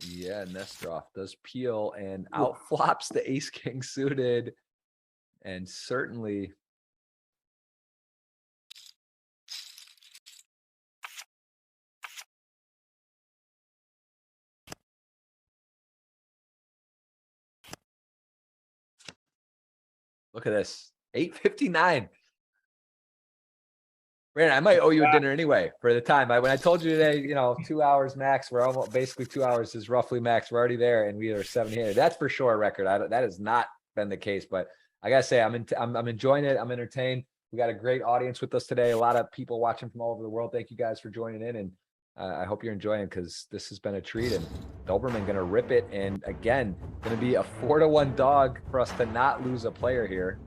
Yeah, Nesterov does peel and out flops the ace king suited. And certainly look at this. 8:59. Brandon, I might owe you a dinner anyway for the time. When I told you today, 2 hours max, we're almost basically 2 hours is roughly max. We're already there and we are 7-handed. That's for sure a record. That has not been the case, but I gotta say, I'm enjoying it. I'm entertained. We got a great audience with us today. A lot of people watching from all over the world. Thank you guys for joining in. And I hope you're enjoying because this has been a treat. And Doberman going to rip it. And again, going to be a 4-1 dog for us to not lose a player here.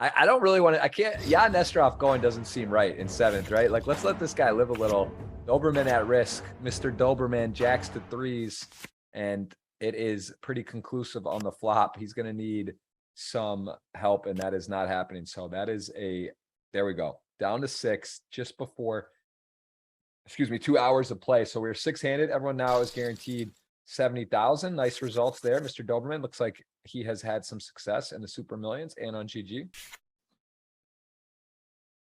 I don't really want to, I can't, Jan Nesterov going doesn't seem right in 7th, right? Like, let's let this guy live a little. Doberman at risk. Mr. Doberman jacks to 3s. And it is pretty conclusive on the flop. He's going to need some help, and that is not happening. So that is there we go. Down to 6, just before, 2 hours of play. So we're 6-handed. Everyone now is guaranteed 70,000. Nice results there. Mr. Doberman looks like he has had some success in the Super Millions and on GG.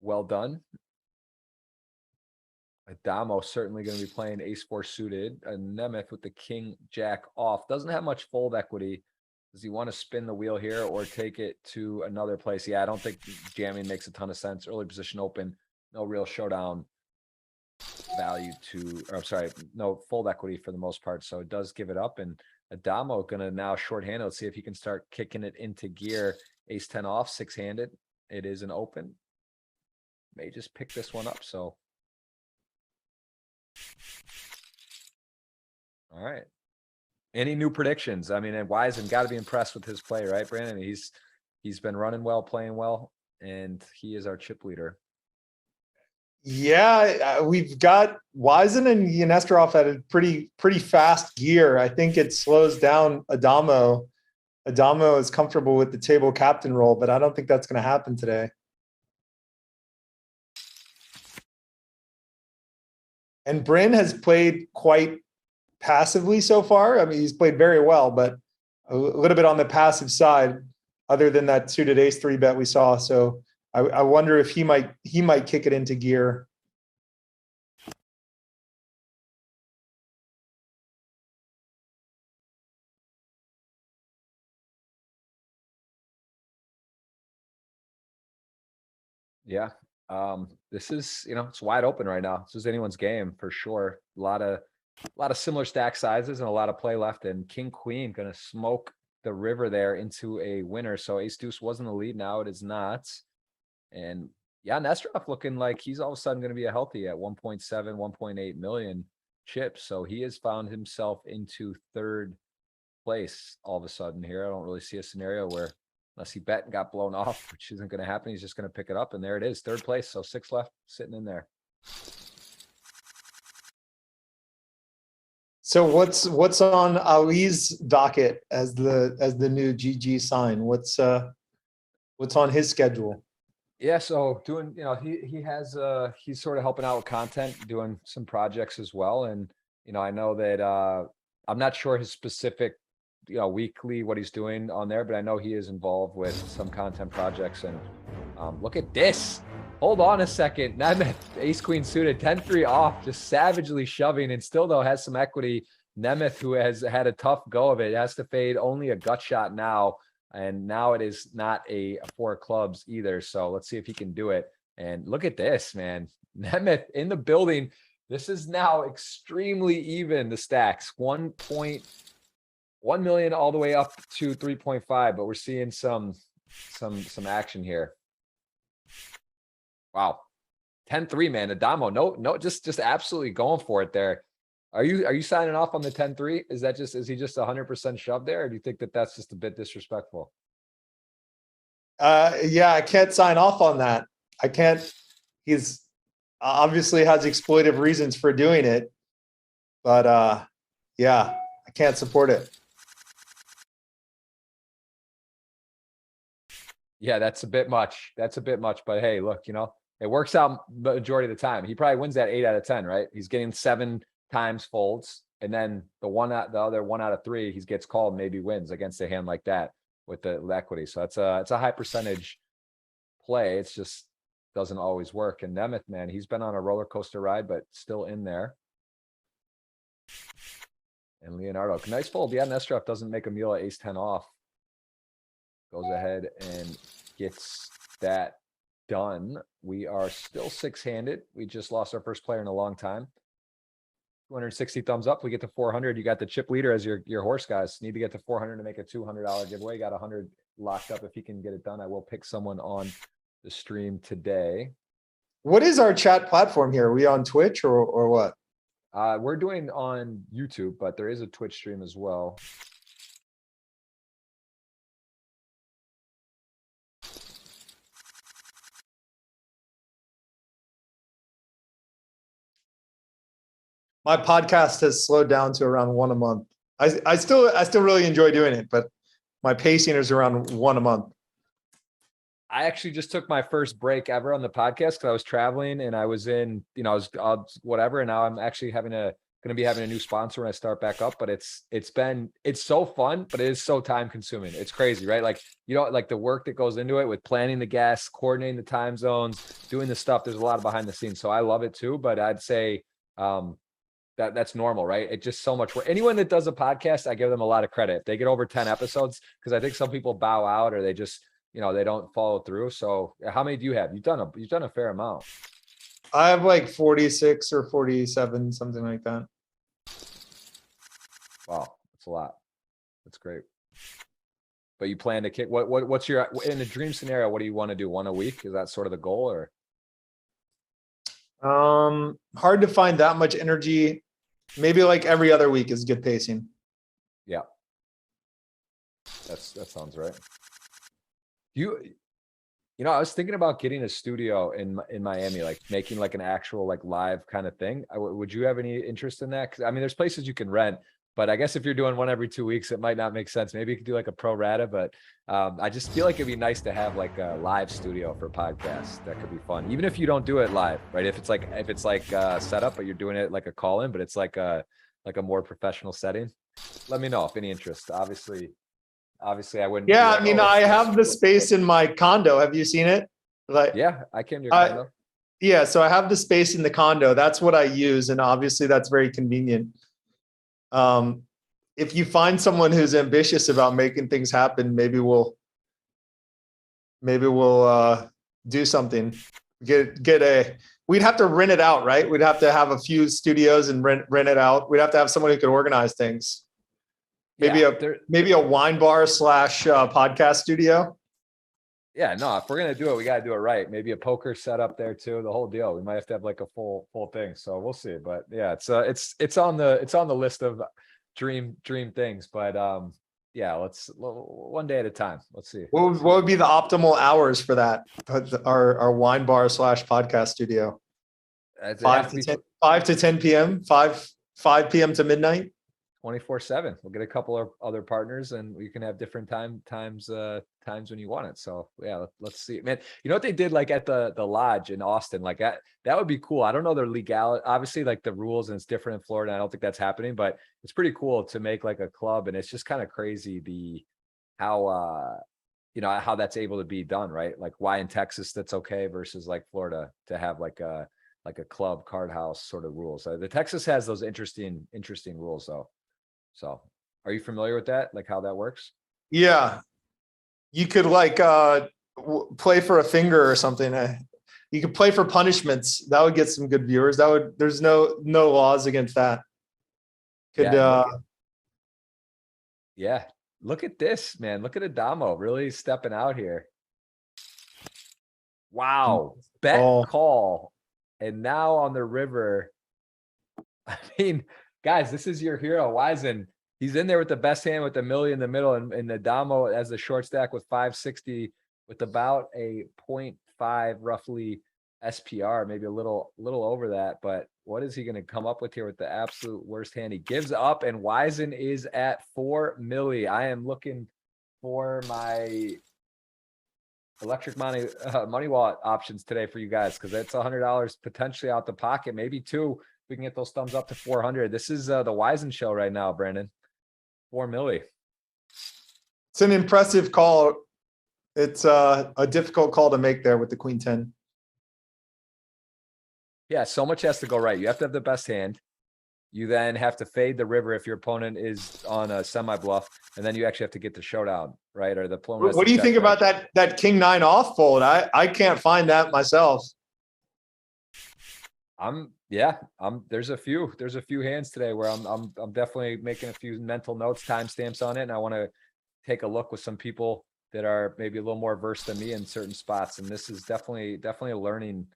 Well done. Adamo certainly going to be playing ace-4 suited. A Nemeth with the king jack off. Doesn't have much fold equity. Does he want to spin the wheel here or take it to another place? Yeah, I don't think jamming makes a ton of sense. Early position open. No real showdown value no fold equity for the most part. So it does give it up. And Adamo going to now shorthanded. Let's see if he can start kicking it into gear. Ace 10 off, 6-handed. It is an open. May just pick this one up. So. All right. Any new predictions? I mean, and Wiseman got to be impressed with his play, right, Brandon? He's been running well, playing well, and he is our chip leader. Yeah, we've got Wiseman and Nesterov at a pretty fast gear. I think it slows down Adamo. Adamo is comfortable with the table captain role, but I don't think that's going to happen today. And Bryn has played quite passively so far. I mean, he's played very well, but a little bit on the passive side, other than that suited ace 3 bet we saw. So I wonder if he might kick it into gear. Yeah. This is, it's wide open right now. This is anyone's game for sure. A lot of similar stack sizes and a lot of play left, and king queen going to smoke the river there into a winner. So ace deuce wasn't the lead. Now it is not. And yeah, Nesterov looking like he's all of a sudden going to be a healthy at 1.7, 1.8 million chips. So he has found himself into 3rd place all of a sudden here. I don't really see a scenario where, unless he bet and got blown off, which isn't going to happen, he's just going to pick it up. And there it is, 3rd place. So 6 left sitting in there. So what's on Ali's docket as the new GG sign? What's on his schedule? Yeah, so doing, he's sort of helping out with content, doing some projects as well. And, I know that I'm not sure his specific weekly what he's doing on there, but I know he is involved with some content projects. And look at this. Hold on a second. Nemeth, ace queen suited, 10-3 off, just savagely shoving, and still though has some equity. Nemeth, who has had a tough go of it, has to fade only a gut shot now. And now it is not a 4 clubs either. So let's see if he can do it. And look at this, man. Nemeth in the building. This is now extremely even, the stacks. 1.1 million all the way up to 3.5, but we're seeing some action here. Wow. 10-3, man. Adamo, no, just absolutely going for it there. Are you signing off on the 10-3? Is he just 100% shoved there? Or do you think that that's just a bit disrespectful? Yeah, I can't sign off on that. I can't. He's obviously has exploitive reasons for doing it, but yeah, I can't support it. Yeah, that's a bit much. That's a bit much, but hey, look, it works out the majority of the time. He probably wins that 8 out of 10, right? He's getting 7 times folds, and then the other 1 out of 3, he gets called, maybe wins against a hand like that with the equity. So it's a high percentage play. It's just doesn't always work. And Nemeth, man, he's been on a roller coaster ride, but still in there. And Leonardo, nice fold. Yeah, Nesterov doesn't make a meal at ace 10 off. Goes ahead and gets that done. We are still 6-handed. We just lost our first player in a long time. 260 thumbs up. We get to 400. You got the chip leader as your horse, guys. Need to get to 400 to make a $200 giveaway. Got 100 locked up. If he can get it done, I will pick someone on the stream today. What is our chat platform here? Are we on Twitch or what? We're doing on YouTube, but there is a Twitch stream as well. My podcast has slowed down to around 1 a month. I still really enjoy doing it, but my pacing is around 1 a month. I actually just took my first break ever on the podcast because I was traveling and I was in, I was whatever. And now I'm actually going to be having a new sponsor when I start back up. But it's so fun, but it is so time consuming. It's crazy, right? Like, like the work that goes into it with planning the guests, coordinating the time zones, doing the stuff. There's a lot of behind the scenes. So I love it too. But I'd say, that's normal, right? It's just so much work. Anyone that does a podcast, I give them a lot of credit. If they get over 10 episodes, because I think some people bow out or they just, they don't follow through. So how many do you have? You've done a fair amount. I have like 46 or 47, something like that. Wow, that's a lot. That's great. But you plan to kick what's your, in a dream scenario, what do you want to do? 1 a week? Is that sort of the goal, or? Hard to find that much energy. Maybe like every other week is good pacing. Yeah. That sounds right. I was thinking about getting a studio in Miami, like making like an actual like live kind of thing. Would you have any interest in that? Because I mean, there's places you can rent, but I guess if you're doing one every 2 weeks, it might not make sense. Maybe you could do like a pro rata, but I just feel like it'd be nice to have like a live studio for podcasts. That could be fun, even if you don't do it live, right? If it's like set up, but you're doing it like a call in, but it's like a more professional setting. Let me know if any interest. Obviously, I wouldn't. Yeah, I mean, I have the space in my condo. Have you seen it? Like, yeah, I came to your condo. Yeah, so I have the space in the condo. That's what I use, and obviously, that's very convenient. If you find someone who's ambitious about making things happen, maybe we'll do something. We'd have to rent it out, right? We'd have to have a few studios and rent it out. We'd have to have someone who could organize things. Maybe a wine bar / podcast studio. Yeah, no, if we're gonna do it, we gotta do it right. Maybe a poker setup there too, the whole deal. We might have to have like a full thing. So we'll see. But yeah, it's on the list of dream things. But yeah, let's one day at a time. Let's see. What would be the optimal hours for that? Our wine bar / podcast studio. 5 to 10 p.m. 5 p.m. to midnight. 24/7. We'll get a couple of other partners and we can have different times when you want it. So yeah, let's see. Man, you know what they did like at the lodge in Austin? Like that would be cool. I don't know their legality, obviously like the rules, and it's different in Florida. I don't think that's happening, but it's pretty cool to make like a club, and it's just kind of crazy how how that's able to be done, right? Like why in Texas that's okay versus like Florida to have like a club card house sort of rules. The Texas has those interesting rules though. So are you familiar with that? Like how that works? Yeah. You could like play for a finger or something. You could play for punishments. That would get some good viewers. There's no laws against that. Could yeah. Look at this, man. Look at Adamo really stepping out here. Wow. Bet call. And now on the river. I mean, guys, this is your hero, Wiesen. He's in there with the best hand with the million in the middle, and Adamo as the short stack with 560 with about a 0.5 roughly SPR, maybe a little over that. But what is he going to come up with here with the absolute worst hand? He gives up, and Wiesen is at 4 milli. I am looking for my electric money wallet options today for you guys, because it's $100 potentially out the pocket, maybe two. We can get those thumbs up to 400. This is the Wiesen show right now, Brandon. 4 milli. It's an impressive call. It's a difficult call to make there with the queen 10. Yeah, so much has to go right. You have to have the best hand. You then have to fade the river if your opponent is on a semi bluff, and then you actually have to get the showdown, right? Or the opponent. What do you think about that king 9 off fold? I can't find that myself. There's a few hands today where I'm definitely making a few mental notes, timestamps on it, and I want to take a look with some people that are maybe a little more versed than me in certain spots. And this is definitely a learning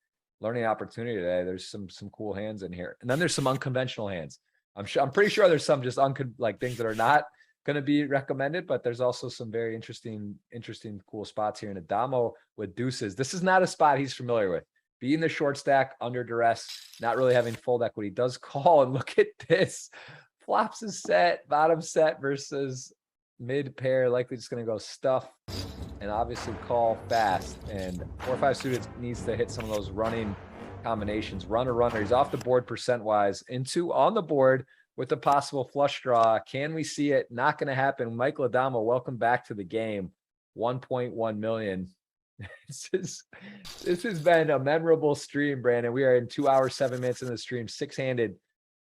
opportunity today. There's some cool hands in here, and then there's some unconventional hands. I'm pretty sure there's some just like things that are not going to be recommended, but there's also some very interesting cool spots here in Adamo with deuces. This is not a spot he's familiar with. Being the short stack under duress, not really having fold equity, does call. And look at this. Flops is set, bottom set versus mid pair, likely just going to go stuff and obviously call fast. And 4-5 suited needs to hit some of those running combinations. Runner. He's off the board percent wise, into on the board with a possible flush draw. Can we see it? Not going to happen. Michael Adamo, welcome back to the game. 1.1 million. This has been a memorable stream, Brandon. We are in 2 hours, 7 minutes in the stream, 6-handed,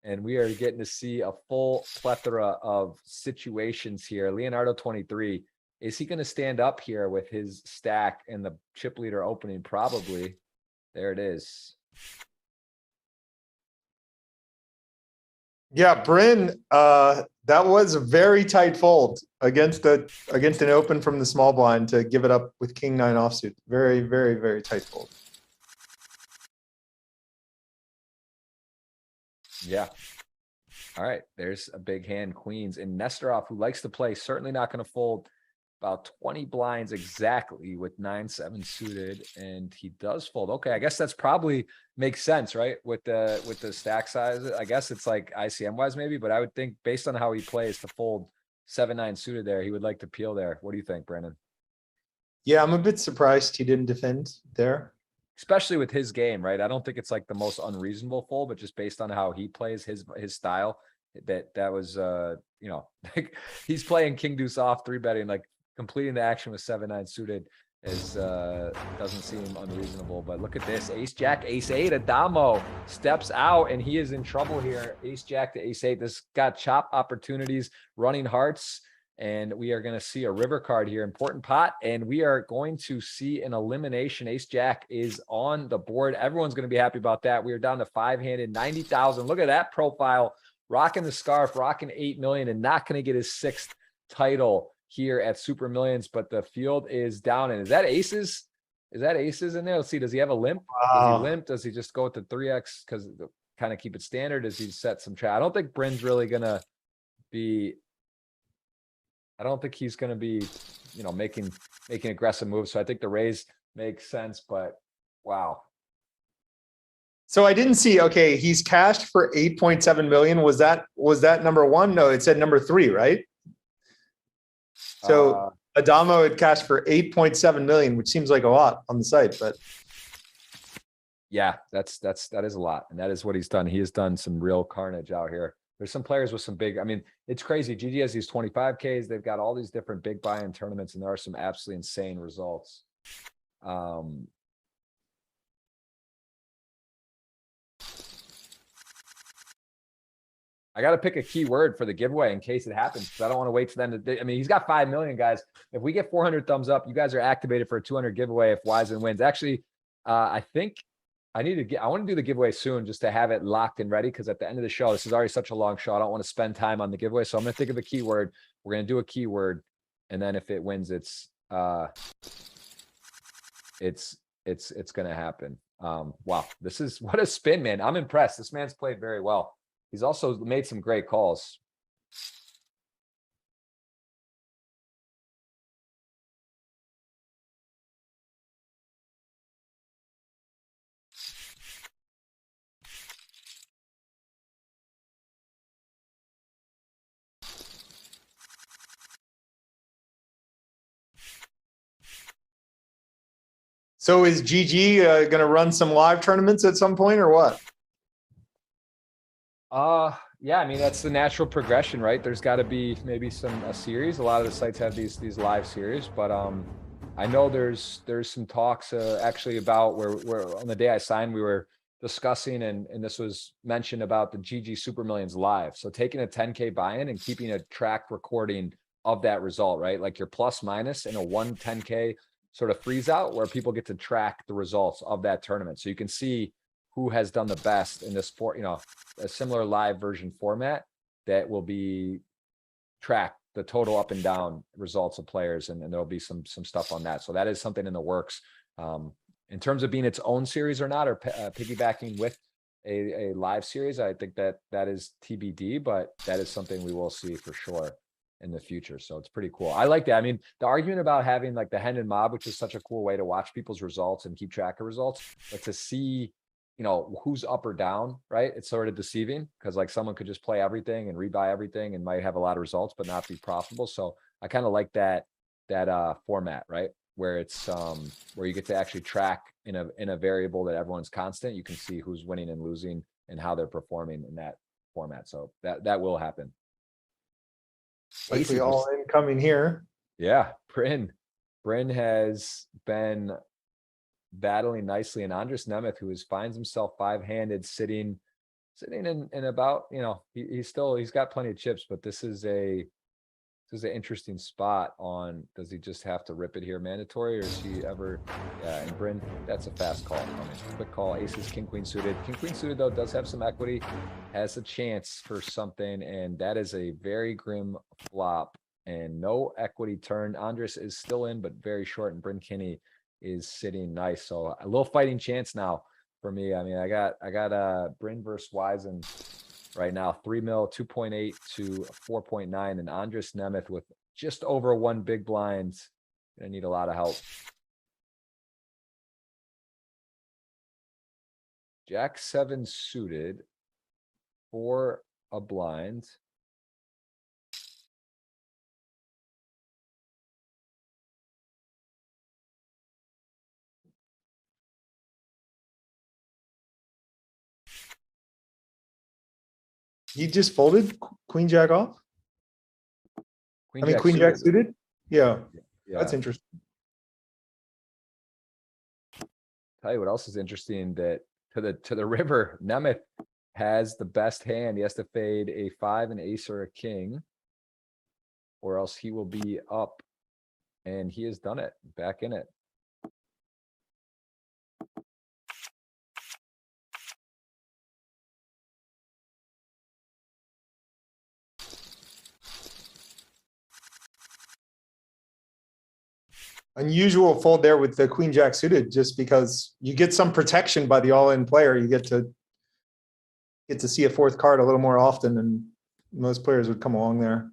and we are getting to see a full plethora of situations here. Leonardo 23, is he going to stand up here with his stack and the chip leader opening? Probably. There it is. Yeah, Bryn, that was a very tight fold against an open from the small blind to give it up with king 9 offsuit. Very, very, very tight fold. Yeah. All right. There's a big hand, queens, and Nesterov, who likes to play, certainly not going to fold about 20 blinds exactly with 9-7 suited, and he does fold. Okay, I guess that's probably makes sense, right? With the stack size, I guess it's like ICM wise maybe, but I would think based on how he plays to fold 7-9 suited there, he would like to peel there. What do you think, Brandon? Yeah, I'm a bit surprised he didn't defend there. Especially with his game, right? I don't think it's like the most unreasonable fold, but just based on how he plays his style, that was like he's playing king deuce off, 3-betting, like completing the action with 7-9 suited is doesn't seem unreasonable. But look at this, ace jack, ace 8. Adamo steps out and he is in trouble here. Ace jack to ace 8. This got chop opportunities, running hearts, and we are going to see a river card here, important pot, and we are going to see an elimination. Ace jack is on the board. Everyone's going to be happy about that. We are down to 5-handed, 90,000. Look at that profile, rocking the scarf, rocking 8 million, and not going to get his 6th title here at Super Millions. But the field is down. And is that aces? Is that aces in there? Let's see. Does he have a limp? Does he limp? Does he just go with the 3x because kind of keep it standard? Does he set some trap? I don't think Bryn's really gonna be. I don't think he's gonna be, making aggressive moves. So I think the raise makes sense. But wow. So I didn't see. Okay, he's cashed for 8.7 million. Was that number one? No, it said number three, right? So Adamo had cashed for 8.7 million, which seems like a lot on the site, but yeah, that is a lot, and that is what he's done. He has done some real carnage out here. There's some players with some big. I mean, it's crazy. GG has these 25Ks. They've got all these different big buy-in tournaments, and there are some absolutely insane results. I got to pick a keyword for the giveaway in case it happens, because I don't want to wait for them to. I mean, he's got 5 million, guys. If we get 400 thumbs up, you guys are activated for a 200 giveaway if Wiseman wins. Actually, I think I want to do the giveaway soon just to have it locked and ready, because at the end of the show, this is already such a long show. I don't want to spend time on the giveaway. So I'm going to think of a keyword. We're going to do a keyword. And then if it wins, it's going to happen. Wow. This is what a spin, man. I'm impressed. This man's played very well. He's also made some great calls. so is GG going to run some live tournaments at some point or what? Yeah, I mean, that's the natural progression, right? There's got to be maybe a series. A lot of the sites have these live series, but I know there's some talks actually about where on the day I signed, we were discussing, and this was mentioned about the GG Super Millions live. So taking a 10K buy-in and keeping a track recording of that result, right? Like your plus minus in a 10K sort of freeze out where people get to track the results of that tournament. So you can see who has done the best in this a similar live version format that will be tracked, the total up and down results of players, and there'll be some stuff on that. So that is something in the works. In terms of being its own series or not, or piggybacking with a live series, I think that is TBD, but that is something we will see for sure in the future. So it's pretty cool. I like that. I mean, the argument about having like the Hen and Mob, which is such a cool way to watch people's results and keep track of results, but to see who's up or down, right? It's sort of deceiving, because like someone could just play everything and rebuy everything and might have a lot of results but not be profitable. So I kind of like that format, right? Where it's where you get to actually track in a variable that everyone's constant. You can see who's winning and losing and how they're performing in that format. So that will happen. Likely all in coming here. Yeah, Bryn has been battling nicely, and Andres Nemeth, who finds himself 5-handed, sitting in about, he's got plenty of chips, but this is an interesting spot on, does he just have to rip it here mandatory, or is he ever? Yeah, and Bryn, that's a fast call. Quick call. Aces, king queen suited. King queen suited though does have some equity, has a chance for something, and that is a very grim flop and no equity turn. Andres is still in, but very short, and Bryn Kinney is sitting nice. So a little fighting chance now for me. I mean, I got Bryn versus Wiseman right now, 3 mil, 2.8 to 4.9, and Andres Nemeth with just over 1 big blind. Gonna need a lot of help. Jack 7 suited for a blind. He just folded Queen Jack off. Queen Jack suited. Yeah, that's interesting. Tell you what else is interesting, that to the river, Nemeth has the best hand. He has to fade a 5, an ace, or a king, or else he will be up, and he has done it, back in it. Unusual fold there with the Queen Jack suited, just because you get some protection by the all-in player. You get to see a 4th card a little more often than most players would come along there.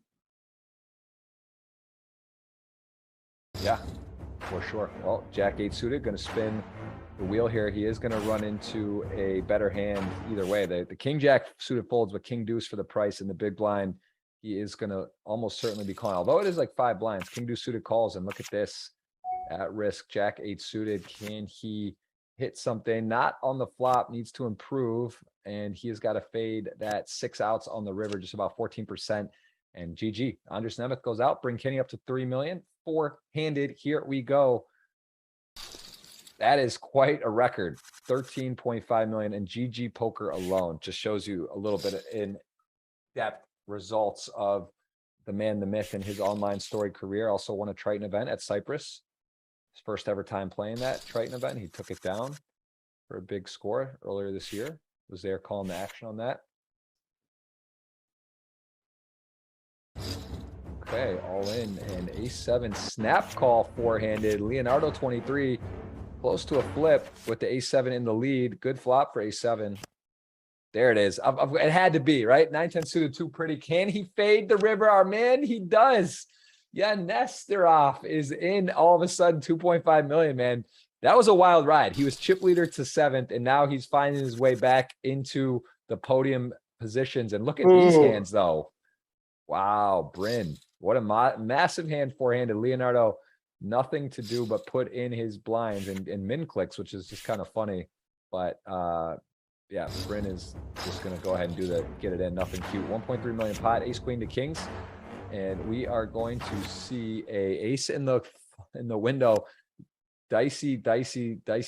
Yeah, for sure. Well, Jack 8 suited, going to spin the wheel here. He is going to run into a better hand either way. The king jack suited folds, but king deuce for the price in the big blind. He is going to almost certainly be calling, although it is like 5 blinds. King deuce suited calls, and look at this at risk. Jack 8 suited. Can he hit something? Not on the flop, needs to improve, and he has got to fade that 6 outs on the river, just about 14%. And GG. Andres Nemeth goes out, bring Kenny up to 3 million. 4-handed. Here we go. That is quite a record. 13.5 million in GG Poker alone. Just shows you a little bit in depth results of the man, the myth, in his online storied career. Also won a Triton event at Cyprus. His first ever time playing that Triton event. He took it down for a big score earlier this year. Was there calling the action on that. Okay, all in, and ace-7 snap call 4-handed. Leonardo 23, close to a flip with the ace-7 in the lead. Good flop for ace-7. There it is. It had to be, right? 9-10 suited, too pretty. Can he fade the river? Our man, he does. Yeah, Nesterov is in all of a sudden. 2.5 million, man. That was a wild ride. He was chip leader to 7th, and now he's finding his way back into the podium positions. And look at these hands, though. Wow, Bryn. What a massive hand 4-handed. Leonardo, nothing to do but put in his blinds and min clicks, which is just kind of funny. But yeah, Bryn is just going to go ahead and get it in. Nothing cute. 1.3 million pot, ace queen to kings. And we are going to see a ace in the window. Dicey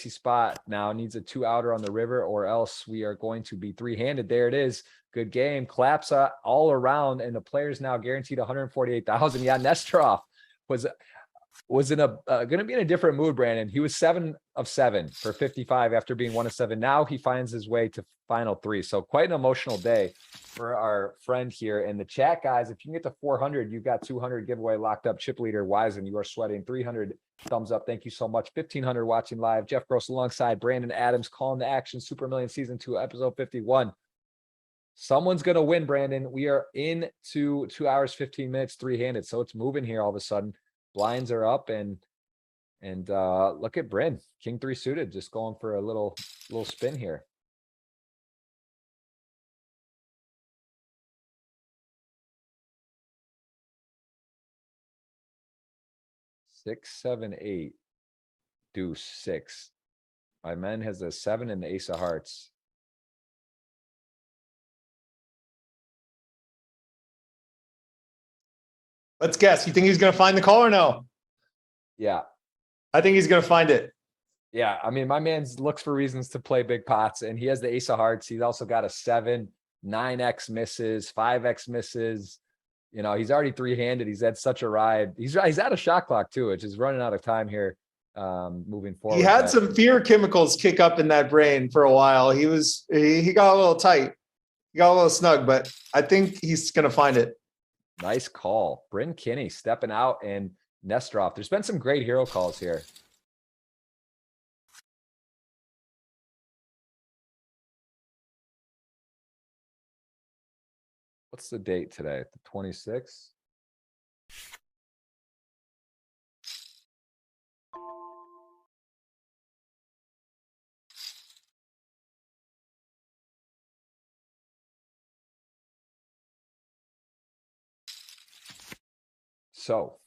spot now. Needs a 2-outer on the river, or else we are going to be 3-handed. There it is. Good game. Claps all around, and the player's now guaranteed 148,000. Yeah, Nesterov was in a going to be in a different mood, Brandon. He was 7 of 7 for 55 after being 1 of 7. Now he finds his way to final 3. So quite an emotional day for our friend here in the chat, guys. If you can get to 400, you've got 200 giveaway locked up. Chip leader Wiseman, you are sweating. 300 thumbs up. Thank you so much. 1,500 watching live. Jeff Gross alongside Brandon Adams, calling the action. Super Million Season 2, episode 51. Someone's going to win, Brandon. We are into 2 hours, 15 minutes, 3-handed. So it's moving here all of a sudden. Blinds are up, and look at Bryn. King 3 suited, just going for a little spin here. Six, 7, 8. Deuce 6. My man has a 7 and the ace of hearts. Let's guess. You think he's going to find the call or no? Yeah. I think he's going to find it. Yeah. I mean, my man looks for reasons to play big pots, and he has the ace of hearts. He's also got a 7, 9x misses, 5x misses. You know, he's already 3-handed. He's had such a ride. He's out of shot clock too, which is running out of time here. Moving forward. He had some fear chemicals kick up in that brain for a while. He got a little tight. He got a little snug, but I think he's going to find it. Nice call. Bryn Kinney stepping out, and Nesterov. There's been some great hero calls here. What's the date today? The 26th? So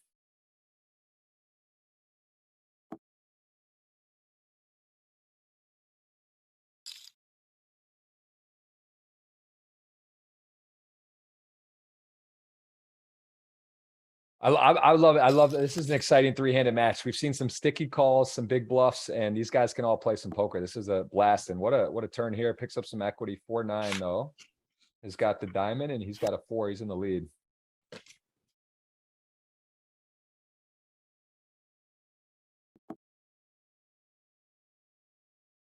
I love it. I love it. This is an exciting 3-handed match. We've seen some sticky calls, some big bluffs, and these guys can all play some poker. This is a blast. And what a turn here. Picks up some equity. 4-9 though. Has got the diamond, and he's got a 4. He's in the lead.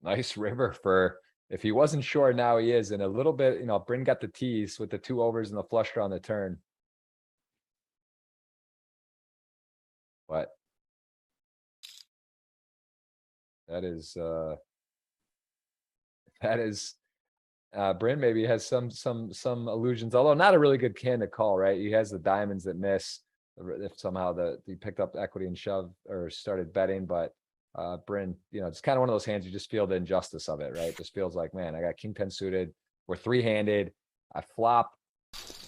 Nice river for, if he wasn't sure, now he is. And a little bit, you know, Bryn got the tease with the 2 overs and the flush draw on the turn. But that is Bryn maybe has some illusions, although not a really good can to call, right? He has the diamonds that miss if somehow he picked up equity and shoved or started betting, but Bryn, it's kind of one of those hands you just feel the injustice of it, right? Just feels like, man, I got king 10 suited. We're three-handed. I flop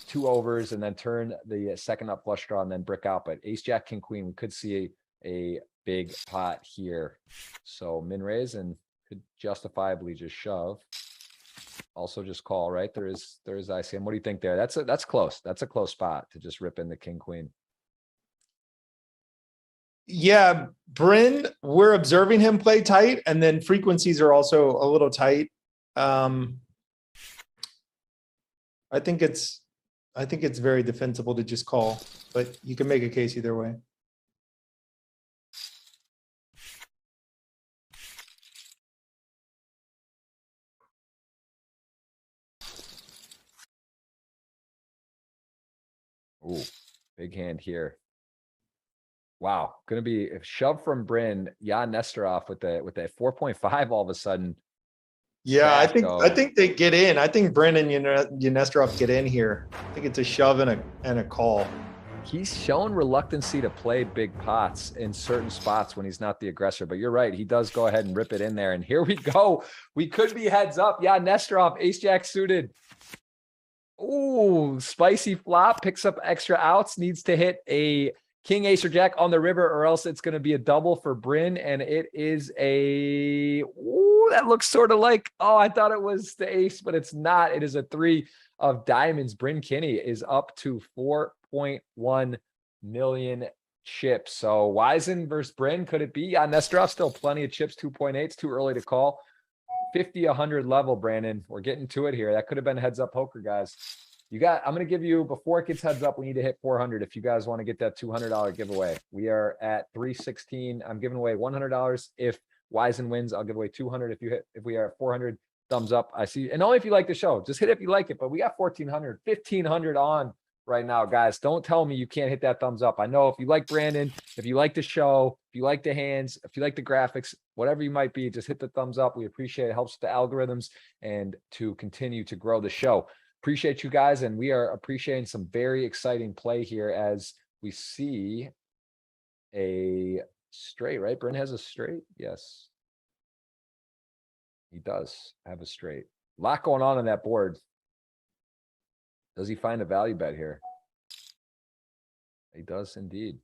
2 overs and then turn the second up flush draw and then brick out. But ace, jack, king, queen, we could see a big pot here. So min raise and could justifiably just shove. Also just call, right? There is ICM. What do you think there? That's close. That's a close spot to just rip in the king, queen. Yeah, Bryn, we're observing him play tight, and then frequencies are also a little tight. I think it's very defensible to just call, but you can make a case either way. Ooh, big hand here. Wow, gonna be a shove from Bryn, Jan Nesterov with a 4.5 all of a sudden. Yeah, I think they get in. I think Bryn and Nesterov get in here. I think it's a shove and a call. He's shown reluctancy to play big pots in certain spots when he's not the aggressor, but you're right. He does go ahead and rip it in there. And here we go. We could be heads up. Yeah, Nesterov, ace jack suited. Ooh, spicy flop, picks up extra outs, needs to hit a king, ace, or jack on the river, or else it's going to be a double for Bryn. And it is ooh, that looks sort of like, oh, I thought it was the ace, but it's not. It is a 3 of diamonds. Bryn Kinney is up to 4.1 million chips. So Wiesen versus Bryn, could it be? Yeah, Nesterov still plenty of chips, 2.8. It's too early to call. 50, 100 level, Brandon. We're getting to it here. That could have been heads up poker, guys. I'm going to give you, before it gets heads up, we need to hit 400 if you guys want to get that $200 giveaway. We are at 316. I'm giving away $100 if Wiesen wins. I'll give away 200 if we are at 400. Thumbs up. I see. And only if you like the show. Just hit it if you like it. But we got 1,400, 1,500 on right now, guys. Don't tell me you can't hit that thumbs up. I know if you like Brandon, if you like the show, if you like the hands, if you like the graphics, whatever you might be, just hit the thumbs up. We appreciate it. It helps with the algorithms and to continue to grow the show. Appreciate you guys. And we are appreciating some very exciting play here as we see a straight, right? Bryn has a straight. Yes. He does have a straight. A lot going on that board. Does he find a value bet here? He does indeed.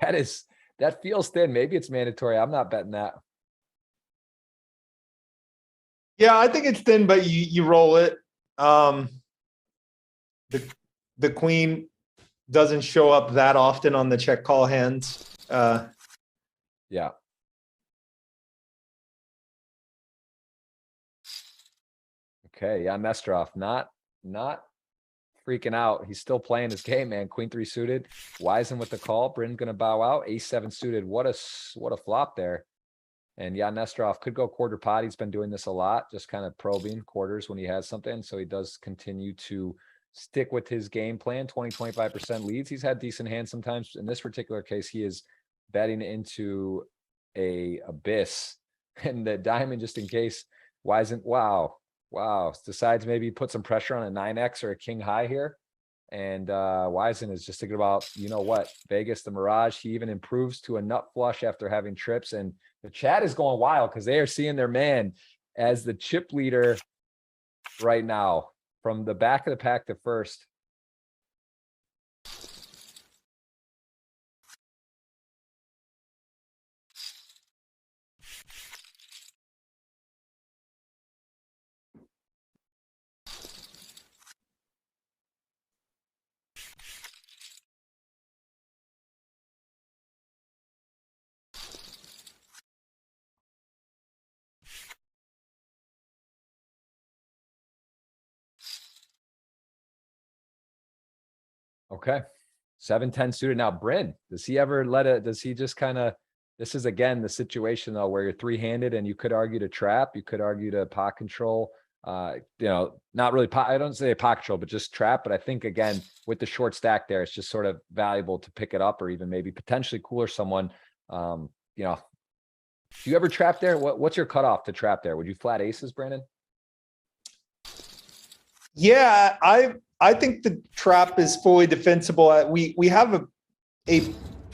That feels thin. Maybe it's mandatory. I'm not betting that. Yeah, I think it's thin, but you roll it. The queen doesn't show up that often on the check call hands. Yeah. Okay, yeah, Nesterov not freaking out. He's still playing his game, man. Queen 3 suited. Wiesen with the call. Bryn's gonna bow out. Ace 7 suited. What a flop there. And yeah, Nesterov could go quarter pot. He's been doing this a lot, just kind of probing quarters when he has something. So he does continue to stick with his game plan. 20-25% leads. He's had decent hands sometimes. In this particular case, he is betting into a abyss and the diamond just in case. Wiesen, wow. Decides maybe put some pressure on a 9x or a king high here. And Wiesen is just thinking about, you know what, Vegas, the Mirage. He even improves to a nut flush after having trips. And the chat is going wild because they are seeing their man as the chip leader right now from the back of the pack to first. Okay. 7-10 suited. Now, Bryn, does he ever does he just kind of, this is again the situation though, where you're three-handed and you could argue to trap, you could argue to pot control, not really pot, I don't say pot control, but just trap. But I think again, with the short stack there, it's just sort of valuable to pick it up or even maybe potentially cooler someone. Do you ever trap there? What's your cutoff to trap there? Would you flat aces, Brandon? Yeah, I think the trap is fully defensible. We have a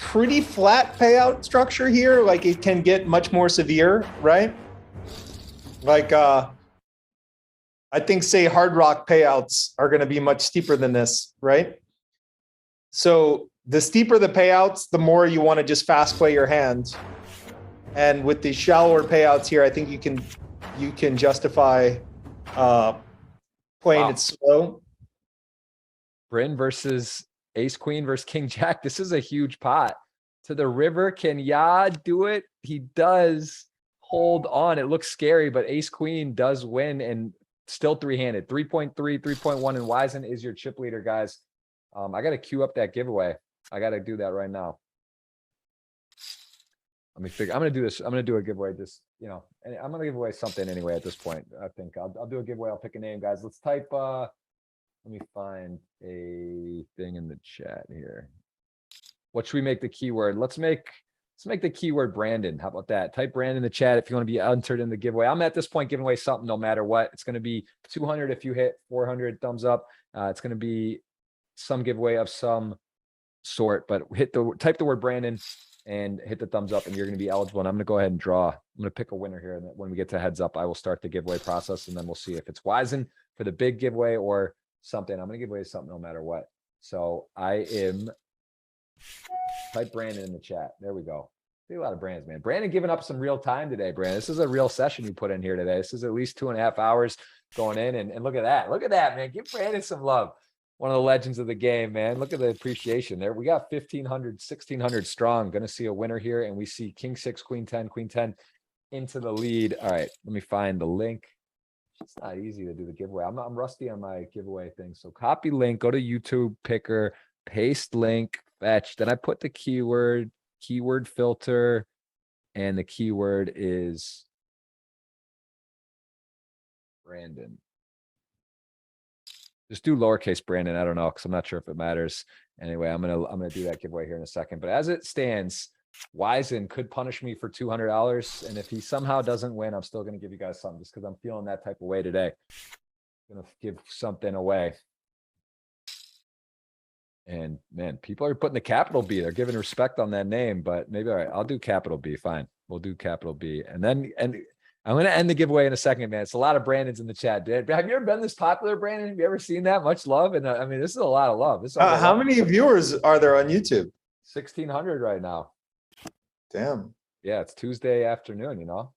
pretty flat payout structure here. Like it can get much more severe, right? Like I think say Hard Rock payouts are going to be much steeper than this, right? So the steeper the payouts, the more you want to just fast play your hand. And with the shallower payouts here, I think you can justify playing it slow. Bryn versus Ace Queen versus King Jack. This is a huge pot. To the river, can Ya do it? He does. Hold on. It looks scary, but Ace Queen does win and still three-handed. 3.3, 3.1, and Wizen is your chip leader, guys. I got to queue up that giveaway. I got to do that right now. Let me figure. I'm going to do this. I'm going to do a giveaway. Just, you know, and I'm going to give away something anyway at this point. I think I'll do a giveaway. I'll pick a name, guys. Let's type, let me find a thing in the chat here. What should we make the keyword? Let's make the keyword Brandon. How about that? Type Brandon in the chat if you want to be entered in the giveaway. I'm at this point giving away something no matter what. It's going to be 200 if you hit, 400 thumbs up. It's going to be some giveaway of some sort, but type the word Brandon and hit the thumbs up and you're going to be eligible. And I'm going to go ahead and draw. I'm going to pick a winner here. And when we get to heads up, I will start the giveaway process and then we'll see if it's Wizen for the big giveaway or something. I'm going to give away something no matter what. So I am type Brandon in the chat. There we go. See a lot of brands, man. Brandon giving up some real time today, Brandon. This is a real session you put in here today. This is at least 2.5 hours going in. And look at that. Look at that, man. Give Brandon some love. One of the legends of the game, man. Look at the appreciation there. We got 1,500, 1,600 strong. Going to see a winner here. And we see King 6, Queen 10 into the lead. All right. Let me find the link. It's not easy to do the giveaway. I'm rusty on my giveaway thing. So copy link, go to YouTube picker, paste link, fetch. Then I put the keyword filter, and the keyword is Brandon. Just do lowercase Brandon. I don't know, because I'm not sure if it matters. Anyway, I'm gonna do that giveaway here in a second. But as it stands, Wizen could punish me for $200, and if he somehow doesn't win, I'm still gonna give you guys something just because I'm feeling that type of way today. I'm gonna give something away. And man, people are putting the capital B. They're giving respect on that name, but maybe all right. I'll do capital B. Fine, we'll do capital B, and I'm going to end the giveaway in a second, man. It's a lot of Brandons in the chat. Have you ever been this popular, Brandon? Have you ever seen that much love? And I mean, this is a lot of love. This is how many viewers are there on YouTube? 1,600 right now. Damn. Yeah, it's Tuesday afternoon, you know.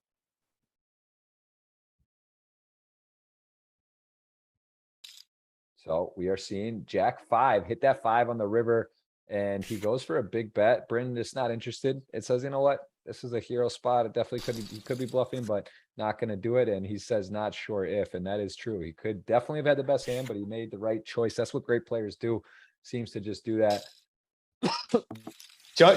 So we are seeing Jack 5 hit that 5 on the river, and he goes for a big bet. Brandon is not interested. It says, you know what? This is a hero spot. It definitely he could be bluffing, but not going to do it. And he says, not sure if, and that is true. He could definitely have had the best hand, but he made the right choice. That's what great players do. Seems to just do that.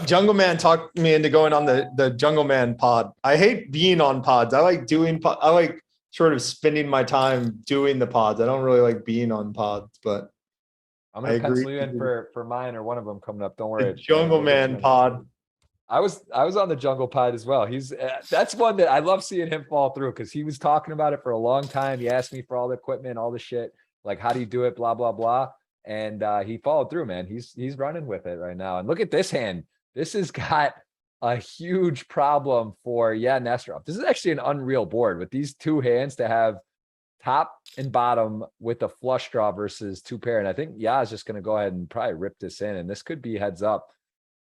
Jungle Man talked me into going on the Jungle Man pod. I hate being on pods. I like sort of spending my time doing the pods. I don't really like being on pods, but I'm going to pencil you in for mine or one of them coming up. Don't worry. The Jungle Man pod. I was on the Jungle Pod as well. That's one that I love seeing him fall through because he was talking about it for a long time. He asked me for all the equipment, all the shit, like how do you do it, blah blah blah, and he followed through, man. He's running with it right now. And look at this hand. This has got a huge problem for Nesterov. This is actually an unreal board with these two hands to have top and bottom with a flush draw versus two pair. And I think is just going to go ahead and probably rip this in, and this could be heads up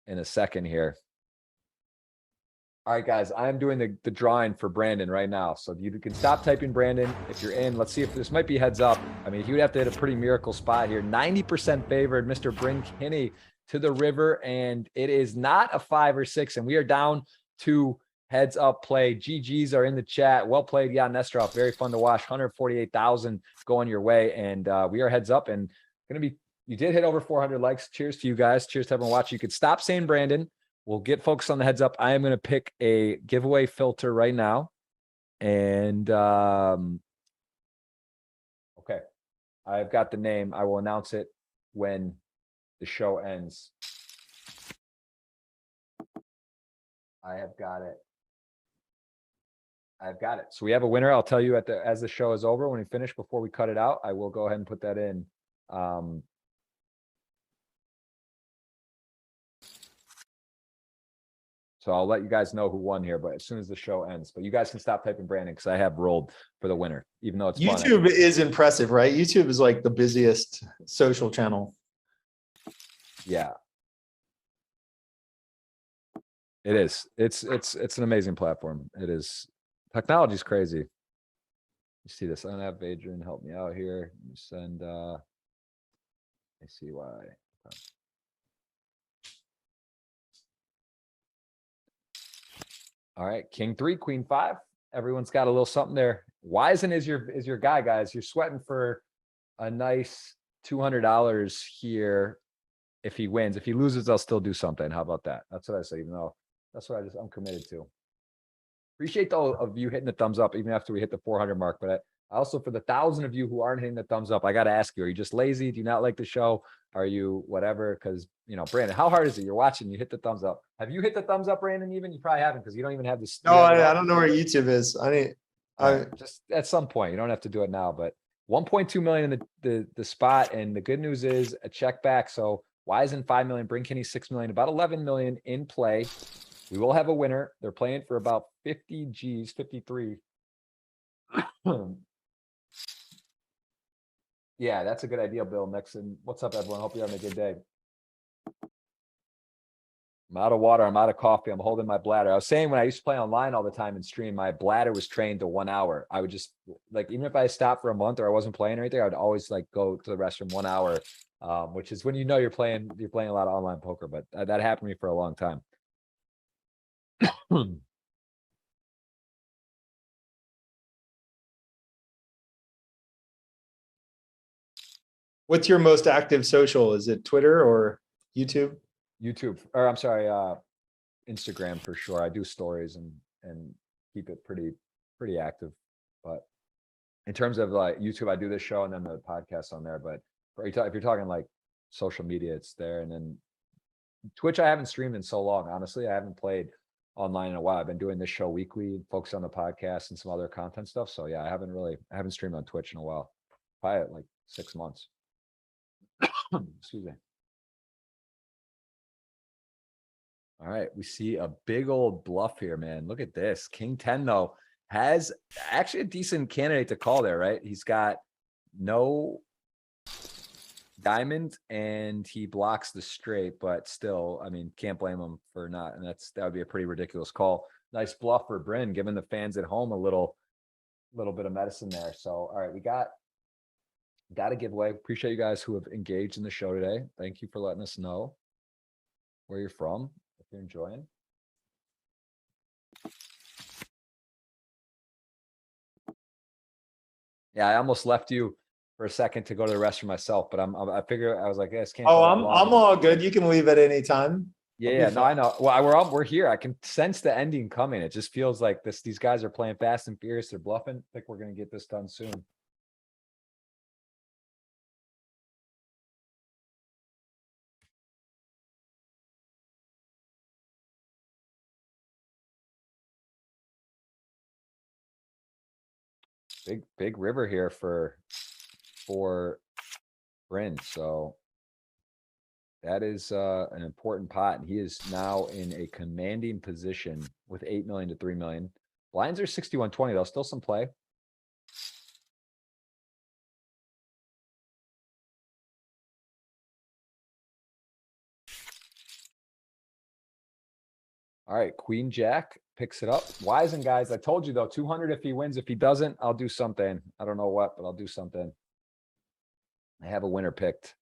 in a second here. All right, guys, I'm doing the drawing for Brandon right now. So you can stop typing Brandon if you're in. Let's see if this might be heads up. I mean, he would have to hit a pretty miracle spot here. 90% favored, Mr. Bryn Kinney to the river, and it is not a 5 or 6, and we are down to heads up play. GGs are in the chat. Well played, Nesterov. Very fun to watch. 148,000 going your way, and we are heads up, and you did hit over 400 likes. Cheers to you guys. Cheers to everyone watching. You could stop saying Brandon. We'll get focused on the heads up. I am going to pick a giveaway filter right now. And okay, I've got the name. I will announce it when the show ends. I have got it. I've got it. So we have a winner. I'll tell you as the show is over, when we finish, before we cut it out, I will go ahead and put that in. So I'll let you guys know who won here, but as soon as the show ends, but you guys can stop typing Brandon because I have rolled for the winner, even though it's fun. YouTube is impressive, right? YouTube is like the busiest social channel. Yeah. It is. It's an amazing platform. It is. Technology's crazy. You see this? I don't have Adrian help me out here. You send I see why. All right, king 3, queen 5. Everyone's got a little something there. Wizen is your guy, guys. You're sweating for a nice $200 here if he wins. If he loses, I'll still do something. How about that? That's what I say, even though that's what I'm committed to. Appreciate all of you hitting the thumbs up even after we hit the 400 mark. But I also, for the 1,000 of you who aren't hitting the thumbs up, I got to ask you, are you just lazy? Do you not like the show? Are you whatever? Because, you know, Brandon, how hard is it? You're watching, you hit the thumbs up. Have you hit the thumbs up, Brandon, even? You probably haven't because you don't even have this. No, I don't know where YouTube is. Just at some point, you don't have to do it now, but 1.2 million in the spot. And the good news is a check back. So Wizen 5 million, Bring Kenny 6 million, about 11 million in play. We will have a winner. They're playing for about 50 G's, 53. Yeah, that's a good idea, Bill Nixon. What's up, everyone? Hope you're having a good day. I'm out of water. I'm out of coffee. I'm holding my bladder. I was saying when I used to play online all the time and stream, my bladder was trained to 1 hour. I would just like, even if I stopped for a month or I wasn't playing or anything, I would always like go to the restroom 1 hour, which is when you know you're playing a lot of online poker. But that happened to me for a long time. What's your most active social? Is it Twitter or YouTube? YouTube, or I'm sorry, Instagram for sure. I do stories and keep it pretty active. But in terms of like YouTube, I do this show and then the podcast on there. But if you're talking like social media, it's there. And then Twitch, I haven't streamed in so long. Honestly, I haven't played online in a while. I've been doing this show weekly, focus on the podcast and some other content stuff. So yeah, I haven't streamed on Twitch in a while. Probably like 6 months. Excuse me. All right, we see a big old bluff here, man. Look at this. King 10, though, has actually a decent candidate to call there, right? He's got no diamond and he blocks the straight, but still, I mean, can't blame him for not. And that would be a pretty ridiculous call. Nice bluff for Bryn, giving the fans at home a little bit of medicine there. So, all right, we got a giveaway. Appreciate you guys who have engaged in the show today. Thank you for letting us know where you're from, if you're enjoying. Yeah, I almost left you for a second to go to the restroom myself, but I figure I was like, yes, can't. Oh, I'm all good. You can leave at any time. Yeah, no, I know. Well, we're here. I can sense the ending coming. It just feels like these guys are playing fast and furious. They're bluffing. I think we're gonna get this done soon. Big river here for Bryn. So that is an important pot. And he is now in a commanding position with 8 million to 3 million. Blinds are 61-20 though, still some play. All right, Queen Jack picks it up. Wizen, guys. I told you though, 200 if he wins. If he doesn't, I'll do something. I don't know what, but I'll do something. I have a winner picked.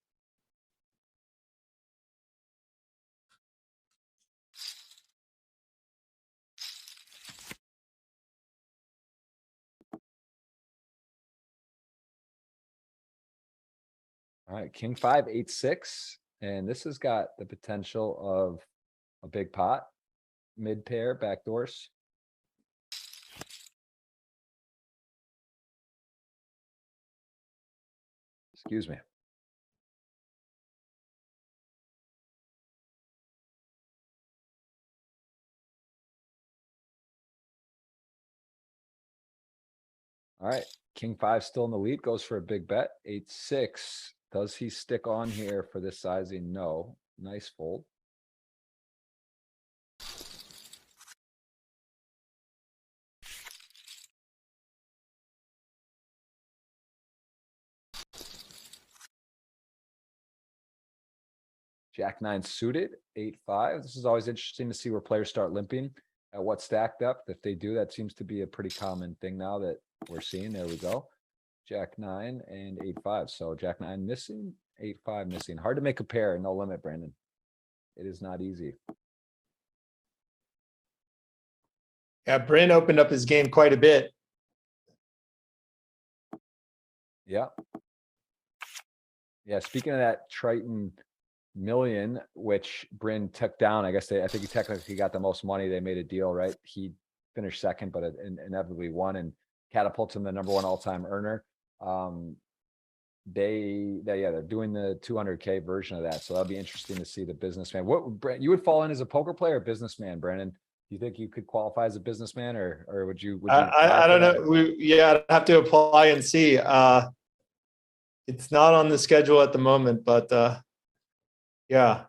All right, King 5, 8, 6. And this has got the potential of a big pot. Mid pair, backdoors. Excuse me. All right, King 5 still in the lead, goes for a big bet. 8, 6. Does he stick on here for this sizing? No. Nice fold. Jack nine suited, 8-5. This is always interesting to see where players start limping at what stack depth. If they do, that seems to be a pretty common thing now that we're seeing. There we go. Jack nine and 8-5. So Jack nine missing, 8-5 missing. Hard to make a pair, no limit, Brandon. It is not easy. Yeah, Bryn opened up his game quite a bit. Yeah. Yeah, speaking of that Triton million, which Bryn took down, I guess I think he technically got the most money. They made a deal, right? He finished second, but inevitably won and catapults him the #1 all-time earner. They're doing the 200K version of that. So that'll be interesting to see the businessman. What you would fall in as a poker player or businessman, Brandon? Do you think you could qualify as a businessman or would you? I don't know. I'd have to apply and see. It's not on the schedule at the moment, but yeah,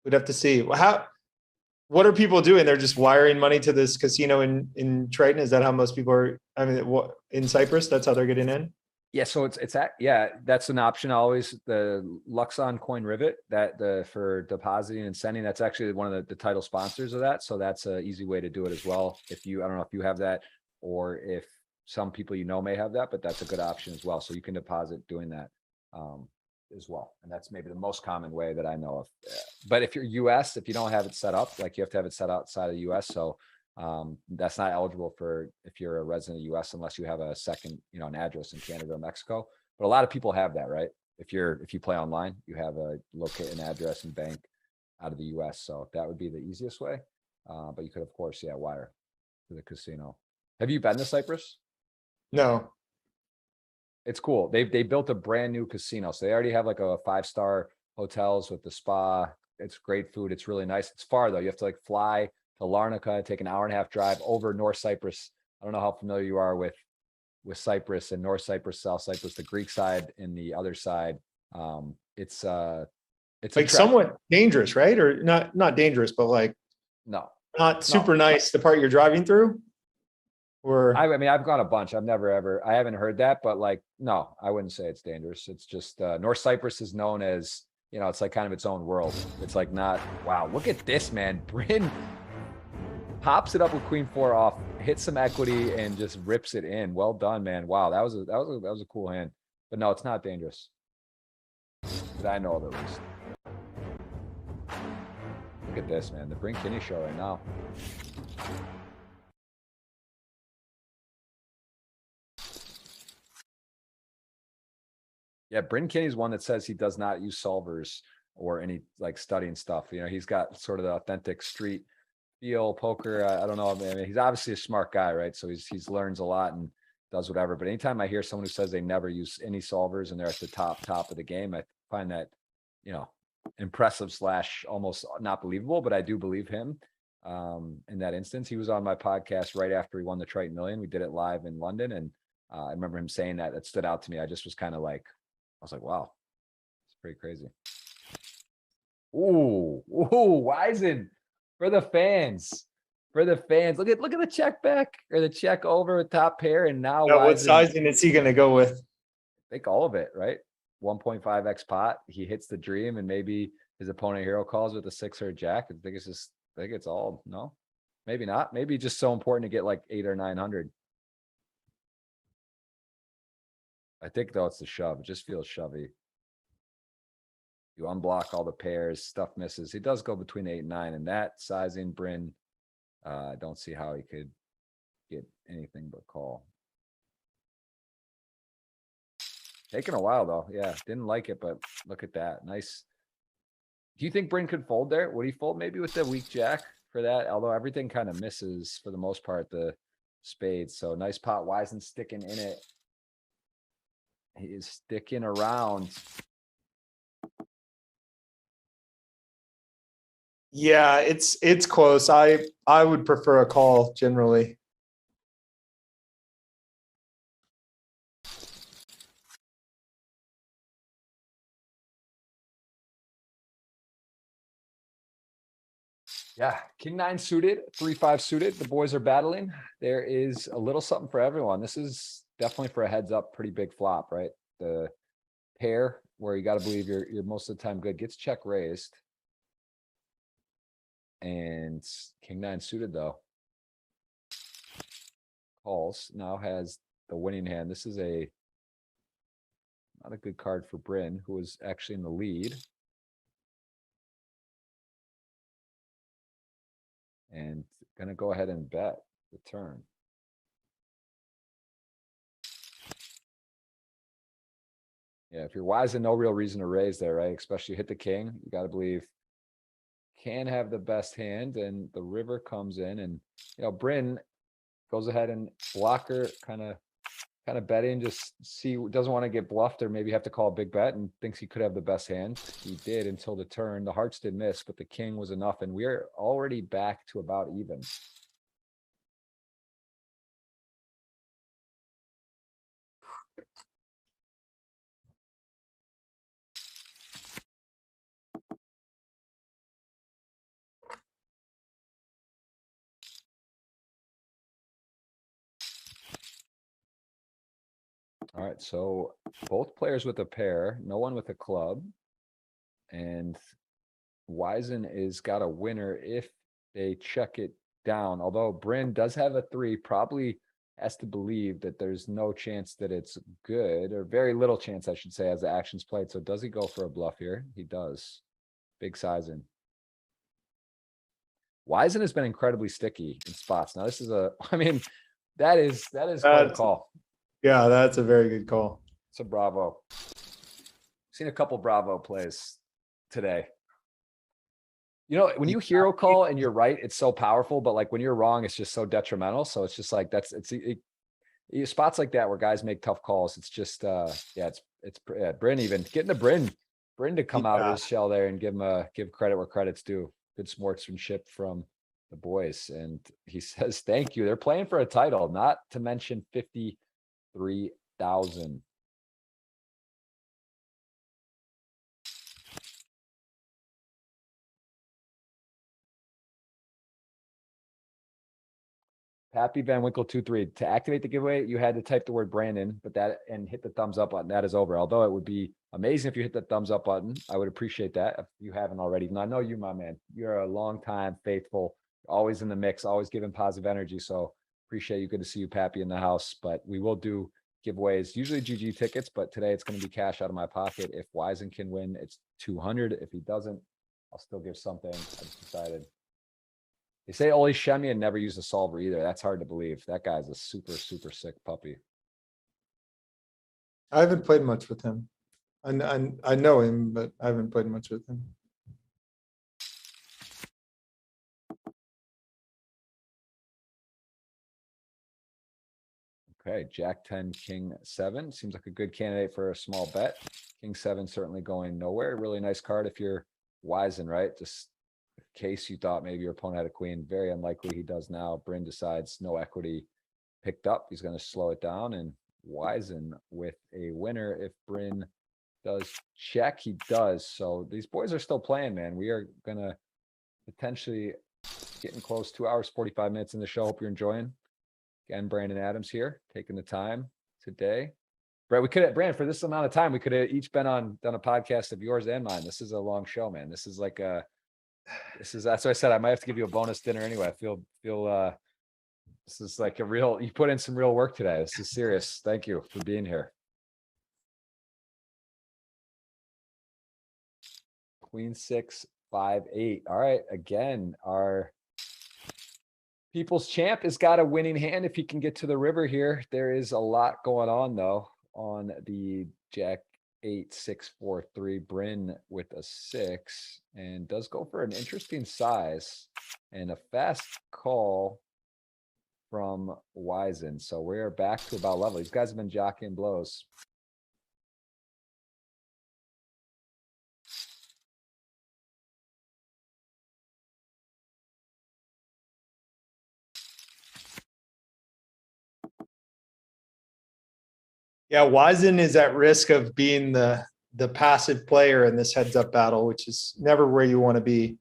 we'd have to see. What are people doing? They're just wiring money to this casino in Triton. Is that how most people are? I mean, in Cyprus, that's how they're getting in. Yeah, so that's an option always. The Luxon Coin Rivet for depositing and sending, that's actually one of the title sponsors of that. So that's an easy way to do it as well. I don't know if you have that or if some people may have that, but that's a good option as well. So you can deposit doing that as well. And that's maybe the most common way that I know of. But if you're US, if you don't have it set up, like you have to have it set outside of the US. So that's not eligible for if you're a resident of US unless you have a second, an address in Canada or Mexico. But a lot of people have that, right? If you play online, you have a locate an address and bank out of the US. So that would be the easiest way. But you could, of course, wire to the casino. Have you been to Cyprus? No. It's cool. They built a brand new casino. So they already have like a 5-star hotels with the spa. It's great food. It's really nice. It's far though. You have to fly to Larnaca, take an 1.5-hour drive over North Cyprus. I don't know how familiar you are with Cyprus and North Cyprus, South Cyprus, the Greek side and the other side. It's like somewhat dangerous, right? Or not dangerous, but not super nice. The part you're driving through. Or I mean, I've gone a bunch. I haven't heard that, but no, I wouldn't say it's dangerous. It's just North Cyprus is known as, it's kind of its own world. It's not, wow, look at this, man. Bryn pops it up with Queen 4 off, hits some equity and just rips it in. Well done, man. Wow, that was a cool hand. But no, it's not dangerous. That I know of at least. Look at this, man. The Bryn Kinney show right now. Yeah, Bryn Kinney's one that says he does not use solvers or any studying stuff. He's got sort of the authentic street feel poker. I don't know. I mean, he's obviously a smart guy, right? So he's learns a lot and does whatever. But anytime I hear someone who says they never use any solvers and they're at the top of the game, I find that, impressive / almost not believable, but I do believe him. In that instance, he was on my podcast right after he won the Triton Million. We did it live in London. And I remember him saying that. It stood out to me. I just was kind of I was like, wow, it's pretty crazy. Ooh, Wisen for the fans. Look at the check back or the check over with top pair. And now what sizing is he going to go with? I think all of it, right? 1.5x pot. He hits the dream and maybe his opponent hero calls with a 6 or a jack. I think it's all, no, maybe not. Maybe just so important to get 800 or 900. I think though it's the shove. It just feels shovey. You unblock all the pairs, stuff misses. He does go between 8 and 9, and that sizing Bryn, I don't see how he could get anything but call. Taking a while though. Yeah, didn't like it, but look at that. Nice. Do you think Bryn could fold there? Would he fold maybe with the weak jack for that? Although everything kind of misses for the most part, the spades. So nice pot. Wisen sticking in it. He is sticking around. Yeah, it's close. I would prefer a call generally. Yeah, King 9 suited, 3-5 suited. The boys are battling. There is a little something for everyone. This is definitely for a heads up, pretty big flop, right? The pair where you got to believe you're most of the time good gets check raised. And king nine suited though. Calls, now has the winning hand. This is not a good card for Bryn, who was actually in the lead. And gonna go ahead and bet the turn. Yeah, if you're wise and no real reason to raise there, right? Especially hit the king, you gotta believe can have the best hand, and the river comes in, and Bryn goes ahead and blocker kind of betting, just see, doesn't want to get bluffed or maybe have to call a big bet, and thinks he could have the best hand. He did until the turn. The hearts did miss, but the king was enough, and we're already back to about even. All right, so both players with a pair, no one with a club. And Wizen is got a winner if they check it down. Although Bryn does have a 3, probably has to believe that there's no chance that it's good, or very little chance, I should say, as the actions played. So does he go for a bluff here? He does. Big sizing. Wizen has been incredibly sticky in spots. Now this is I mean, that is quite a call. Yeah, that's a very good call. It's a bravo. Seen a couple bravo plays today. When you hero call and you're right, it's so powerful, but like when you're wrong, it's just so detrimental. So it's just like, spots like that where guys make tough calls. It's just, Bryn even getting the Bryn to come out of his shell there and give credit where credit's due. Good sportsmanship from the boys. And he says, thank you. They're playing for a title, not to mention 53,000. Happy Van Winkle 2-3. To activate the giveaway, you had to type the word Brandon, and hit the thumbs up button. That is over. Although it would be amazing if you hit the thumbs up button. I would appreciate that if you haven't already. And I know you, my man. You're a long time faithful, always in the mix, always giving positive energy. So appreciate you. Good to see you, Pappy, in the house. But we will do giveaways, usually GG tickets, but today it's going to be cash out of my pocket. If Wizen can win, it's 200. If he doesn't, I'll still give something. I just decided. They say Oli Shemian never used a solver either. That's hard to believe. That guy's a super, super sick puppy. I haven't played much with him. I know him, but I haven't played much with him. Okay, Jack 10, King 7. Seems like a good candidate for a small bet. King 7 certainly going nowhere. Really nice card if you're Wizen, right? Just in case you thought maybe your opponent had a queen. Very unlikely he does now. Bryn decides no equity picked up. He's going to slow it down, and Wizen with a winner. If Bryn does check, he does. So these boys are still playing, man. We are going to potentially getting close. 2 hours, 45 minutes in the show. Hope you're enjoying. Again, Brandon Adams here, taking the time today. Brett, we could have, Brandon, for this amount of time, we could have each been done a podcast of yours and mine. This is a long show, man. This is like that's what I said. I might have to give you a bonus dinner anyway. I feel this is like you put in some real work today. This is serious. Thank you for being here. Queen 6, 5, 8. All right. Again, our People's Champ has got a winning hand if he can get to the river here. There is a lot going on though on the Jack 8, 6, 4, 3. Bryn with a 6 and does go for an interesting size and a fast call from Wizen. So we're back to about level. These guys have been jockeying blows. Yeah, Wizen is at risk of being the passive player in this heads-up battle, which is never where you want to be.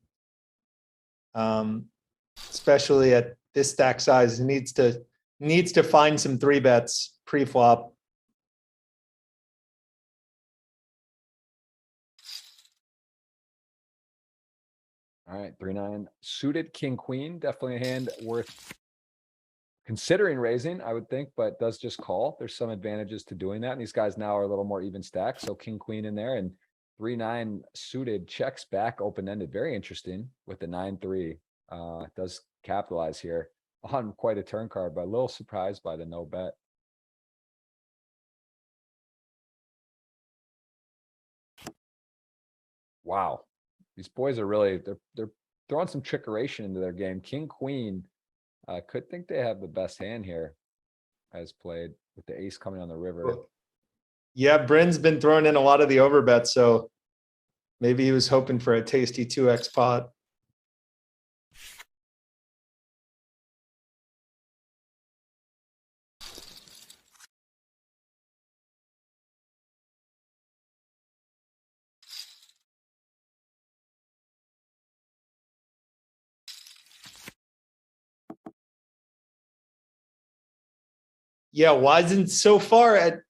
Especially at this stack size, he needs to find some 3-bets pre-flop. All right, 3-9 suited king queen, definitely a hand worth considering raising, I would think, but does just call. There's some advantages to doing that. And these guys now are a little more even stacked. So king queen in there, and 3-9 suited checks back open ended. Very interesting with the 9-3. Does capitalize here on quite a turn card, but a little surprised by the no bet. Wow. These boys are really, they're throwing some trickeration into their game. King queen, could think they have the best hand here as played with the ace coming on the river. Yeah, Bryn's been throwing in a lot of the overbets, so maybe he was hoping for a tasty 2x pot. Yeah, Wisen's so far at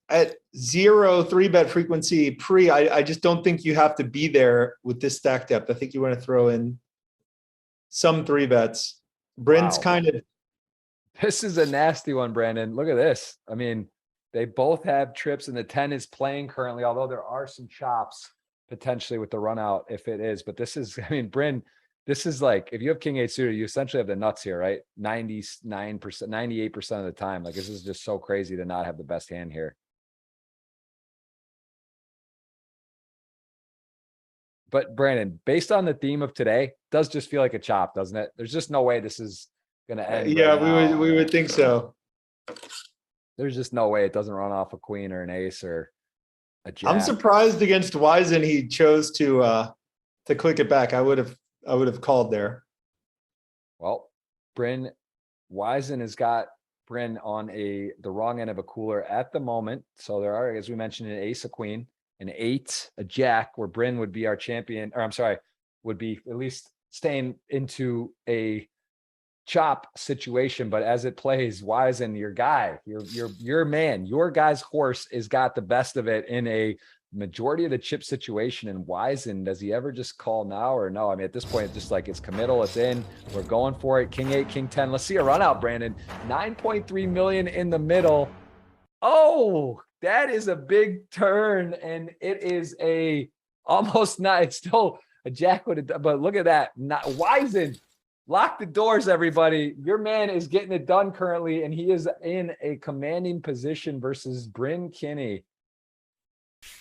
0 3-bet frequency pre. I just don't think you have to be there with this stack depth. I think you want to throw in some 3-bets. Bryn's Wow. kind of. This is a nasty one, Brandon. Look at this. I mean, they both have trips, and the 10 is playing currently, although there are some chops potentially with the run out if it is. But this is, I mean, Bryn, this is like, if you have king 8 suited, you essentially have the nuts here, right? 99%, 98% of the time. Like, this is just so crazy to not have the best hand here. But Brandon, based on the theme of today, does just feel like a chop, doesn't it? There's just no way this is going to end. Yeah, right we would think so. There's just no way it doesn't run off a queen or an ace or a jack. I'm surprised against Wisen he chose to click it back. I would have called there. Well, Bryn Wisen has got Bryn on the wrong end of a cooler at the moment. So there are, as we mentioned, an ace, a queen, an 8, a jack, where Bryn would be our champion, or I'm sorry, would be at least staying into a chop situation. But as it plays, Wisen, your guy, your man, your guy's horse has got the best of it in a majority of the chip situation. And Wisen, does he ever just call now or no? I mean, at this point, it's just like, it's committal, it's in, we're going for it. King 8, king 10. Let's see a run out, Brandon. 9.3 million in the middle. Oh, that is a big turn, and it is a almost not, it's still a jack with it, but look at that. Not Wisen. Lock the doors, everybody. Your man is getting it done currently, and he is in a commanding position versus Bryn Kinney.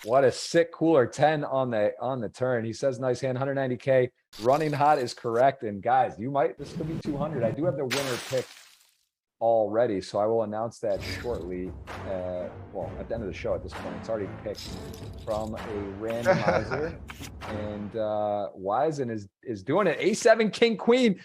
What a sick cooler 10 on the turn. He says nice hand, 190K. Running hot is correct. And guys, this could be 200. I do have the winner pick already, so I will announce that shortly. Well, at the end of the show at this point. It's already picked from a randomizer. And Wisen is doing it. A7 king queen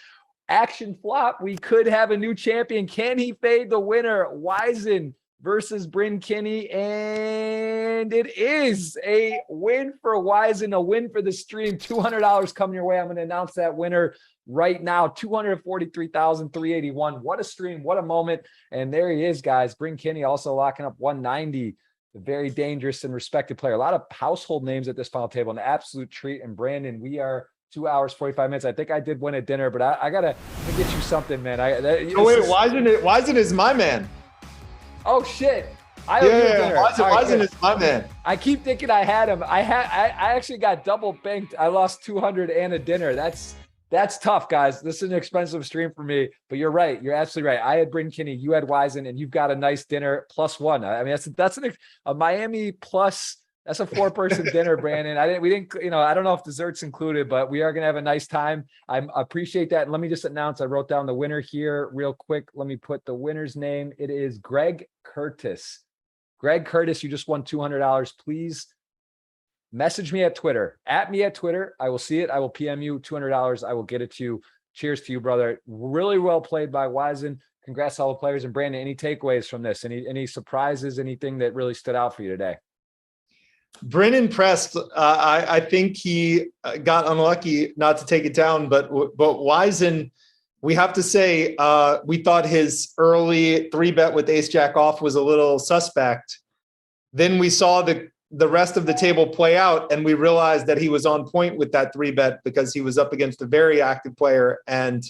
action flop. We could have a new champion. Can he fade the winner? Wisen versus Bryn Kinney, and it is a win for Wisen, a win for the stream. $200 coming your way. I'm going to announce that winner right now. 243,381. What a stream, what a moment. And there he is, guys. Bryn Kinney also locking up 190. A very dangerous and respected player. A lot of household names at this final table. An absolute treat. And Brandon, we are 2 hours 45 minutes. I think I did win a dinner, but I gotta get you something, man. Wisen is my man. Oh shit! Wisen is my man. I keep thinking I had him. I actually got double banked. I lost 200 and a dinner. That's tough, guys. This is an expensive stream for me. But you're right. You're absolutely right. I had Bryn Kinney. You had Wisen, and you've got a nice dinner +1. I mean, that's a Miami plus. That's a 4-person dinner, Brandon. We didn't, I don't know if dessert's included, but we are going to have a nice time. I appreciate that. And let me just announce, I wrote down the winner here real quick. Let me put the winner's name. It is Greg Curtis. Greg Curtis, you just won $200. Please message me at Twitter, @ me at Twitter. I will see it. I will PM you $200. I will get it to you. Cheers to you, brother. Really well played by Wisen. Congrats to all the players. And Brandon, any takeaways from this? Any surprises? Anything that really stood out for you today? Bryn impressed. I think he got unlucky not to take it down, but Wisen, we have to say, we thought his early 3-bet with ace jack off was a little suspect. Then we saw the the rest of the table play out, and we realized that he was on point with that 3-bet because he was up against a very active player. And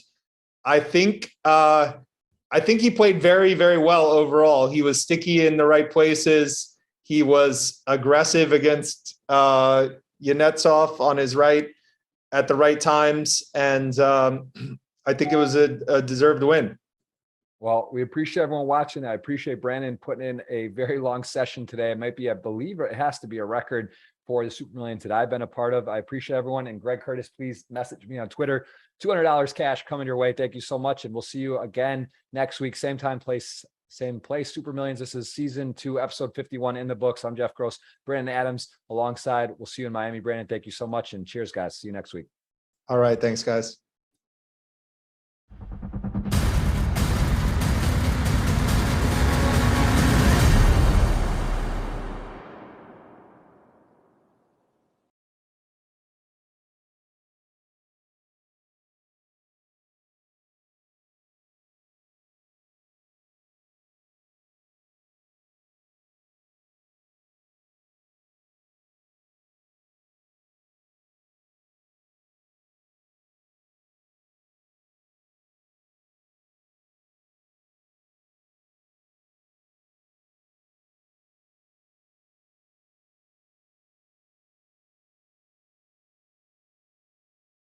I think he played very, very well overall. He was sticky in the right places. He was aggressive against Yanetsov on his right at the right times. And I think it was a deserved win. Well, we appreciate everyone watching. I appreciate Brandon putting in a very long session today. It might be, I believe it has to be a record for the Super Millions that I've been a part of. I appreciate everyone. And Greg Curtis, please message me on Twitter. $200 cash coming your way. Thank you so much. And we'll see you again next week. Same time, place, same place. Super Millions. This is season 2, episode 51 in the books. I'm Jeff Gross, Brandon Adams alongside. We'll see you in Miami. Brandon, thank you so much. And cheers, guys. See you next week. All right. Thanks, guys.